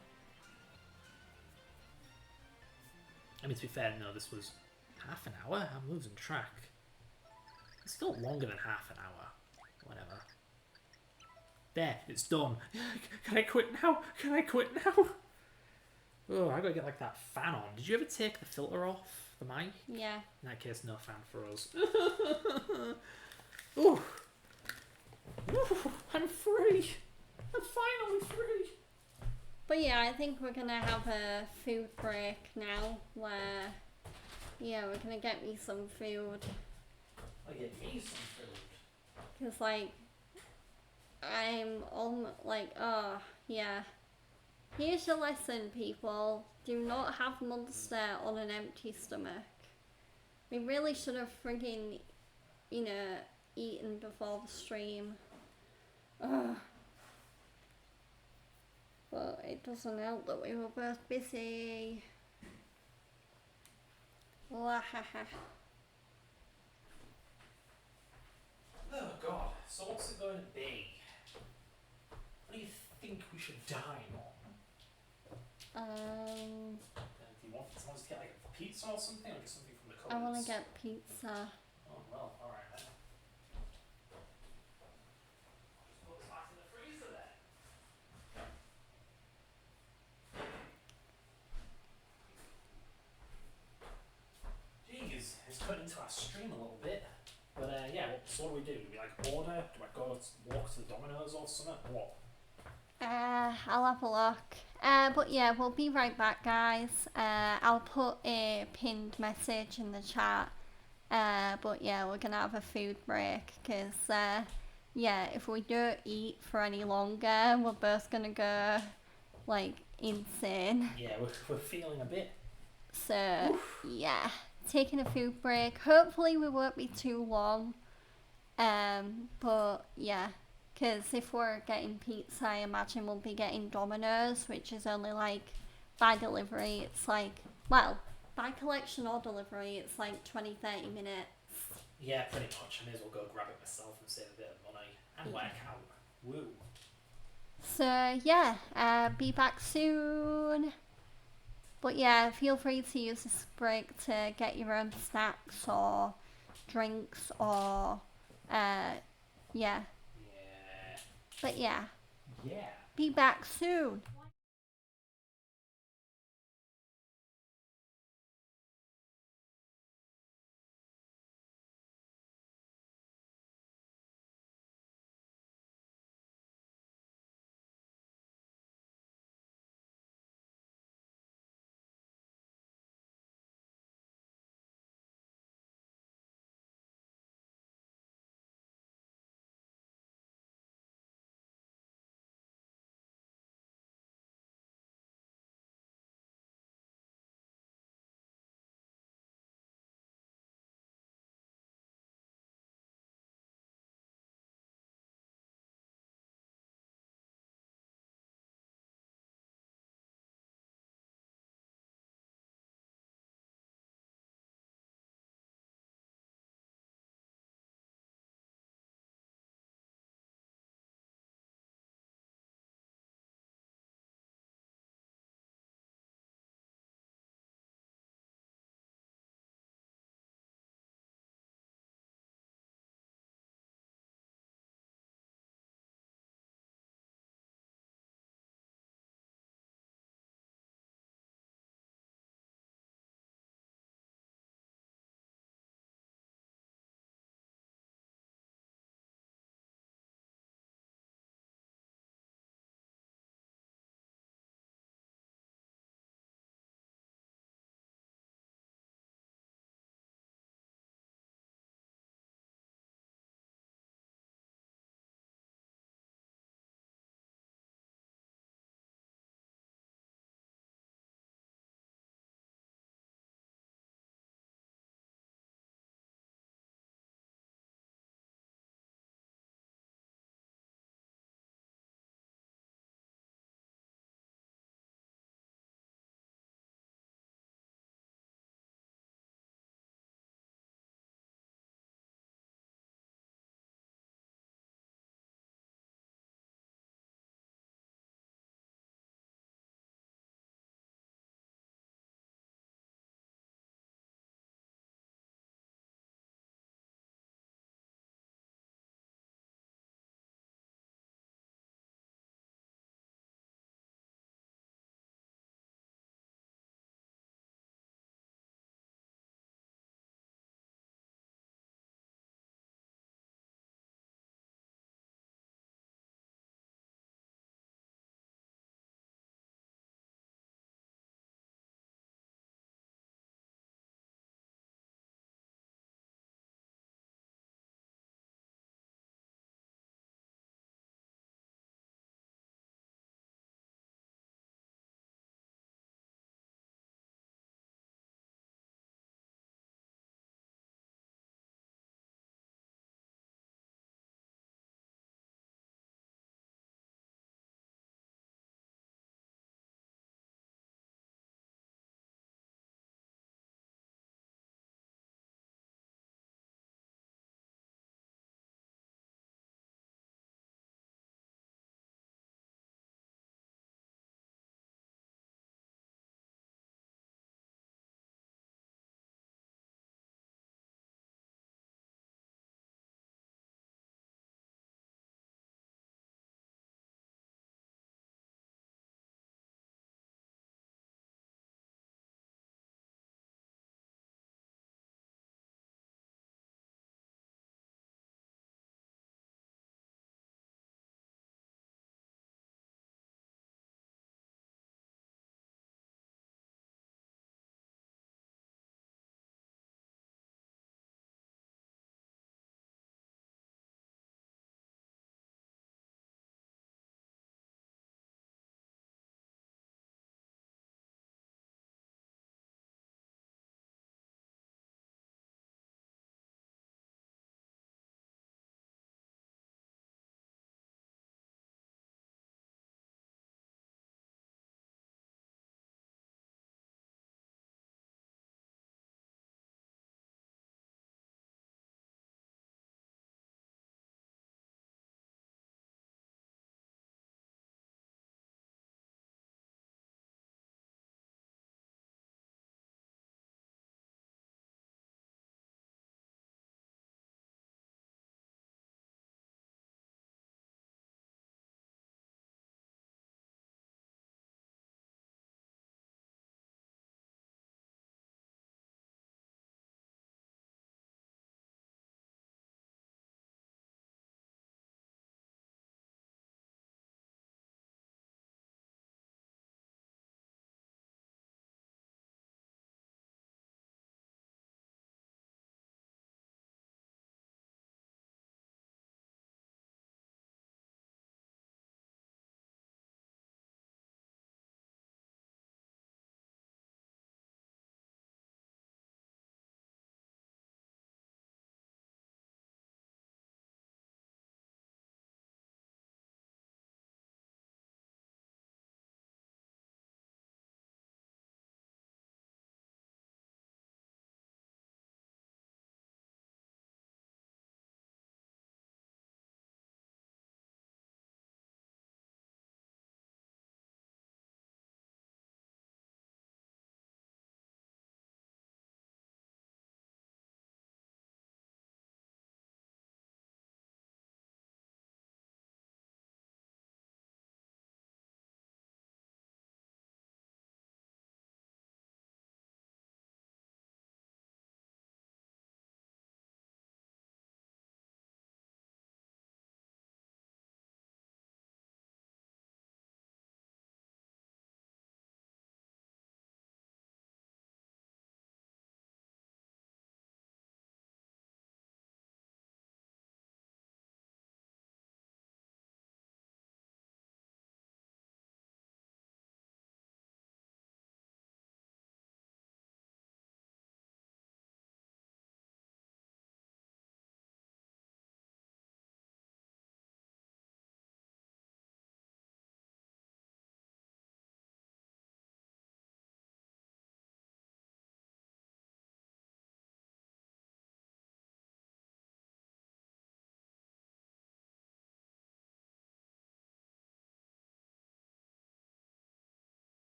I mean, to be fair, no, this was half an hour? I'm losing track. It's still longer than half an hour. Whatever. There, it's done. Can I quit now? Can I quit now? Oh, I gotta get like that fan on. Did you ever take the filter off the mic? Yeah. In that case, no fan for us. Ooh. Ooh, I'm free. I'm finally free. But yeah, I think we're gonna have a food break now where, yeah, we're gonna get me some food. I get me some food. Because, like, I'm like, oh, yeah. Here's your lesson, people. Do not have Monster on an empty stomach. We really should have friggin', you know, eaten before the stream. Ugh. But it doesn't help that we were both busy. Wahaha. Oh god, so what's it going to be? What do you think we should dine on? Do you want someone to get like a pizza or something, or just something from the cupboards? I wanna get pizza. Oh well, alright then. Just put this back in the freezer then. Jeez, it's cut into our stream a little bit. But yeah, so what do we do? Do we like order? Do I go walk to the Domino's or something? What? I'll have a look. But yeah, we'll be right back, guys. I'll put a pinned message in the chat. But yeah, we're gonna have a food break because, yeah, if we don't eat for any longer, we're both gonna go like insane. Yeah, we're feeling a bit. So yeah, taking a food break. Hopefully, we won't be too long. But yeah. Because if we're getting pizza, I imagine we'll be getting Domino's, which is only like, by delivery, it's like, well, by collection or delivery, it's like 20-30 minutes. Yeah, pretty much. I may as well go grab it myself and save a bit of money. And work out. Woo. So yeah, be back soon. But yeah, feel free to use this break to get your own snacks or drinks or, yeah. Yeah. But yeah, Yeah. be back soon.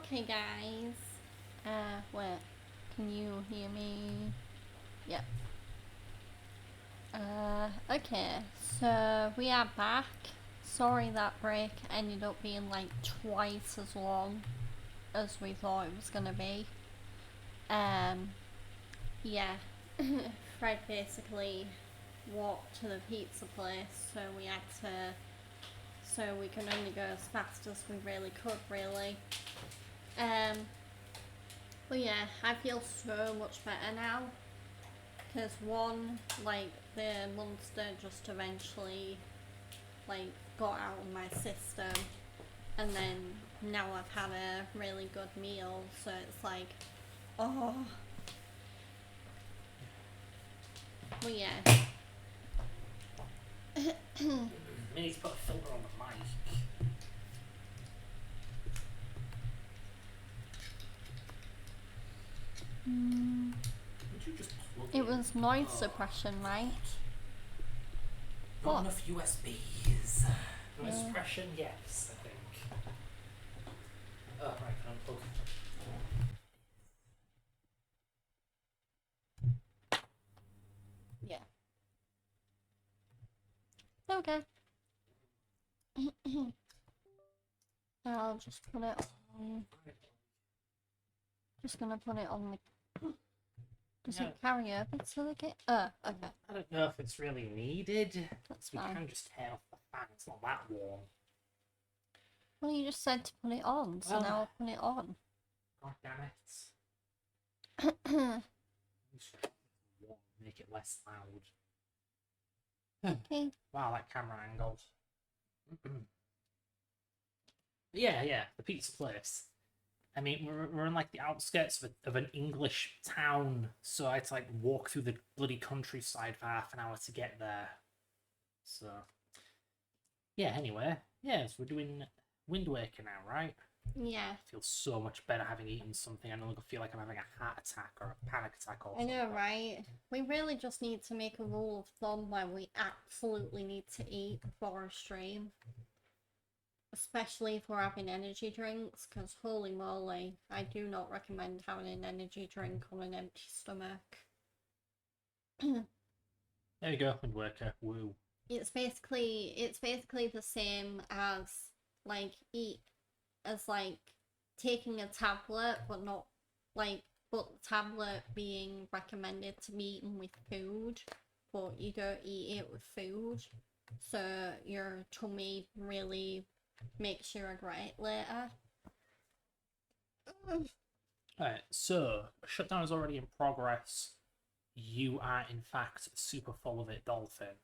Okay, guys. Wait. Can you hear me? Yep. Okay. So we are back. Sorry that break ended up being like twice as long as we thought it was gonna be. Yeah. Fred basically walked to the pizza place, so we had to. So we can only go as fast as we really could, really. But yeah, I feel so much better now. Because one, like, the monster just eventually, like, got out of my system. And then now I've had a really good meal, so it's like, oh. Well, yeah. We need to put a filter on the mic. Would you just plug It in? was noise suppression, right? Not What? enough USBs. Noise Yeah. suppression, yes, I think. Oh, right, can unplug. Yeah. Okay. I'll just put it on. Just gonna put it on the. Does Yeah. it carry over to the kit? Okay. I don't know if it's really needed. That's We fine. can just turn off the fan, it's not that warm. Well, you just said to put it on, so Well- now I'll put it on. God damn it. Warm, make it less loud. Okay. Wow, that camera angle. Yeah, the pizza place. I mean, we're in like the outskirts of an English town, so I had to like walk through the bloody countryside for half an hour to get there. So, yeah, anyway. Yes, we're doing Wind Waker now, right? Yeah. I feel so much better having eaten something. I no longer feel like I'm having a heart attack or a panic attack or I know, something. right? We really just need to make a rule of thumb where we absolutely need to eat before a stream. Especially if we're having energy drinks, because holy moly, I do not recommend having an energy drink on an empty stomach. There you go, Wind Waker. Woo. It's basically the same as like taking a tablet, but not like but the tablet being recommended to be eaten with food, but you don't eat it with food, so your tummy really makes you regret it later. Alright, so shutdown is already in progress. You are in fact super full of it, Dolphin.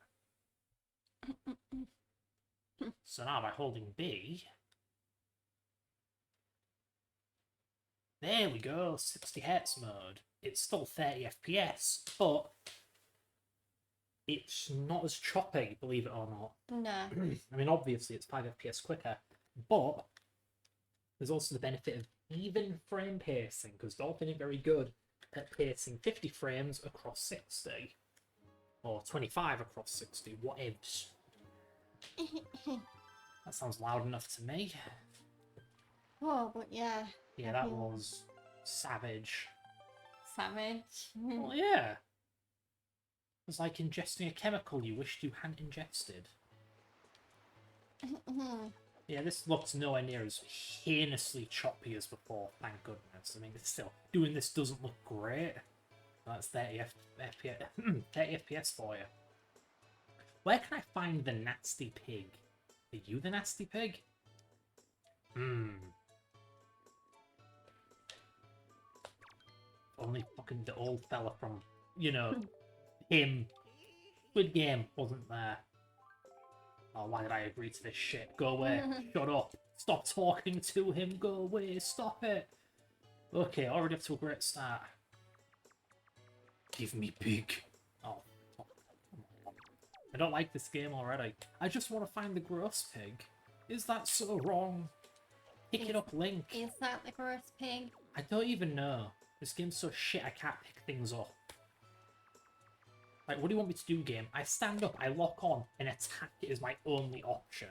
So now by holding B, there we go, 60 Hz mode. It's still 30 FPS, but it's not as choppy, believe it or not. No. I mean, obviously it's 5 FPS quicker, but there's also the benefit of even frame pacing, because Dolphin is very good at pacing 50 frames across 60, or 25 across 60, whatevs. That sounds loud enough to me. Oh, but yeah, Yeah, that was savage. savage. Well, yeah. It was like ingesting a chemical you wished you hadn't ingested. Yeah, this looks nowhere near as heinously choppy as before, thank goodness. I mean, still, doing this doesn't look great. That's 30 FPS, 30 FPS for you. Where can I find the nasty pig? Are you the nasty pig? Only fucking the old fella from, you know, him. Squid Game wasn't there. Oh, why did I agree to this shit? Go away. Shut up. Stop talking to him. Go away. Stop it. Okay, already up to a great start. Give me pig. Oh. I don't like this game already. I just want to find the gross pig. Is that so wrong? Pick it up, Link. Is that the gross pig? I don't even know. This game's so shit I can't pick things up. Like, what do you want me to do, game? I stand up, I lock on, and attack it is my only option.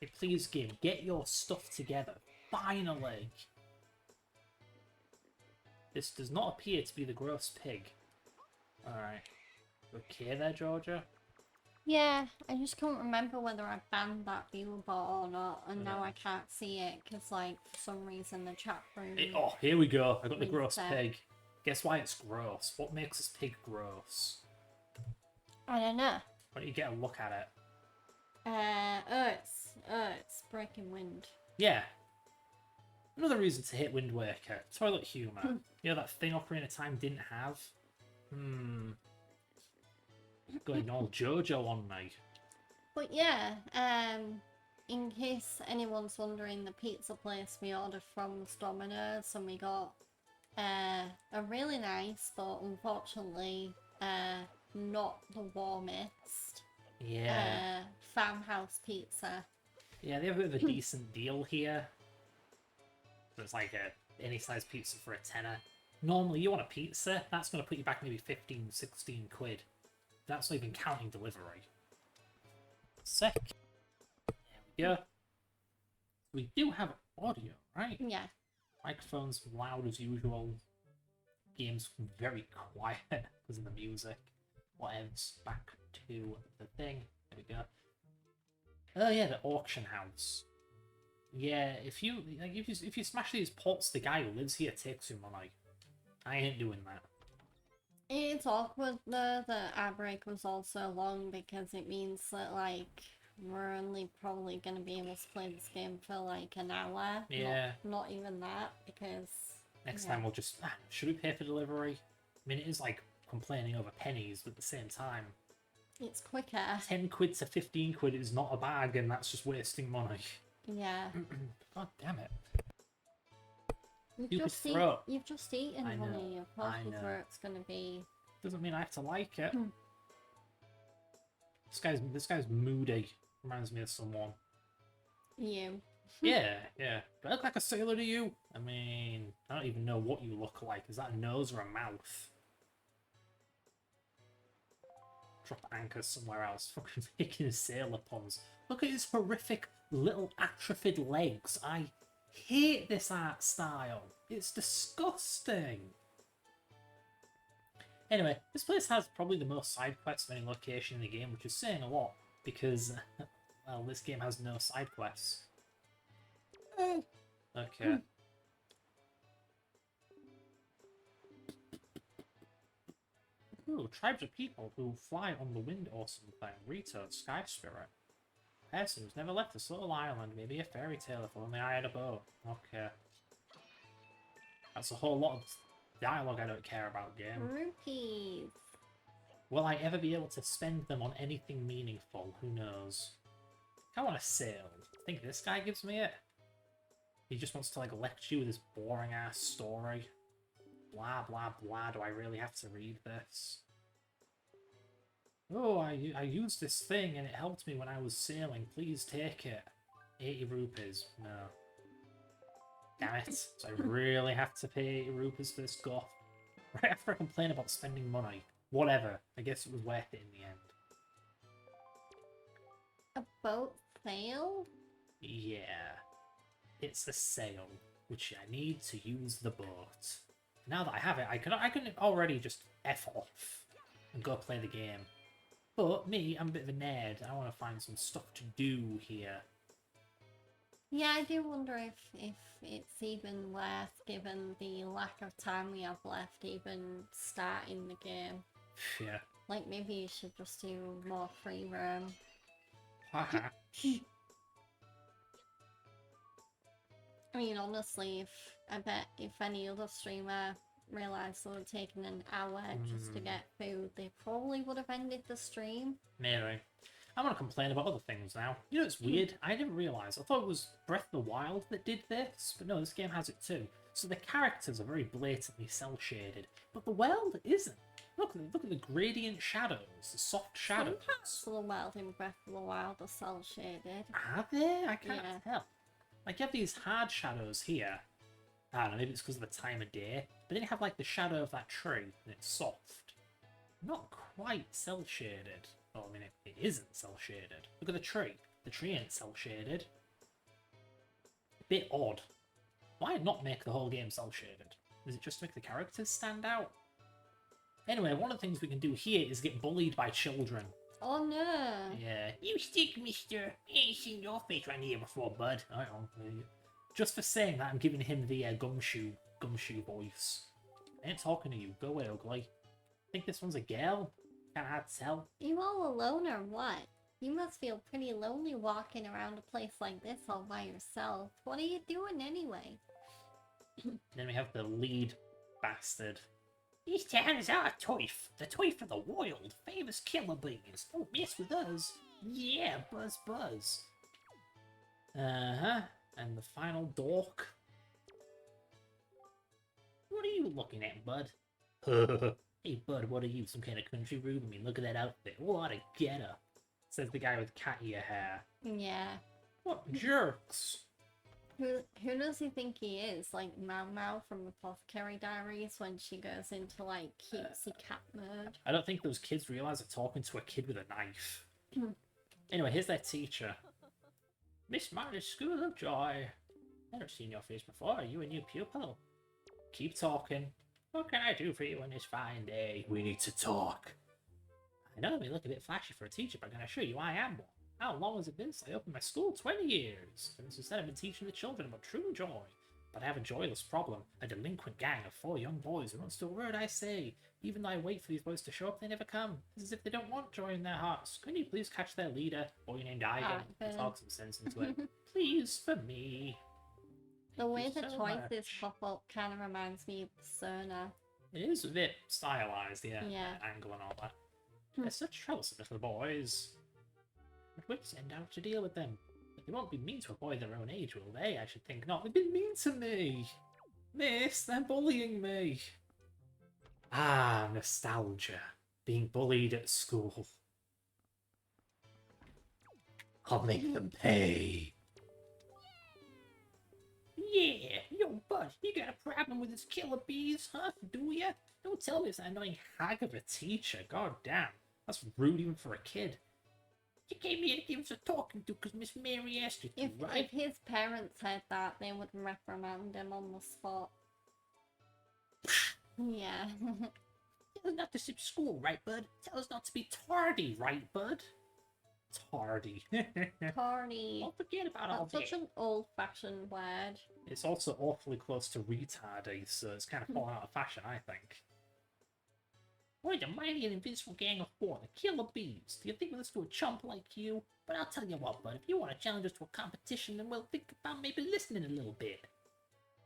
Hey, please, game, get your stuff together. Finally. This does not appear to be the gross pig. Alright. Okay there, Georgia? Yeah, I just can't remember whether I banned that viewer bot or not, and now Yeah. I can't see it because, like, for some reason the chat room. Oh, here we go. I got the Leave gross that. pig. Guess why it's gross? What makes this pig gross? I don't know. Why don't you get a look at it? It's breaking wind. Yeah. Another reason to hit Wind Waker. Toilet humour. You know that thing Ocarina of Time didn't have? Going all JoJo on me. But yeah, in case anyone's wondering, the pizza place we ordered from was Domino's, and we got a really nice, but unfortunately, not the warmest Yeah. farmhouse pizza. Yeah, they have a bit of a decent deal here. So it's like any size pizza for a tenner. Normally, you want a pizza, that's going to put you back maybe 15, 16 quid. That's not even counting delivery. Sick. There we go. We do have audio, right? Yeah. Microphone's loud as usual. Game's very quiet because of the music. Whatevs. Back to the thing. There we go. Oh yeah, the auction house. Yeah, if you smash these pots, the guy who lives here takes your money. I ain't doing that. It's awkward though that our break was also long because it means that, like, we're only probably going to be able to play this game for like an hour. Yeah. Not even that, because Next yeah. time we'll just should we pay for delivery? I mean, it is like complaining over pennies, but at the same time, It's quicker. 10 quid to 15 quid is not a bag, and that's just wasting money. Yeah. God damn it. You've You could just, throw. you've just eaten I know, honey. Of course, I know. where it's going to be. Doesn't mean I have to like it. Hmm. This guy's moody. Reminds me of someone. You. Yeah. Do I look like a sailor to you? I mean, I don't even know what you look like. Is that a nose or a mouth? Drop anchor somewhere else. Fucking making sailor puns. Look at his horrific little atrophied legs. I hate this art style. It's disgusting. Anyway, this place has probably the most side quests of any location in the game, which is saying a lot, because, well, this game has no side quests. Okay. Ooh, tribes of people who fly on the wind or something. Rito, Sky Spirit. Person who's never left this little island. Maybe a fairy tale if only I had a boat. Okay. That's a whole lot of dialogue I don't care about, game. Rupees. Will I ever be able to spend them on anything meaningful? Who knows? I want to sail. I think this guy gives me it. He just wants to, like, lecture you with his boring-ass story. Blah, blah, blah. Do I really have to read this? Oh, I used this thing and it helped me when I was sailing. Please take it. 80 rupees. No. Damn it. So I really have to pay 80 rupees for this goth. Right after I complain about spending money. Whatever. I guess it was worth it in the end. A boat sail? Yeah. It's the sail, which I need to use the boat. Now that I have it, I can already just F off and go play the game. But me, I'm a bit of a nerd. I want to find some stuff to do here. Yeah, I do wonder if it's even worth, given the lack of time we have left, even starting the game. Yeah. Like, maybe you should just do more free roam. Haha. I mean, honestly, I bet if any other streamer realised they were taking an hour just to get food, they probably would have ended the stream. Maybe. I want to complain about other things now. You know, it's weird. I didn't realise. I thought it was Breath of the Wild that did this, but no, this game has it too. So the characters are very blatantly cel-shaded, but the world isn't. Look at the gradient shadows, the soft shadows. Some parts of the world in Breath of the Wild are cel shaded. Are they? I can't Yeah. tell. Like, you have these hard shadows here. I don't know, maybe it's because of the time of day. But then you have, like, the shadow of that tree, and it's soft. Not quite cel-shaded. Well, I mean, it isn't cel-shaded. Look at the tree. The tree ain't cel-shaded. A bit odd. Why not make the whole game cel-shaded? Is it just to make the characters stand out? Anyway, one of the things we can do here is get bullied by children. Oh no. Yeah. You stick, mister. I ain't seen your face around here before, bud. I don't. Just for saying that, I'm giving him the gumshoe voice. I ain't talking to you. Go away, ugly. Think this one's a girl? Can't hard tell. You all alone or what? You must feel pretty lonely walking around a place like this all by yourself. What are you doing anyway? Then we have the lead bastard. This town is our toif. The toif of the wild. Famous killer bees. Don't mess with us. Yeah, buzz buzz. Uh-huh. And the final dork. What are you looking at, bud? Hey, bud, what are you? Some kind of country room? I mean, look at that outfit. What a getter. Says the guy with cat ear hair. Yeah. What jerks. Who does he think he is? Like Mau Mau from Apothecary Diaries when she goes into like cutesy cat mode? I don't think those kids realize they're talking to a kid with a knife. Anyway, here's their teacher. Miss Marty's School of Joy. Never seen your face before. Are you a new pupil? Keep talking. What can I do for you on this fine day? We need to talk. I know we look a bit flashy for a teacher, but I can assure you I am one. How long has it been since I opened my school? 20 years. And since then I've been teaching the children about true joy. But I have a joyless problem. A delinquent gang of 4 young boys who don't do a word I say. Even though I wait for these boys to show up, they never come. It's as if they don't want joy in their hearts. Can you please catch their leader, boy named Ivan, and talk some sense into it? Please, for me. The way Thank you the so choices much. pop up kind of reminds me of Persona. It is a bit stylized, yeah. Yeah. Angle and all that. They're such troublesome little boys. But we'll send out to deal with them. But they won't be mean to a boy their own age, will they? I should think not. They've been mean to me. Miss, they're bullying me. Ah, nostalgia. Being bullied at school. I'll make them pay. Yeah, yo, bud, you got a problem with this killer bees, huh? Do ya? Don't tell me it's that annoying hag of a teacher. God damn, that's rude even for a kid. You came here to give us a talking to because Miss Mary asked you to, If right? his parents heard that, they would reprimand him on the spot. Yeah. Tell us not to skip school, right, bud? Tell us not to be tardy, right, bud? Tardy. Party. Don't forget about all That's such that. an old-fashioned word. It's also awfully close to retardy, so it's kind of falling out of fashion, I think. We're the mighty and invincible gang of 4, the killer bees. Do you think we'll listen to a chump like you? But I'll tell you what, bud, if you want to challenge us to a competition, then we'll think about maybe listening a little bit.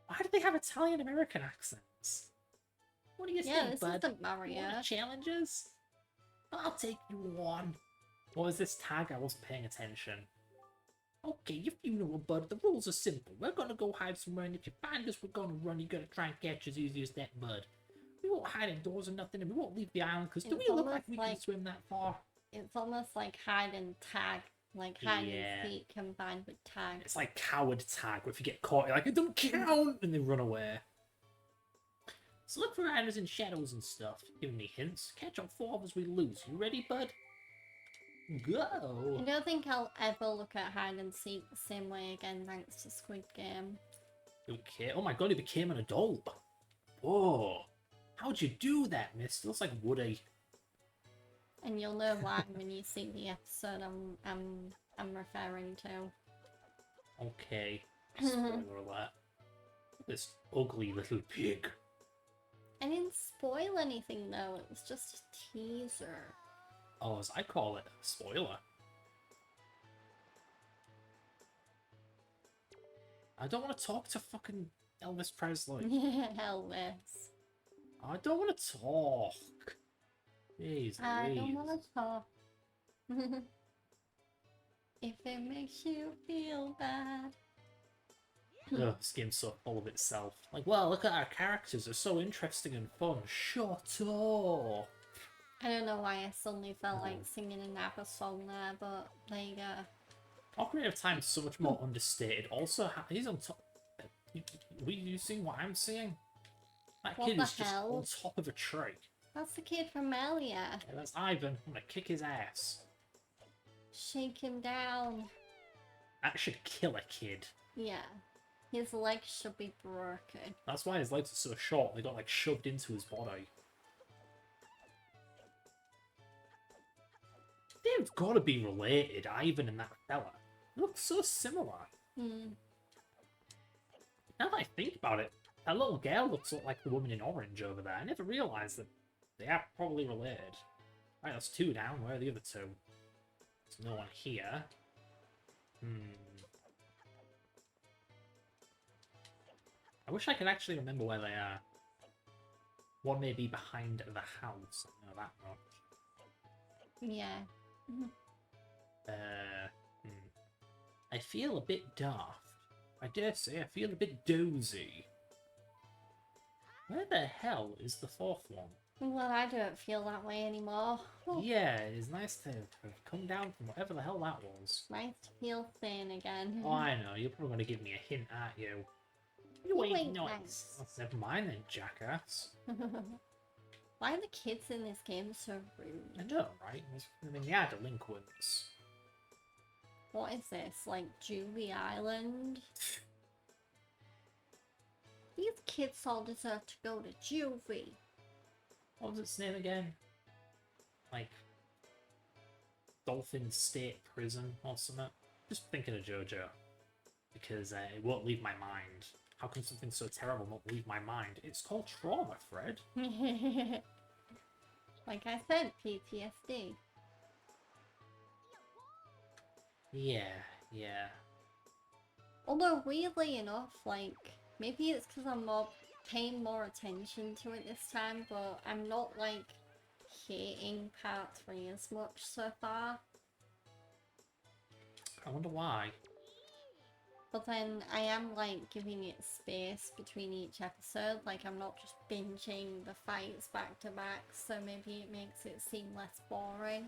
Why do they have Italian-American accents? What do you Yeah, think, this bud? isn't You want Mario. to challenge us? I'll take you on. What was this tag? I wasn't paying attention. Okay, if you know, bud, the rules are simple. We're gonna go hide somewhere, and if you find us, we're gonna run. You're gonna try and catch as easy as that, bud. We won't hide indoors or nothing, and we won't leave the island, because do It's we look like almost we can like- swim that far? It's almost like hide and tag. Like hide Yeah. and seek combined with tag. It's like coward tag, where if you get caught, you're like, it don't count, and they run away. So look for riders in shadows and stuff. Give me hints. Catch all 4 of us we lose. You ready, bud? I Go! don't think I'll ever look at hide and seek the same way again thanks to Squid Game. Okay. Oh my god, he became an adult. Whoa. How'd you do that, miss? Looks like Woody. And you'll know why when you see the episode I'm referring to. Okay. Spoiler alert. This ugly little pig. I didn't spoil anything though, it was just a teaser. Oh, as I call it, spoiler. I don't want to talk to fucking Elvis Presley. Elvis. I don't want to talk. Jeez I don't Louise. wanna talk. If it makes you feel bad. Ugh, this game's so full of itself. Like, well, look at our characters. They're so interesting and fun. Shut up. I don't know why I suddenly felt like singing an ABBA song there, but there you go. Ocarina of Time is so much more understated. Also, he's on top. You seeing what I'm seeing? That What kid the is just hell? on top of a tree. That's the kid from earlier. Yeah, that's Ivan. I'm gonna kick his ass. Shake him down. That should kill a kid. Yeah. His legs should be broken. That's why his legs are so short. They got like shoved into his body. They've got to be related, Ivan and that fella. They look so similar. Hmm. Now that I think about it, that little girl looks like the woman in orange over there. I never realised that they are probably related. Right, that's 2 down. Where are the other 2? There's no one here. I wish I could actually remember where they are. One may be behind the house. I know that much. Yeah. I feel a bit daft. I dare say I feel a bit dozy. Where the hell is the 4th one? Well, I don't feel that way anymore. Oh, Yeah, it's nice to have come down from whatever the hell that was. nice to feel thin again. Oh, I know, you're probably going to give me a hint, aren't you? You ain't ain't nice. nice. Oh, never mind then, jackass. Why are the kids in this game so rude? I know, right? I mean, they are delinquents. What is this? Like Juvie Island? These kids all deserve to go to juvie. What was its name again? Like, Dolphin State Prison or something? Just thinking of JoJo. Because it won't leave my mind. How can something so terrible not leave my mind? It's called trauma, Fred. Like I said, PTSD. Yeah. Although weirdly enough, like maybe it's because I'm paying more attention to it this time, but I'm not like hating part 3 as much so far. I wonder why. But then I am like giving it space between each episode, like I'm not just binging the fights back to back, so maybe it makes it seem less boring.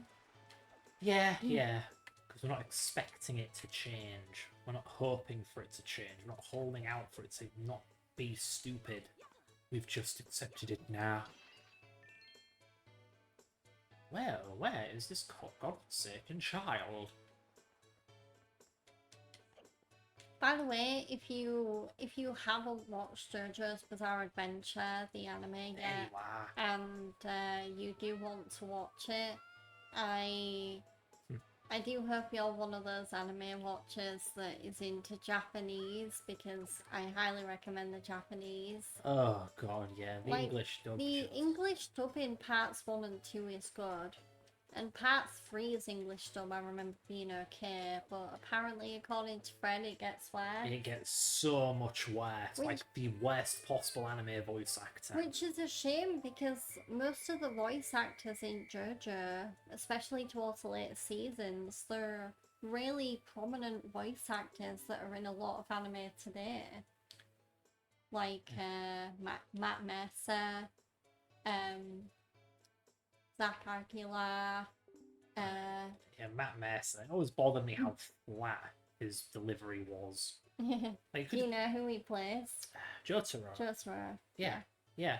Yeah. Because we're not expecting it to change. We're not hoping for it to change. We're not holding out for it to not be stupid. We've just accepted it now. Well, where is this godforsaken child? By the way, if you haven't watched JoJo's Bizarre Adventure, the anime There yet, you are. and you do want to watch it, I do hope you're one of those anime watchers that is into Japanese, because I highly recommend the Japanese. Oh god, yeah, the Like, English dub. The shit. English dub in parts 1 and 2 is good. And part 3's English dub I remember being okay, but apparently according to Fred it gets worse. It gets so much worse. Which- Like the worst possible anime voice actor. Which is a shame because most of the voice actors in JoJo, especially towards the later seasons, they're really prominent voice actors that are in a lot of anime today. Like Matt Mercer, Zach Aguilar, Yeah, Matt Mercer. It always bothered me how flat his delivery was. Like, do you know who he plays? Jotaro. Jotaro. Yeah.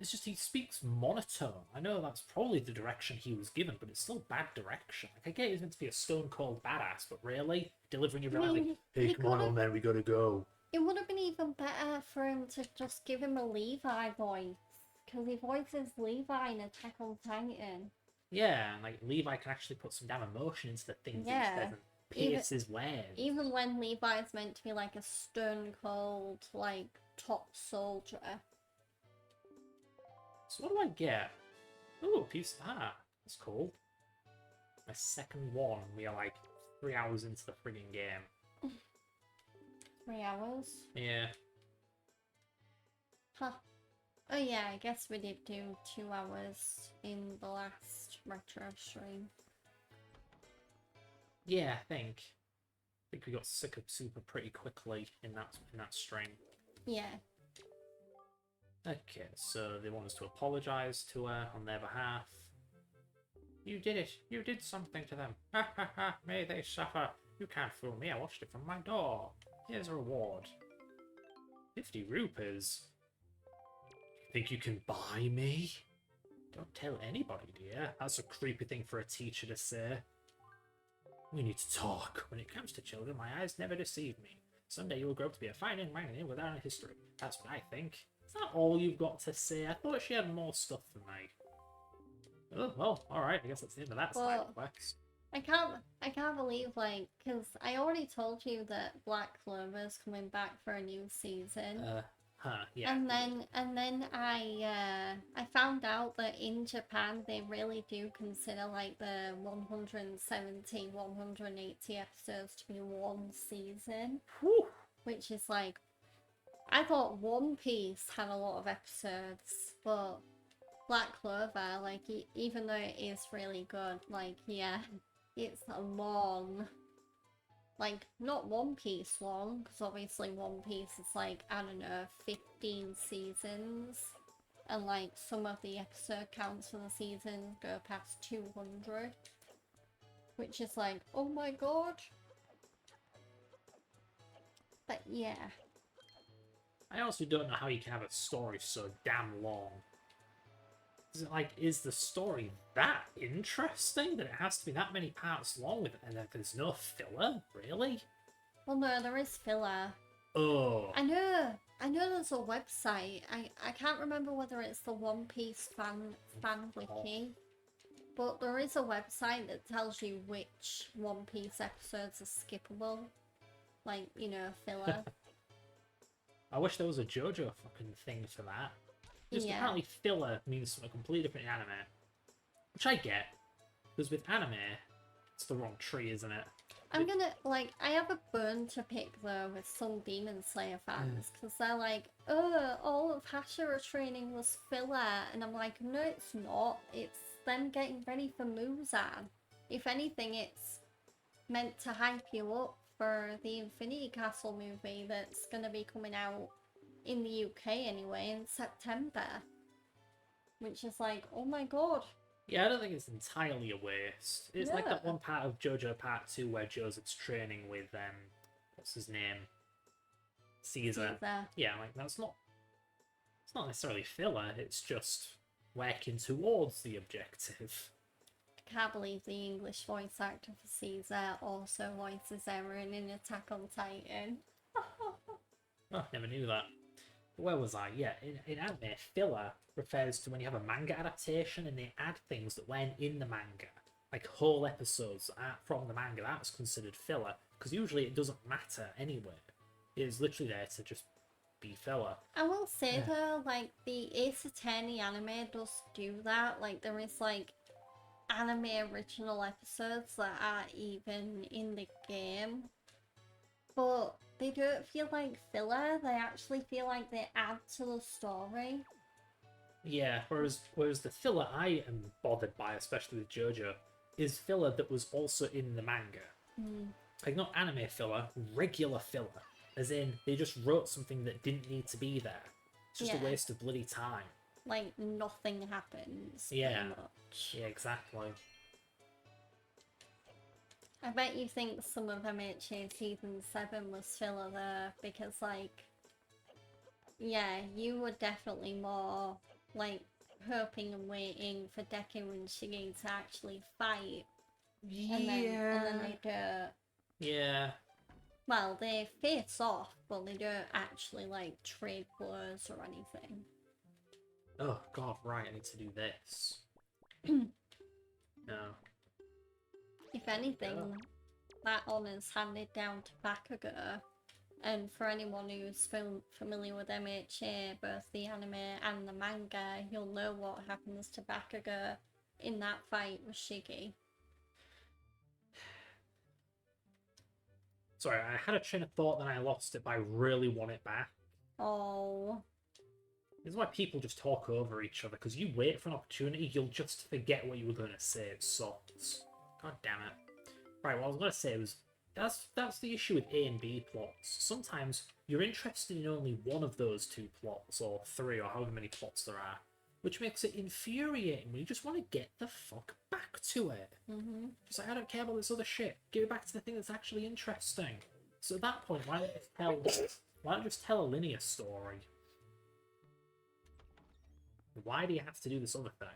It's just he speaks monotone. I know that's probably the direction he was given, but it's still bad direction. Like, I get he's meant to be a stone cold badass, but really? Delivering it I like, mean, hey, he come on, could've- old man, we gotta go. It would have been even better for him to just give him a Levi voice, because he voices Levi in Attack on Titan. Yeah, and like Levi can actually put some damn emotion into the things that Yeah. he says and pierce his wares. Even when Levi's meant to be like a stone cold, like, top soldier. So what do I get? Ooh, a piece of that. That's cool. My second one. We are like 3 hours into the frigging game. 3 hours? Yeah. Huh. Oh yeah, I guess we did do 2 hours in the last retro stream. Yeah, I think we got sick of Super pretty quickly in that stream. Yeah. Okay, so they want us to apologise to her on their behalf. You did it. You did something to them. Ha ha ha. May they suffer. You can't fool me. I watched it from my door. Here's a reward. 50 rupees. You think you can buy me? Don't tell anybody, dear. That's a creepy thing for a teacher to say. We need to talk. When it comes to children, my eyes never deceive me. Someday you will grow up to be a fine young man without a history. That's what I think. Is that all you've got to say? I thought she had more stuff for me. Oh, well, alright, I guess that's the end of that side Well, quest. I can't believe, like, because I already told you that Black Clover's coming back for a new season. Yeah. And then I found out that in Japan they really do consider like the 170, 180 episodes to be one season, Whew. which is like, I thought One Piece had a lot of episodes, but Black Clover, like, even though it is really good, like, yeah, it's a long. Like, not One Piece long, because obviously One Piece is like, I don't know, 15 seasons. And like, some of the episode counts for the season go past 200. Which is like, oh my god. But yeah. I also don't know how you can have a story so damn long. Is it like, is the story that interesting that it has to be that many parts long with it and there's no filler? Really? Well, no, there is filler. Oh. I know there's a website. I can't remember whether it's the One Piece fan wiki. But there is a website that tells you which One Piece episodes are skippable. Like, you know, filler. I wish there was a JoJo fucking thing for that. Just Yeah. apparently filler means something completely different in anime. Which I get. Because with anime, it's the wrong tree, isn't it? I'm gonna, like, I have a bone to pick though with some Demon Slayer fans. Because they're like, oh, all of Hashira training was filler. And I'm like, no, it's not. It's them getting ready for Muzan. If anything, it's meant to hype you up for the Infinity Castle movie that's gonna be coming out in the UK anyway in September. Which is like, oh my god. Yeah, I don't think it's entirely a waste. It's like that Yeah. one part of JoJo Part 2 where Joseph's training with, what's his name? Caesar. Caesar. Yeah, like, it's not necessarily filler, it's just working towards the objective. I can't believe the English voice actor for Caesar also voices Eren in Attack on Titan. Oh, never knew that. Where was I? Yeah, in anime, filler refers to when you have a manga adaptation and they add things that weren't in the manga. Like whole episodes that aren't from the manga, that's considered filler. Because usually it doesn't matter anyway. It is literally there to just be filler. I will say though, like, the Ace Attorney anime does do that. Like, there is, like, anime original episodes that aren't even in the game. But they don't feel like filler, they actually feel like they add to the story. Yeah, whereas the filler I am bothered by, especially with JoJo, is filler that was also in the manga. Like, not anime filler, regular filler. As in, they just wrote something that didn't need to be there. It's just Yeah. a waste of bloody time. Like, nothing happens. Yeah. Pretty much. Yeah, exactly. I bet you think some of MHA Season 7 was filler there, because, like, yeah, you were definitely more, like, hoping and waiting for Deku and Shige to actually fight. And then they don't. Yeah. Well, they face off, but they don't actually, like, trade blows or anything. Oh, God, right, I need to do this. No. If anything, that honour's handed down to Bakugo. And for anyone who's familiar with MHA, both the anime and the manga, you'll know what happens to Bakugo in that fight with Shiggy. Sorry, I had a train of thought, then I lost it, but I really want it back. Oh, This is why people just talk over each other, because you wait for an opportunity, you'll just forget what you were going to say. It sucks. God damn it. Right, what I was going to say was, that's the issue with A and B plots. Sometimes you're interested in only one of those two plots, or three, or however many plots there are, which makes it infuriating when you just want to get the fuck back to it. Just like, I don't care about this other shit. Give it back to the thing that's actually interesting. So at that point, why don't just tell a linear story? Why do you have to do this other thing?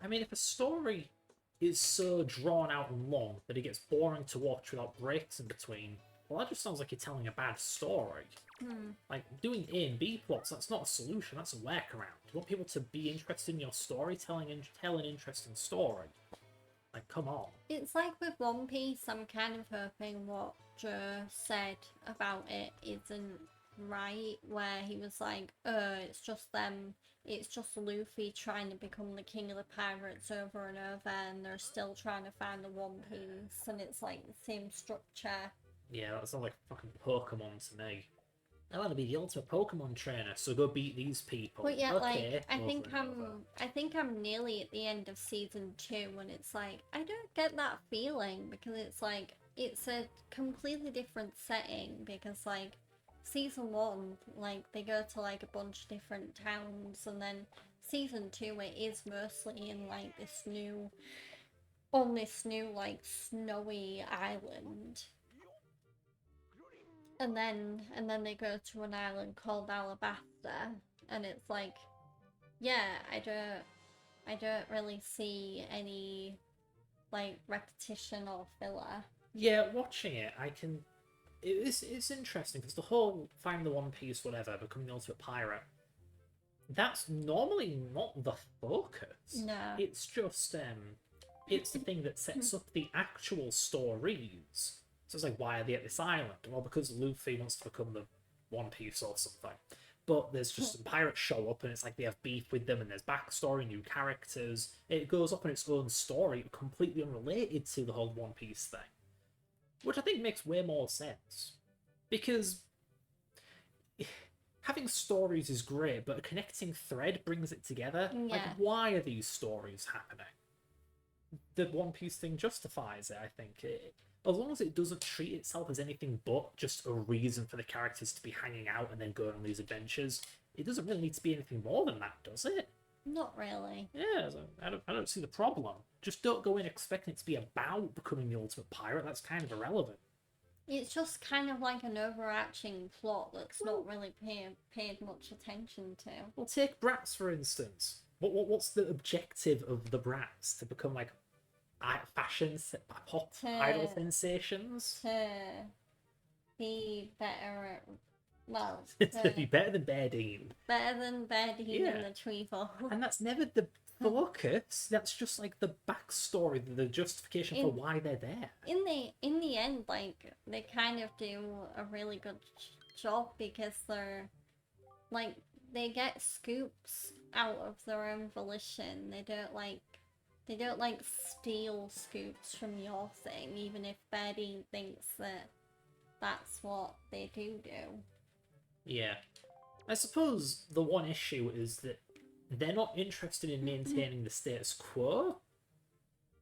I mean, if a story is so drawn out and long that it gets boring to watch without breaks in between, well, that just sounds like you're telling a bad story. Like, doing A and B plots, that's not a solution, that's a workaround. You want people to be interested in your story, tell an interesting story. Like, come on. It's like with One Piece, I'm kind of hoping what Joe said about it isn't right, where he was like, it's just them, it's just Luffy trying to become the king of the pirates over and over, and they're still trying to find the One Piece, and it's like the same structure. Yeah, that sounds like fucking Pokemon to me. I want to be the ultimate Pokemon trainer, so go beat these people. But yeah, Okay, like over and over. I think I'm nearly at the end of season 2, and it's like I don't get that feeling because it's like it's a completely different setting because like season 1, like they go to like a bunch of different towns, and then season 2 it is mostly in like this new like snowy island. And then they go to an island called Alabasta, and it's like, yeah, I don't really see any like repetition or filler. Yeah, watching it, I can. It's interesting because the whole find the One Piece, whatever, becoming the ultimate pirate. That's normally not the focus. No. It's just it's the thing that sets up the actual stories. So it's like, why are they at this island? Well, because Luffy wants to become the One Piece or something. But there's just some pirates show up, and it's like they have beef with them, and there's backstory, new characters. It goes up in its own story, completely unrelated to the whole One Piece thing. Which I think makes way more sense. Because having stories is great, but a connecting thread brings it together. Like, Yeah. why are these stories happening? The One Piece thing justifies it, I think. As long as it doesn't treat itself as anything but just a reason for the characters to be hanging out and then going on these adventures, it doesn't really need to be anything more than that, does it? Not really. Yeah, so I don't see the problem. Just don't go in expecting it to be about becoming the ultimate pirate. That's kind of irrelevant. It's just kind of like an overarching plot that's not really paid much attention to. Well, take Bratz for instance. What's the objective of the Bratz? To become like pop idol sensations? To be better at, well, To be better than Bardeen. better than Bardeen Yeah. and the Tweevil. And that's never the focus. That's just like the backstory, the justification for In- why they're there. In the end, like they kind of do a really good job because they're like they get scoops out of their own volition. They don't like steal scoops from your thing, even if Bardeen thinks that that's what they do. Yeah. I suppose the one issue is that they're not interested in maintaining the status quo.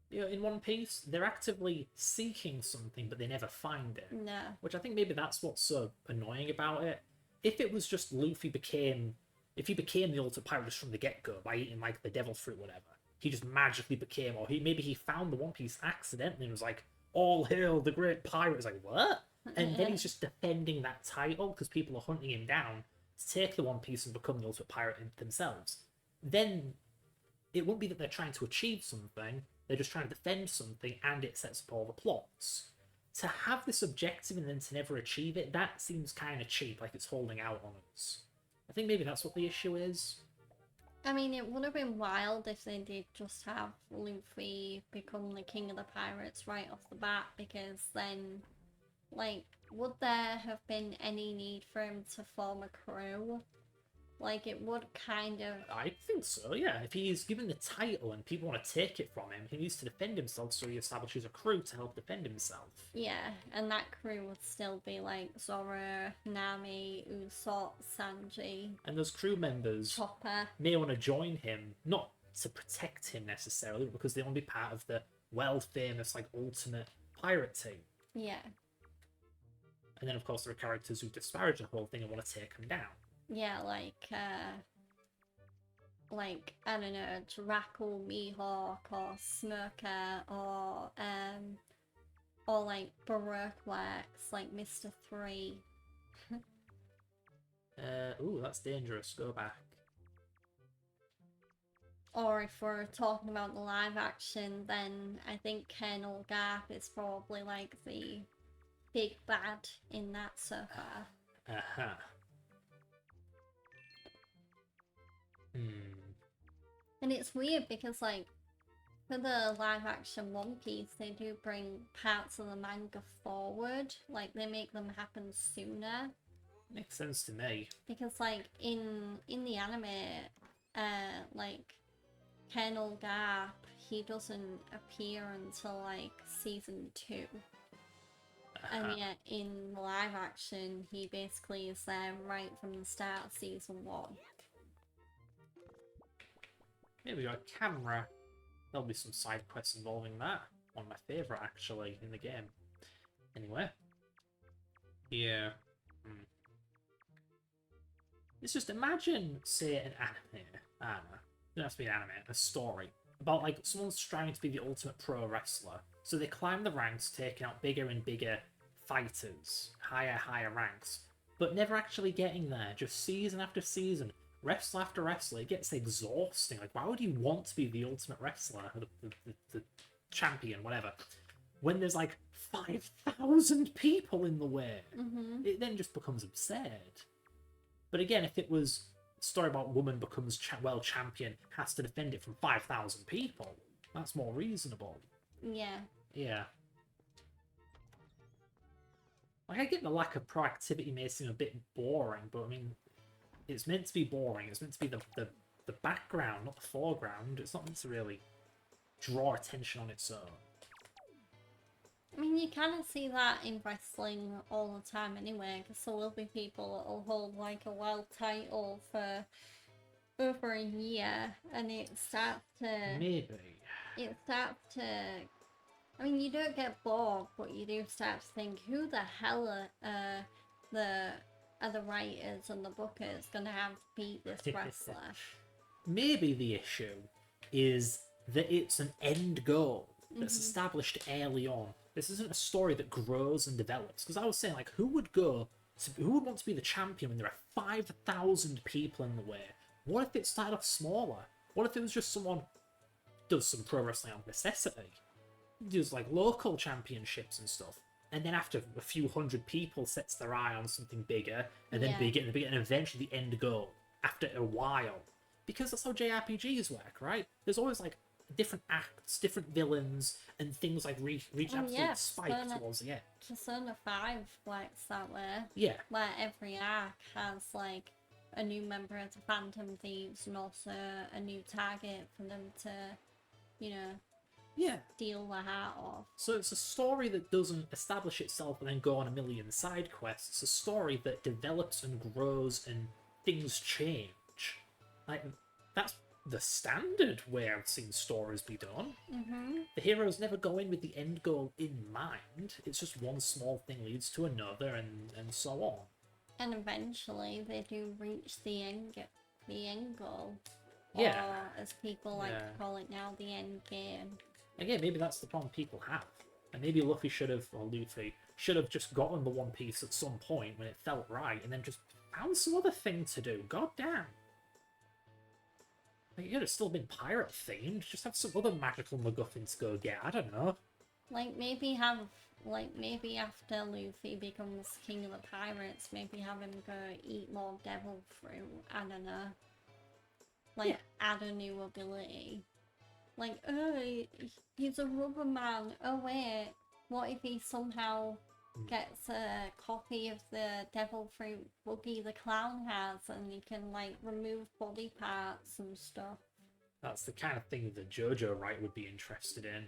You know, in One Piece, they're actively seeking something, but they never find it. No. Which I think maybe that's what's so annoying about it. If it was just if he became the ultimate pirate just from the get-go by eating like the devil fruit, whatever, he just magically became, or maybe he found the One Piece accidentally and was like, all hail the great pirate. It's like, what? And then he's just defending that title because people are hunting him down to take the One Piece and become the ultimate pirate themselves. Then it won't be that they're trying to achieve something, they're just trying to defend something, and it sets up all the plots. To have this objective and then to never achieve it, that seems kind of cheap, like it's holding out on us. I think maybe that's what the issue is. I mean, it would have been wild if they did just have Luffy become the king of the pirates right off the bat, because then, like, would there have been any need for him to form a crew? Like, it would kind of... I think so, yeah. If he's given the title and people want to take it from him, he needs to defend himself, so he establishes a crew to help defend himself. Yeah, and that crew would still be like Zoro, Nami, Usopp, Sanji, And those crew members Chopper. may want to join him, not to protect him necessarily, but because they want to be part of the well-famous, like, ultimate pirate team. Yeah. And then, of course, there are characters who disparage the whole thing and want to take him down. Yeah, like, I don't know, Drackle, Mihawk, or Smirker, or like Baroque Works, like Mr. 3. Ooh, that's dangerous. Go back. or if we're talking about the live action, then I think Colonel Garp is probably like the big bad in that so far. Uh-huh. And it's weird because, like, for the live action One Piece, they do bring parts of the manga forward. Like, they make them happen sooner. Makes sense to me. Because, like, in the anime, like, Colonel Garp, he doesn't appear until, like, season 2. And yet, in the live action, he basically is there right from the start of season 1. Here we got a camera. There'll be some side quests involving that. One of my favourite, actually, in the game. Anyway. Yeah. Let's just imagine, say, an anime. I don't know. It doesn't have to be an anime. A story. About, like, someone striving to be the ultimate pro wrestler. So they climb the ranks, taking out bigger and bigger fighters. Higher ranks. But never actually getting there. Just season after season. Wrestler after wrestler, it gets exhausting. Like, why would you want to be the ultimate wrestler, or the champion, whatever, when there's like 5,000 people in the way? It then just becomes absurd. But again, if it was a story about woman becomes world champion, has to defend it from 5,000 people, that's more reasonable. Yeah. Yeah. Like, I get the lack of proactivity may seem a bit boring, but I mean, it's meant to be boring. It's meant to be the background, not the foreground. It's not meant to really draw attention on its own. I mean, you kind of see that in wrestling all the time anyway, because there will be people that will hold like a world title for over a year, and it starts to... Maybe. It starts to... I mean, you don't get bored, but you do start to think, who the hell are the writers and the bookers gonna have to beat this wrestler? Maybe the issue is that it's an end goal that's established early on. This isn't a story that grows and develops. Because I was saying, like, who would want to be the champion when there are 5,000 people in the way? What if it started off smaller? What if it was just someone does some pro wrestling out of necessity? Does like local championships and stuff. And then after a few hundred people sets their eye on something bigger, and then bigger and bigger, and eventually the end goal after a while. Because that's how JRPGs work, right? There's always like different acts, different villains, and things like reach absolute spike towards the end. Persona 5 works that way. Yeah. Where every arc has like a new member of the Phantom Thieves and also a new target for them to, you know, deal the heart of. So it's a story that doesn't establish itself and then go on a million side quests. It's a story that develops and grows and things change. Like, that's the standard way I've seen stories be done. The heroes never go in with the end goal in mind. It's just one small thing leads to another and so on. And eventually they do reach the end goal. Yeah. Or, as people like to call it now, the end game. Again, maybe that's the problem people have. And maybe Luffy should have just gotten the One Piece at some point when it felt right, and then just found some other thing to do. God damn. Like, it could have still been pirate themed. Just have some other magical MacGuffin to go get. I don't know. Like maybe after Luffy becomes king of the pirates, maybe have him go eat more devil fruit. I don't know. Like add a new ability. Like, oh, he's a rubber man. Oh wait, what if he somehow gets a copy of the devil fruit Buggy the Clown has, and he can like remove body parts and stuff? That's the kind of thing that JoJo Wright would be interested in.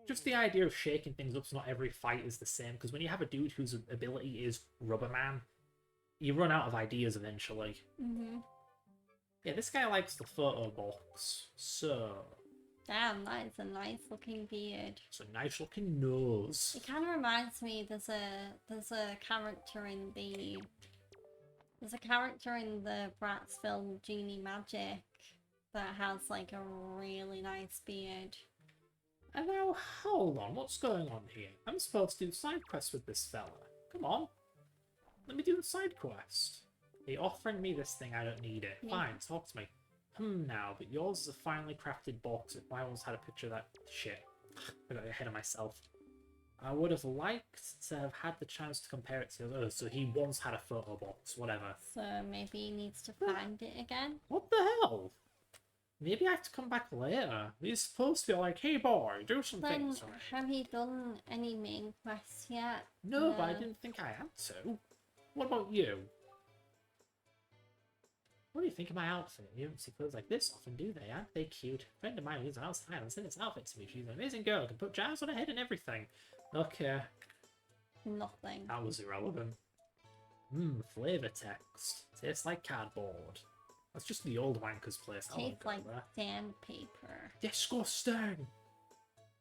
Just the idea of shaking things up so not every fight is the same, because when you have a dude whose ability is Rubber Man, you run out of ideas eventually. Yeah, this guy likes the photo box, so... Damn, that is a nice looking beard. It's a nice looking nose. It kind of reminds me, there's a character in the... There's a character in the Bratz film, Genie Magic, that has like a really nice beard. And now, hold on, what's going on here? I'm supposed to do side quests with this fella. Come on. Let me do the side quest. Are you offering me this thing? I don't need it. Yeah. Fine, talk to me. Now, but yours is a finely crafted box. If my one's had a picture of that shit. I got ahead of myself. I would have liked to have had the chance to compare it to the others, so he once had a photo box, whatever. So maybe he needs to find it again. What the hell? Maybe I have to come back later. He's supposed to be like, hey boy, do some Then things. have you done any main quests yet? No, but I didn't think I had to. What about you? What do you think of my outfit? You don't see clothes like this often, do they? Aren't they cute? A friend of mine lives outside and sent this outfit to me. She's an amazing girl, can put jars on her head and everything. Okay, Nothing. that was irrelevant. Flavor text. Tastes like cardboard. That's just the old wanker's place. I won't Tastes go like there. sandpaper. Disgusting!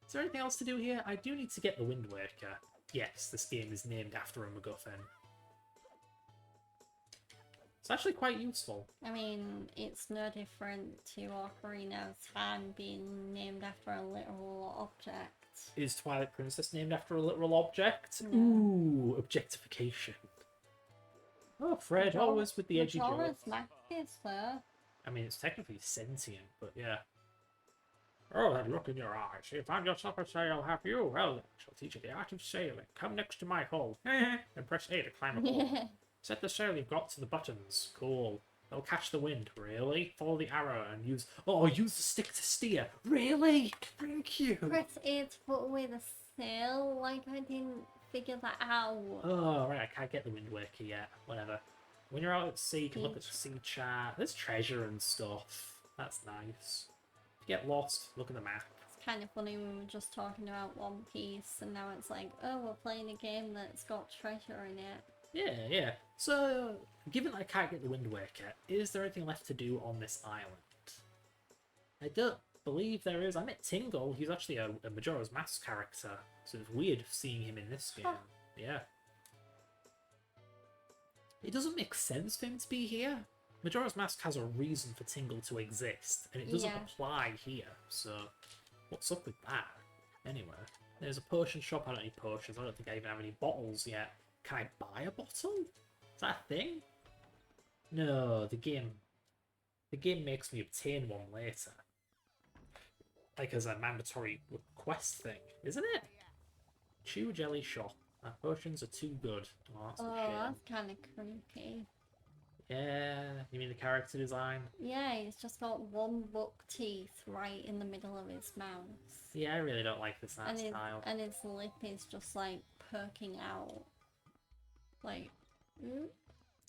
Is there anything else to do here? I do need to get the Wind Waker. Yes, this game is named after a MacGuffin. It's actually quite useful. I mean, it's no different to Ocarina of Time being named after a literal object. Is Twilight Princess named after a literal object? No. Ooh, objectification. Oh, Fred, always with the edgy Majora's jokes. Mask is though. I mean, it's technically sentient, but yeah. Oh, that look in your eyes. If I'm your supper say I'll have you, well, then, I shall teach you the art of sailing. Come next to my hull. And press A to climb aboard. Set the sail you've got to the buttons. Cool. They'll catch the wind. Really? Follow the arrow and use... Oh, use the stick to steer. Really? Thank you. Press A to put away the sail. Like I didn't figure that out. Oh, right, I can't get the Wind Waker yet. Whatever. When you're out at sea, you can look at the sea chart. There's treasure and stuff. That's nice. If you get lost, look at the map. It's kind of funny we were just talking about One Piece and now it's like, oh, we're playing a game that's got treasure in it. Yeah, yeah. So, given I can't get the Wind Waker, is there anything left to do on this island? I don't believe there is. I met Tingle. He's actually a Majora's Mask character, so it's weird seeing him in this game. Huh. Yeah. It doesn't make sense for him to be here. Majora's Mask has a reason for Tingle to exist, and it doesn't Yeah. apply here, so what's up with that? Anyway, there's a potion shop. I don't need potions. I don't think I even have any bottles yet. Can I buy a bottle? Is that a thing? No, the game makes me obtain one later. Like as a mandatory quest thing, isn't it? Chew jelly shop. My potions are too good. Oh, that's a Oh, shame. that's kind of creepy. Yeah, you mean the character design? Yeah, he's just got one buck teeth right in the middle of his mouth. Yeah, I really don't like this art And style. his lip is just like perking out. Like,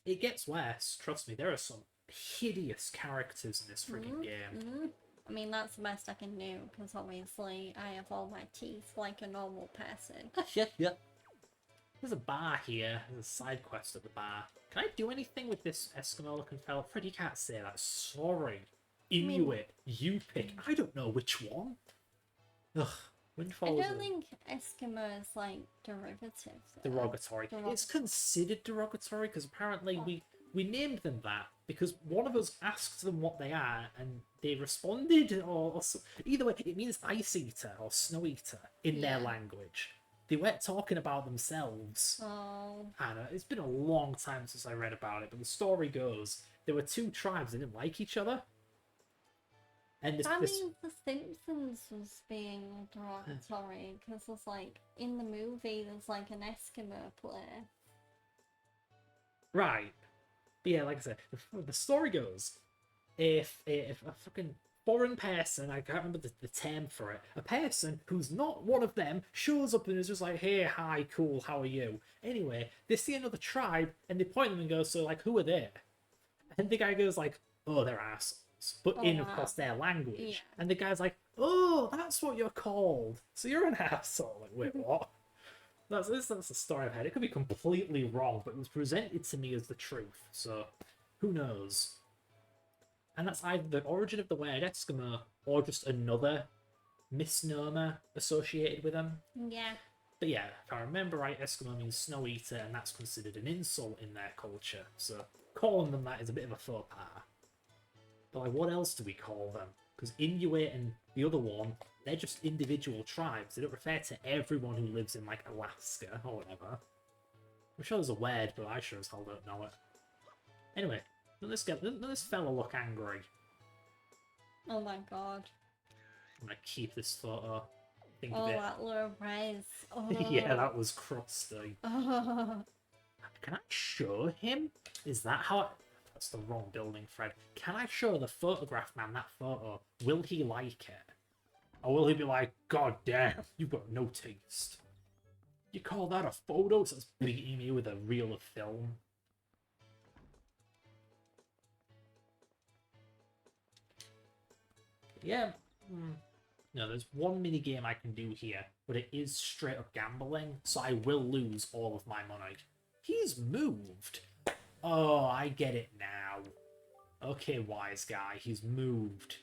It gets worse, trust me. There are some hideous characters in this freaking game. I mean, that's the best I can do, because obviously I have all my teeth like a normal person. Yeah. There's a bar here. There's a side quest at the bar. Can I do anything with this Eskimo-looking fella? Fred, you can't say that. Sorry. Inuit, you pick. I don't know which one. Ugh. I Windfall don't think Eskimo is like derivative. though. derogatory. Derog- It's considered derogatory because apparently we named them that because one of us asked them what they are and they responded, either way, it means ice eater or snow eater in their Yeah. language. They weren't talking about themselves. Oh, I know, it's been a long time since I read about it, but the story goes there were two tribes that didn't like each other. And this, that this means The Simpsons was being derogatory, because there's like, in the movie, there's like an Eskimo place. right. But yeah, like I said, the story goes if a fucking foreign person, I can't remember the term for it, a person who's not one of them shows up and is just like, hey, hi, cool, how are you? Anyway, they see another tribe and they point them and go, so like, who are they? And the guy goes like, oh, they're assholes. But Oh, in, of wow. course, their language. Yeah. And the guy's like, oh, that's what you're called. So you're an asshole. Like, wait, what? That's the story I've had. It could be completely wrong, but it was presented to me as the truth. So, who knows? And that's either the origin of the word Eskimo or just another misnomer associated with them. Yeah. But yeah, if I remember right, Eskimo means snow eater, and that's considered an insult in their culture. So calling them that is a bit of a faux pas. But like, what else do we call them? Because Inuit and the other one, they're just individual tribes. They don't refer to everyone who lives in like Alaska or whatever. I'm sure there's a word, but I sure as hell don't know it. Anyway, doesn't this fella look angry? Oh my god. I'm gonna keep this photo. Think Oh, of it. that low res. Oh. Yeah, that was crusty. Oh. Can I show him? Is that how? That's the wrong building, Fred. Can I show the photograph man that photo? Will he like it? Or will he be like, God damn, you've got no taste? You call that a photo? So it's beating me with a reel of film. Yeah. No, there's one mini game I can do here, but it is straight up gambling, so I will lose all of my money. He's moved. Oh, I get it now. Okay, wise guy, he's moved.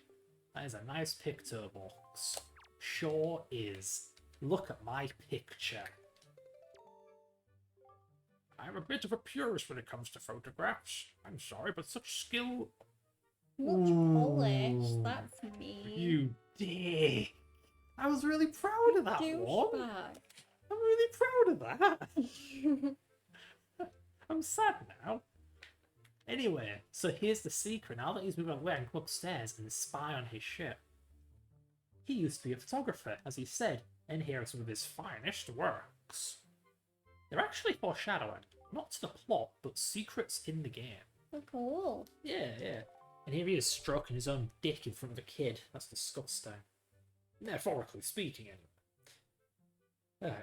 That is a nice picture box. Sure is. Look at my picture. I'm a bit of a purist when it comes to photographs. I'm sorry, but such skill... Much polish. That's me. You dick. I was really proud of that one. Douchebag. I'm really proud of that. I'm sad now. Anyway, so here's the secret. Now that he's moved away, I can come upstairs and spy on his ship. He used to be a photographer, as he said, and here are some of his finest works. They're actually foreshadowing, not to the plot, but secrets in the game. Oh, cool. Yeah, yeah. And here he is stroking his own dick in front of a kid. That's disgusting. Metaphorically speaking, anyway.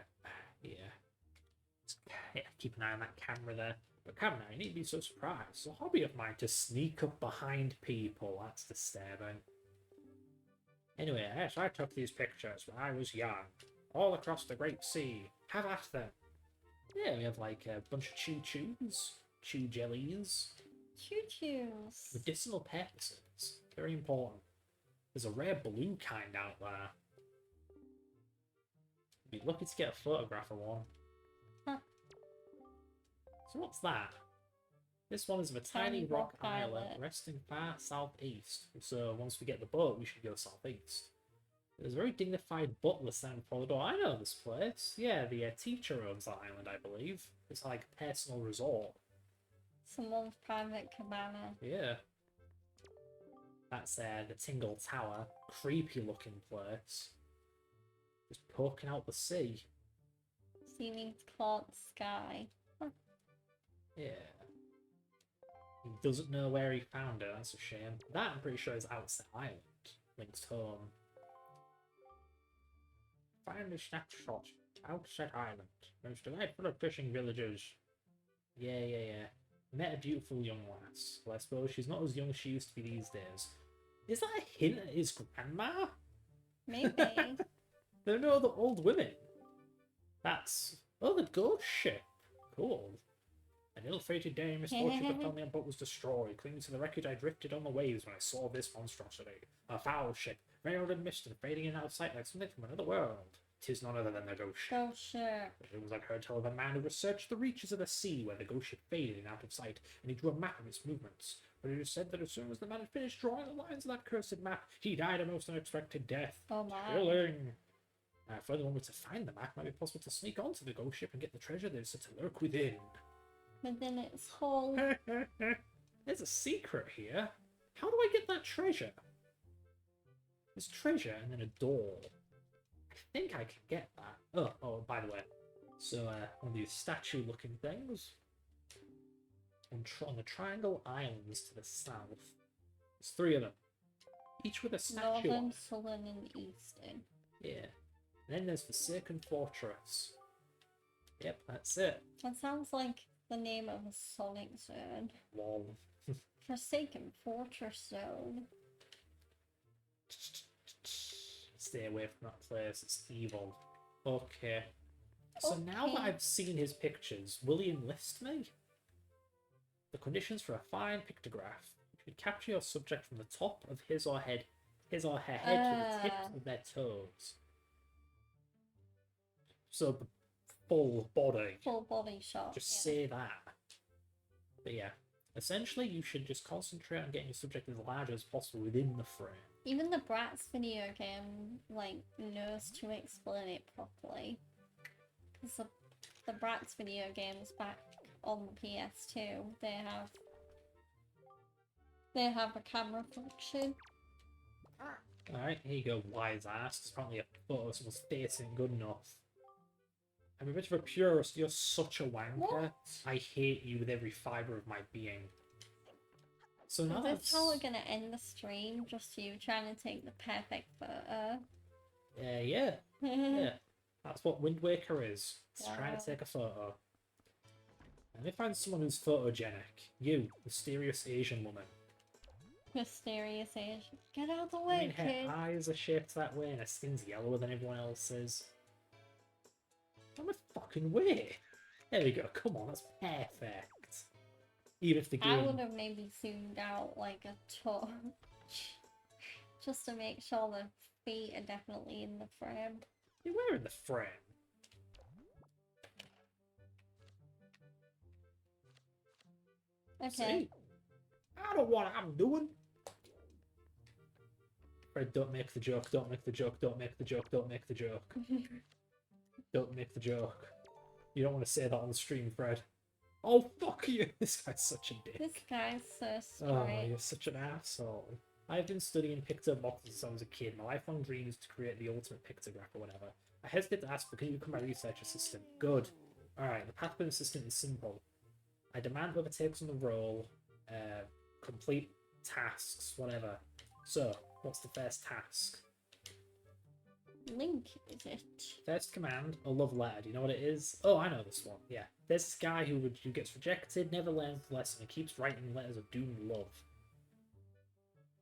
Yeah, keep an eye on that camera there. But come now, you need to be so surprised. It's a hobby of mine to sneak up behind people. That's disturbing. Anyway, yes, I took these pictures when I was young. All across the Great Sea. Have at them. Yeah, we have like a bunch of chew-chews. Chew jellies. Choo-choos. Medicinal purposes. Very important. There's a rare blue kind out there. You'd be lucky to get a photograph of one. Huh. So what's that? This one is of a tiny rock island resting far southeast. So once we get the boat, we should go southeast. There's a very dignified butler standing before the door. I know this place. Yeah, the teacher owns the island, I believe. It's like a personal resort. Someone's private cabana. Yeah. That's the Tingle Tower. Creepy looking place. Just poking out the sea. Seeming cloud sky. Huh. Yeah. He doesn't know where he found it, that's a shame. That, I'm pretty sure, is Outset Island. Links home. Find a snapshot. Outset Island. Most delightful of fishing villages. Yeah. Met a beautiful young lass. Well, I suppose she's not as young as she used to be these days. Is that a hint at his grandma? Maybe. There are no other old women. That's... Oh, the ghost ship. Cool. An ill-fated day, misfortune that fell me on boat was destroyed. Clinging to the wreckage, I drifted on the waves when I saw this monstrosity. A foul ship, veiled in mist and fading in out of sight like something from another world. 'Tis none other than the ghost ship. Go ship. It was like heard tell of a man who researched the reaches of the sea where the ghost ship faded and out of sight, and he drew a map of its movements. But it is said that as soon as the man had finished drawing the lines of that cursed map, he died a most unexpected death. Oh my. Chilling. Furthermore, to find the map, it might be possible to sneak onto the ghost ship and get the treasure that is said to lurk within. Within its whole. There's a secret here. How do I get that treasure? There's treasure and then a door. I think I can get that. Oh, by the way. So, one of these statue-looking things. On the Triangle Islands to the south. There's 3 of them. Each with a statue on Northern, it. southern, and eastern. Yeah. And then there's Forsaken Fortress. Yep, that's it. That sounds like the name of a Sonic Zone. Lol. Forsaken Fortress Zone. Stay away from that place, it's evil. Okay. So now that Okay. I've seen his pictures, will he enlist me? The conditions for a fine pictograph. You should capture your subject from the top of his or her head to the tips of their toes. So the full body. Full body shot. Just yeah. say that. But yeah, essentially you should just concentrate on getting your subject as large as possible within the frame. Even the Bratz video game, like, knows to explain it properly. Because the Bratz video games back on the PS2, they have a camera function. Alright, here you go, wise ass. 'Cause apparently a photo of someone's face isn't good enough. I'm a bit of a purist. You're such a wanker. What? I hate you with every fibre of my being. So now Is that's... this how we're gonna end the stream? Just you trying to take the perfect photo? yeah. Yeah. That's what Wind Waker is. It's trying Wow. to take a photo. Let me find someone who's photogenic. You, mysterious Asian woman. Mysterious Asian. Get out of the I way, mean, her kid. eyes are shaped that way and her skin's yellower than everyone else's. I'm a fucking way. There we go. Come on, that's perfect. Even if the I game... would have maybe zoomed out like a touch. Just to make sure the feet are definitely in the frame. They were in the frame. Okay. See? I know what I'm doing. Fred, don't make the joke, don't make the joke, don't make the joke, don't make the joke. Don't make the joke. You don't want to say that on the stream, Fred. Oh, fuck you! This guy's such a dick. This guy's so Oh, straight. you're such an asshole. I've been studying pictoboxes since I was a kid. My lifelong dream is to create the ultimate pictograph or whatever. I hesitate to ask, but can you become my research assistant? Good. Alright, the pathway assistant is simple. I demand whoever takes on the role, complete tasks, whatever. So, what's the first task? Link, is it? First command, a love letter. Do you know what it is? Oh, I know this one. Yeah. There's this guy who gets rejected, never learns the lesson, and keeps writing letters of doom and love.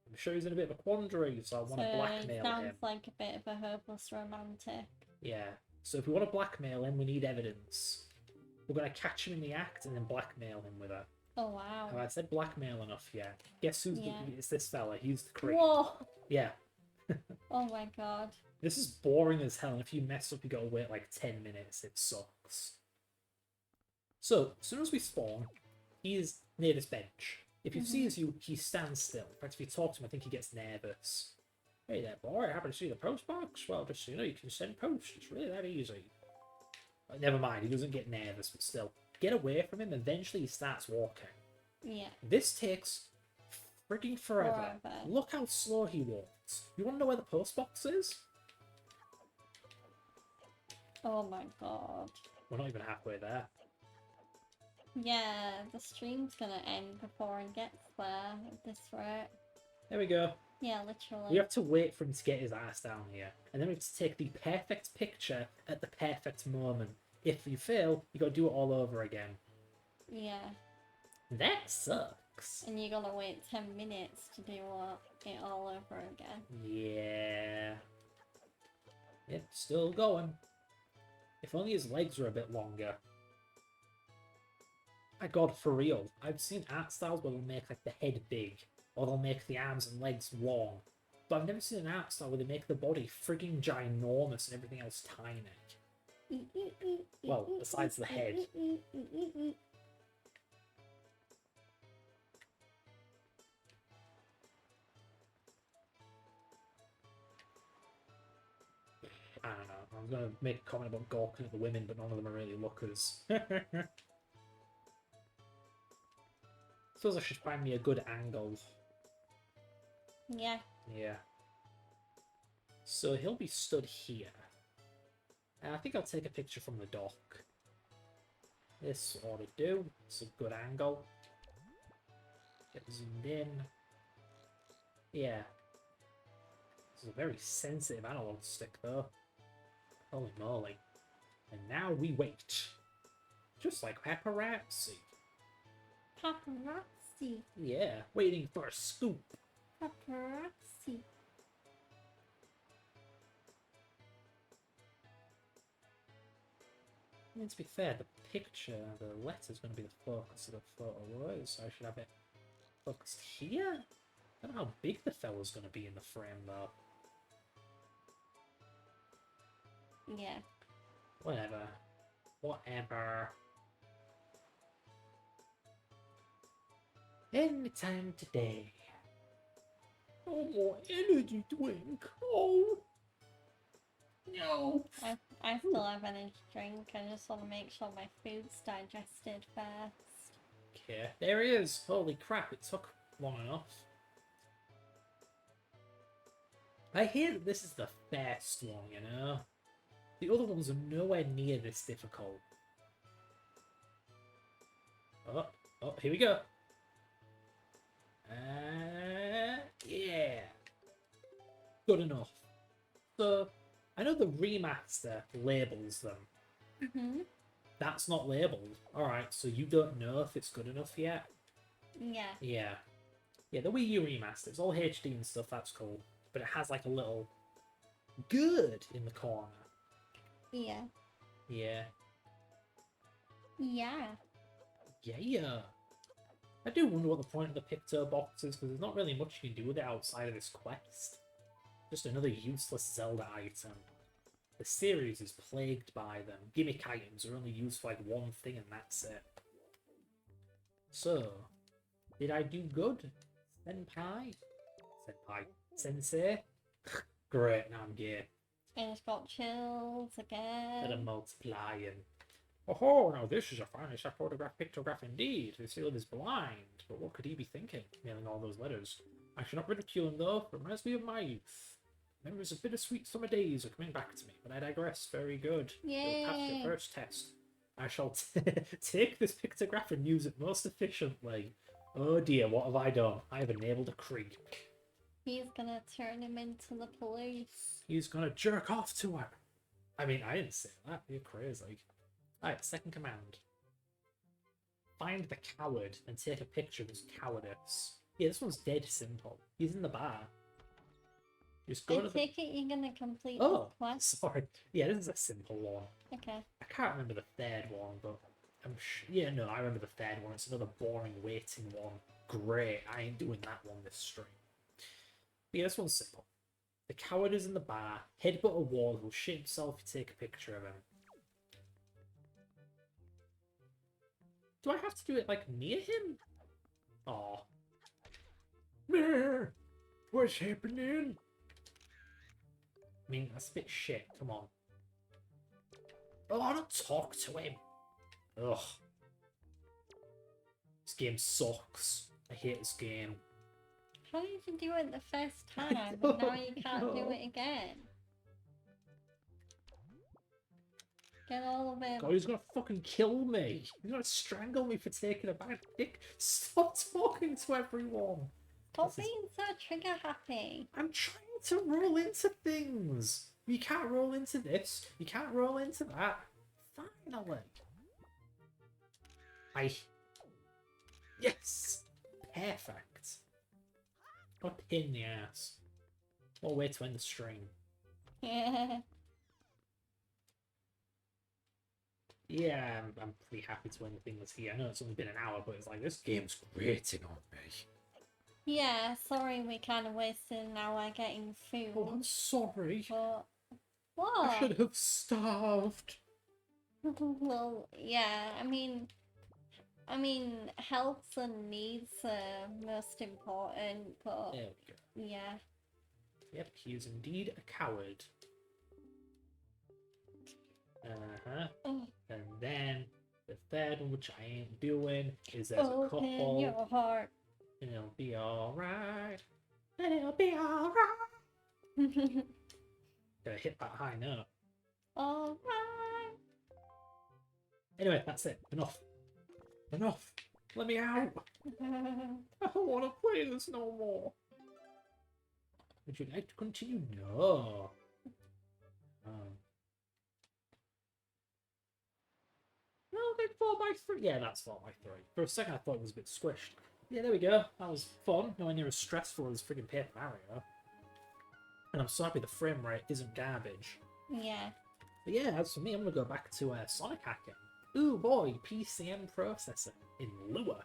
I'm sure he's in a bit of a quandary, so I want to So blackmail it sounds him. like a bit of a hopeless romantic. Yeah. So if we want to blackmail him, we need evidence. We're going to catch him in the act and then blackmail him with her. Oh wow. Have I said blackmail enough? Yeah. Guess who's Yeah. it's this fella. He's the creep. Whoa! Yeah. Oh my god. This is boring as hell, and if you mess up, you gotta wait like 10 minutes. It sucks. So, as soon as we spawn, he is near this bench. If he sees you, he stands still. In fact, if you talk to him, I think he gets nervous. Hey there, boy, I happen to see the post box. Well, just so you know, you can send post. It's really that easy. Never mind, he doesn't get nervous, but still. Get away from him, eventually he starts walking. Yeah. This takes frigging forever. Forever. Look how slow he walks. You wanna know where the post box is? Oh my god. We're not even halfway there. Yeah, the stream's gonna end before it gets there at this rate. There we go. Yeah, literally. We have to wait for him to get his ass down here. And then we have to take the perfect picture at the perfect moment. If you fail, you gotta do it all over again. Yeah. That sucks. And you're gonna wait 10 minutes to do it all over again. Yeah. Yep, still going. If only his legs were a bit longer. My god, for real. I've seen art styles where they'll make like the head big, or they'll make the arms and legs long. But I've never seen an art style where they make the body frigging ginormous and everything else tiny. Well, besides the head. I don't know. I was going to make a comment about gawking at the women, but none of them are really lookers. Suppose I should find me a good angle. Yeah. Yeah. So he'll be stood here. And I think I'll take a picture from the dock. This ought to do. It's a good angle. Get zoomed in. Yeah. This is a very sensitive analog stick, though. Holy moly. And now we wait. Just like paparazzi. Paparazzi. Yeah, waiting for a scoop. Paparazzi. I mean, to be fair, the picture, the letter's going to be the focus of the photo, right? So I should have it focused here? I don't know how big the fella's going to be in the frame, though. Yeah. Whatever. Whatever. Anytime today. No more energy drink. Oh. No. I still have energy drink. I just want to make sure my food's digested first. Okay, there he is. Holy crap, it took long enough. I hear that this is the first one, you know? The other ones are nowhere near this difficult. Oh, oh, here we go. Yeah. Good enough. So, I know the remaster labels them. Mm-hmm. That's not labelled. Alright, so you don't know if it's good enough yet? Yeah. Yeah. Yeah, the Wii U remaster, it's all HD and stuff, that's cool. But it has like a little good in the corner. Yeah. Yeah. Yeah. Yeah. I do wonder what the point of the Picto box is, because there's not really much you can do with it outside of this quest. Just another useless Zelda item. The series is plagued by them. Gimmick items are only used for like one thing and that's it. So, did I do good? Senpai? Senpai. Sensei? Great, now I'm gay. And it's got chills That again. I'm multiplying. Oh, now this is a finely set photograph pictograph indeed. The seal is blind. But what could he be thinking, mailing all those letters? I should not ridicule him though, it reminds me of my youth. Memories of bittersweet summer days are coming back to me, but I digress. Very good. You'll pass your Yay. first test. I shall take this pictograph and use it most efficiently. Oh dear, what have I done? I have enabled a creep. He's gonna turn him into the police. He's gonna jerk off to her. I mean, I didn't say that. You're crazy. Alright, second command. Find the coward and take a picture of his cowardice. Yeah, this one's dead simple. He's in the bar. Just go I to the... take it you're gonna complete Oh, this quest. sorry. Yeah, this is a simple one. Okay. I can't remember the third one, but yeah, no, I remember the third one. It's another boring waiting one. Great, I ain't doing that one this stream. But yeah, this one's simple. The coward is in the bar, headbutt a wall, he'll shit himself if you take a picture of him. Do I have to do it, like, near him? Aw. What's happening? I mean, that's a bit shit, come on. Oh, I don't talk to him. Ugh. This game sucks. I hate this game. How did you do it the first time and don't now you can't do know. it again? Get all of it. God, he's gonna fucking kill me. He's gonna strangle me for taking a bad pic. Stop talking to everyone. Stop This is- being so trigger happy. I'm trying to roll into things. You can't roll into this. You can't roll into that. Finally. Yes. Perfect. What a pain in the ass. What a way to end the stream. Yeah. Yeah, I'm pretty happy to end things here. I know it's only been an hour, but it's like, this game's grating on me. Yeah, sorry we kind of wasted an hour getting food. Oh, I'm sorry. But I what? should have starved. Well, yeah, I mean, health and needs are most important, but There we go. yeah. Yep, he is indeed a coward. Uh-huh. Oh, And then the third one, which I ain't doing, is there's a open couple, your heart. and it'll be alright. And it'll be alright. Gotta hit that high note. Alright. Anyway, that's it. Enough. Enough. Let me out. I don't want to play this no more. Would you like to continue? No. No, like 4x3. Yeah, that's 4x3. For a second, I thought it was a bit squished. Yeah, there we go. That was fun. Nowhere near as stressful as friggin' Paper Mario. And I'm so happy the frame rate isn't garbage. Yeah. But yeah, as for me, I'm gonna go back to Sonic hacking. Ooh boy, PCM processor in Lua.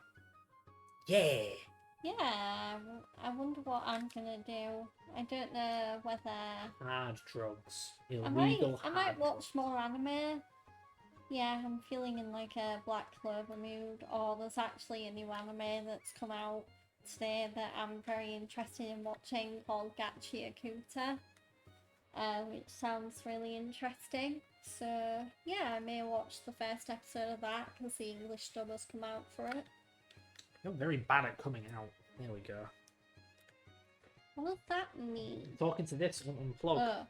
Yeah. Yeah, I wonder what I'm gonna do. I don't know whether Hard drugs. I might Illegal hard watch drugs. more anime. Yeah, I'm feeling in like a Black Clover mood, or there's actually a new anime that's come out today that I'm very interested in watching called Gachi Akuta, which sounds really interesting. So yeah, I may watch the first episode of that because the English dub has come out for it. You're very bad at coming out. There we go. What does that mean? Talking to this one unplug. Oh.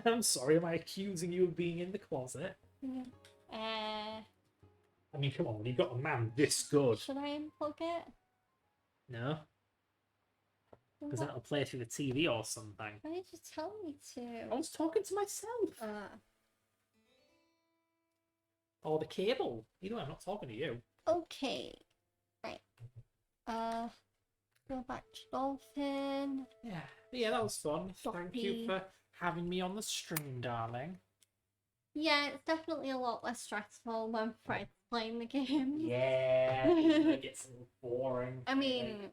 I'm sorry, am I accusing you of being in the closet? Uh, I mean, come on, when you've got a man this good. should I unplug it? No? Because What? then it'll play through the TV or something. Why did you tell me I to? was talking to myself. Or the cable. Either way, I'm not talking to you. Okay. Right. Go back to Dolphin. Yeah, but yeah, that was fun. Thank you Doppy. for having me on the stream, darling. Yeah, it's definitely a lot less stressful when Fred's playing the game. Yeah, it gets a little boring. I mean,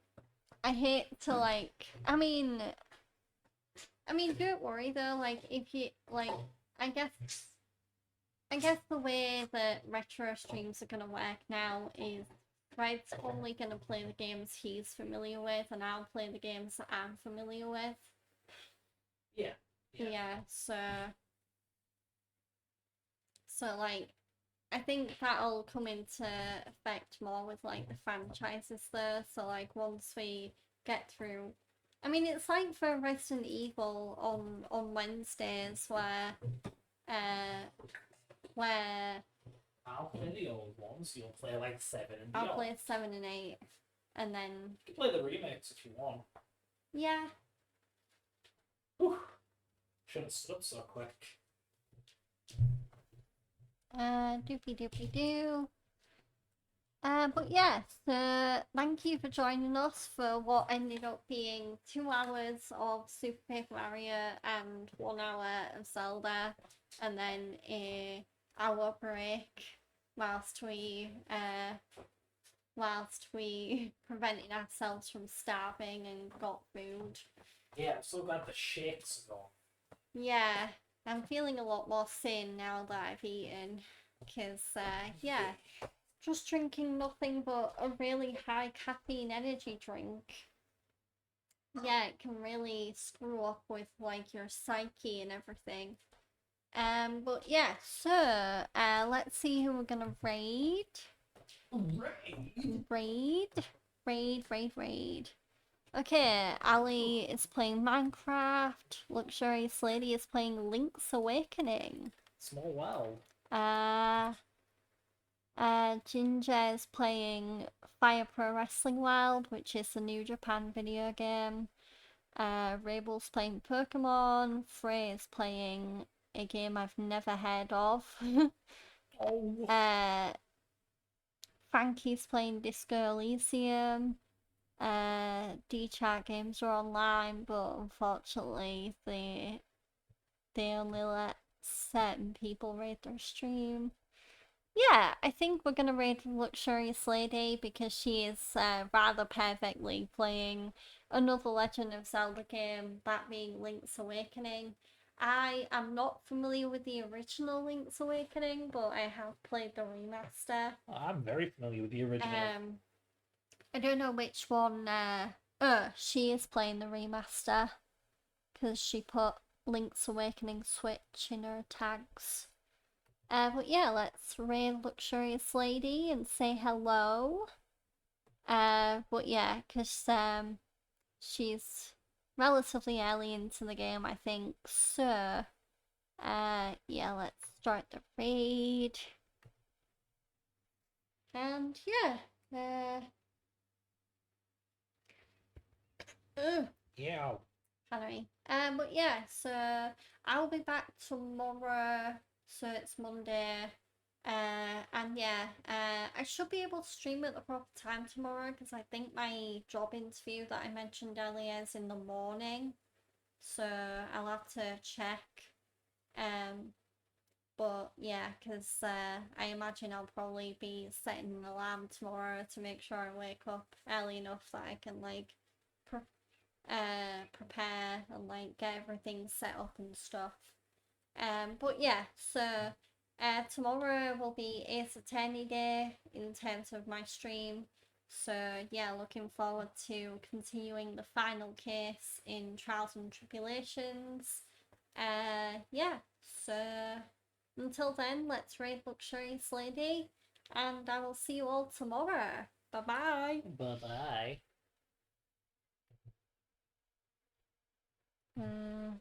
I hate to like. I mean, don't worry though. Like, if you like, I guess the way that retro streams are gonna work now is Fred's only gonna play the games he's familiar with, and I'll play the games that I'm familiar with. Yeah. Yeah, so like, I think that'll come into effect more with like the franchises though. So like once we get through, I mean, it's like for Resident Evil on Wednesdays where I'll play the old ones. You'll play like 7 and I'll beyond. play 7 and 8, and then You can play the remakes if you want. yeah. Whew. Shouldn't have stood up so quick. Doopy doopy doo. But yes, thank you for joining us for what ended up being 2 hours of Super Paper Mario and 1 hour of Zelda, and then a hour break whilst we prevented ourselves from starving and got food. Yeah, I'm so glad the shakes are gone. Yeah, I'm feeling a lot more sane now that I've eaten, because yeah, just drinking nothing but a really high caffeine energy drink, yeah, it can really screw up with like your psyche and everything. But yeah, so let's see who we're gonna raid. Raid. Okay, Ali is playing Minecraft. Luxurious Lady is playing Link's Awakening. Small world. Ginger is playing Fire Pro Wrestling World, which is the New Japan video game. Rabel's playing Pokemon. Frey is playing a game I've never heard of. Oh. Frankie's playing Disco Elysium. D-Chat games are online, but unfortunately they only let certain people raid their stream. Yeah, I think we're gonna raid Luxurious Lady because she is rather perfectly playing another Legend of Zelda game, that being Link's Awakening. I am not familiar with the original Link's Awakening, but I have played the remaster. I'm very familiar with the original. I don't know which one. She is playing the remaster because she put Link's Awakening Switch in her tags. But yeah, let's raid Luxurious Lady and say hello. But yeah, because she's relatively early into the game, I think. So, yeah, let's start the raid. And yeah, Yeah. Sorry. But yeah, so I'll be back tomorrow, so it's Monday. And yeah, I should be able to stream at the proper time tomorrow because I think my job interview that I mentioned earlier is in the morning. So I'll have to check. But yeah, because I imagine I'll probably be setting an alarm tomorrow to make sure I wake up early enough that I can like prepare and like get everything set up and stuff. But yeah, so tomorrow will be Ace Attorney Day in terms of my stream. So yeah, looking forward to continuing the final case in Trials and Tribulations. Yeah, so until then, let's raid Luxurious Lady, and I will see you all tomorrow. Bye bye. Bye-bye. Hmm.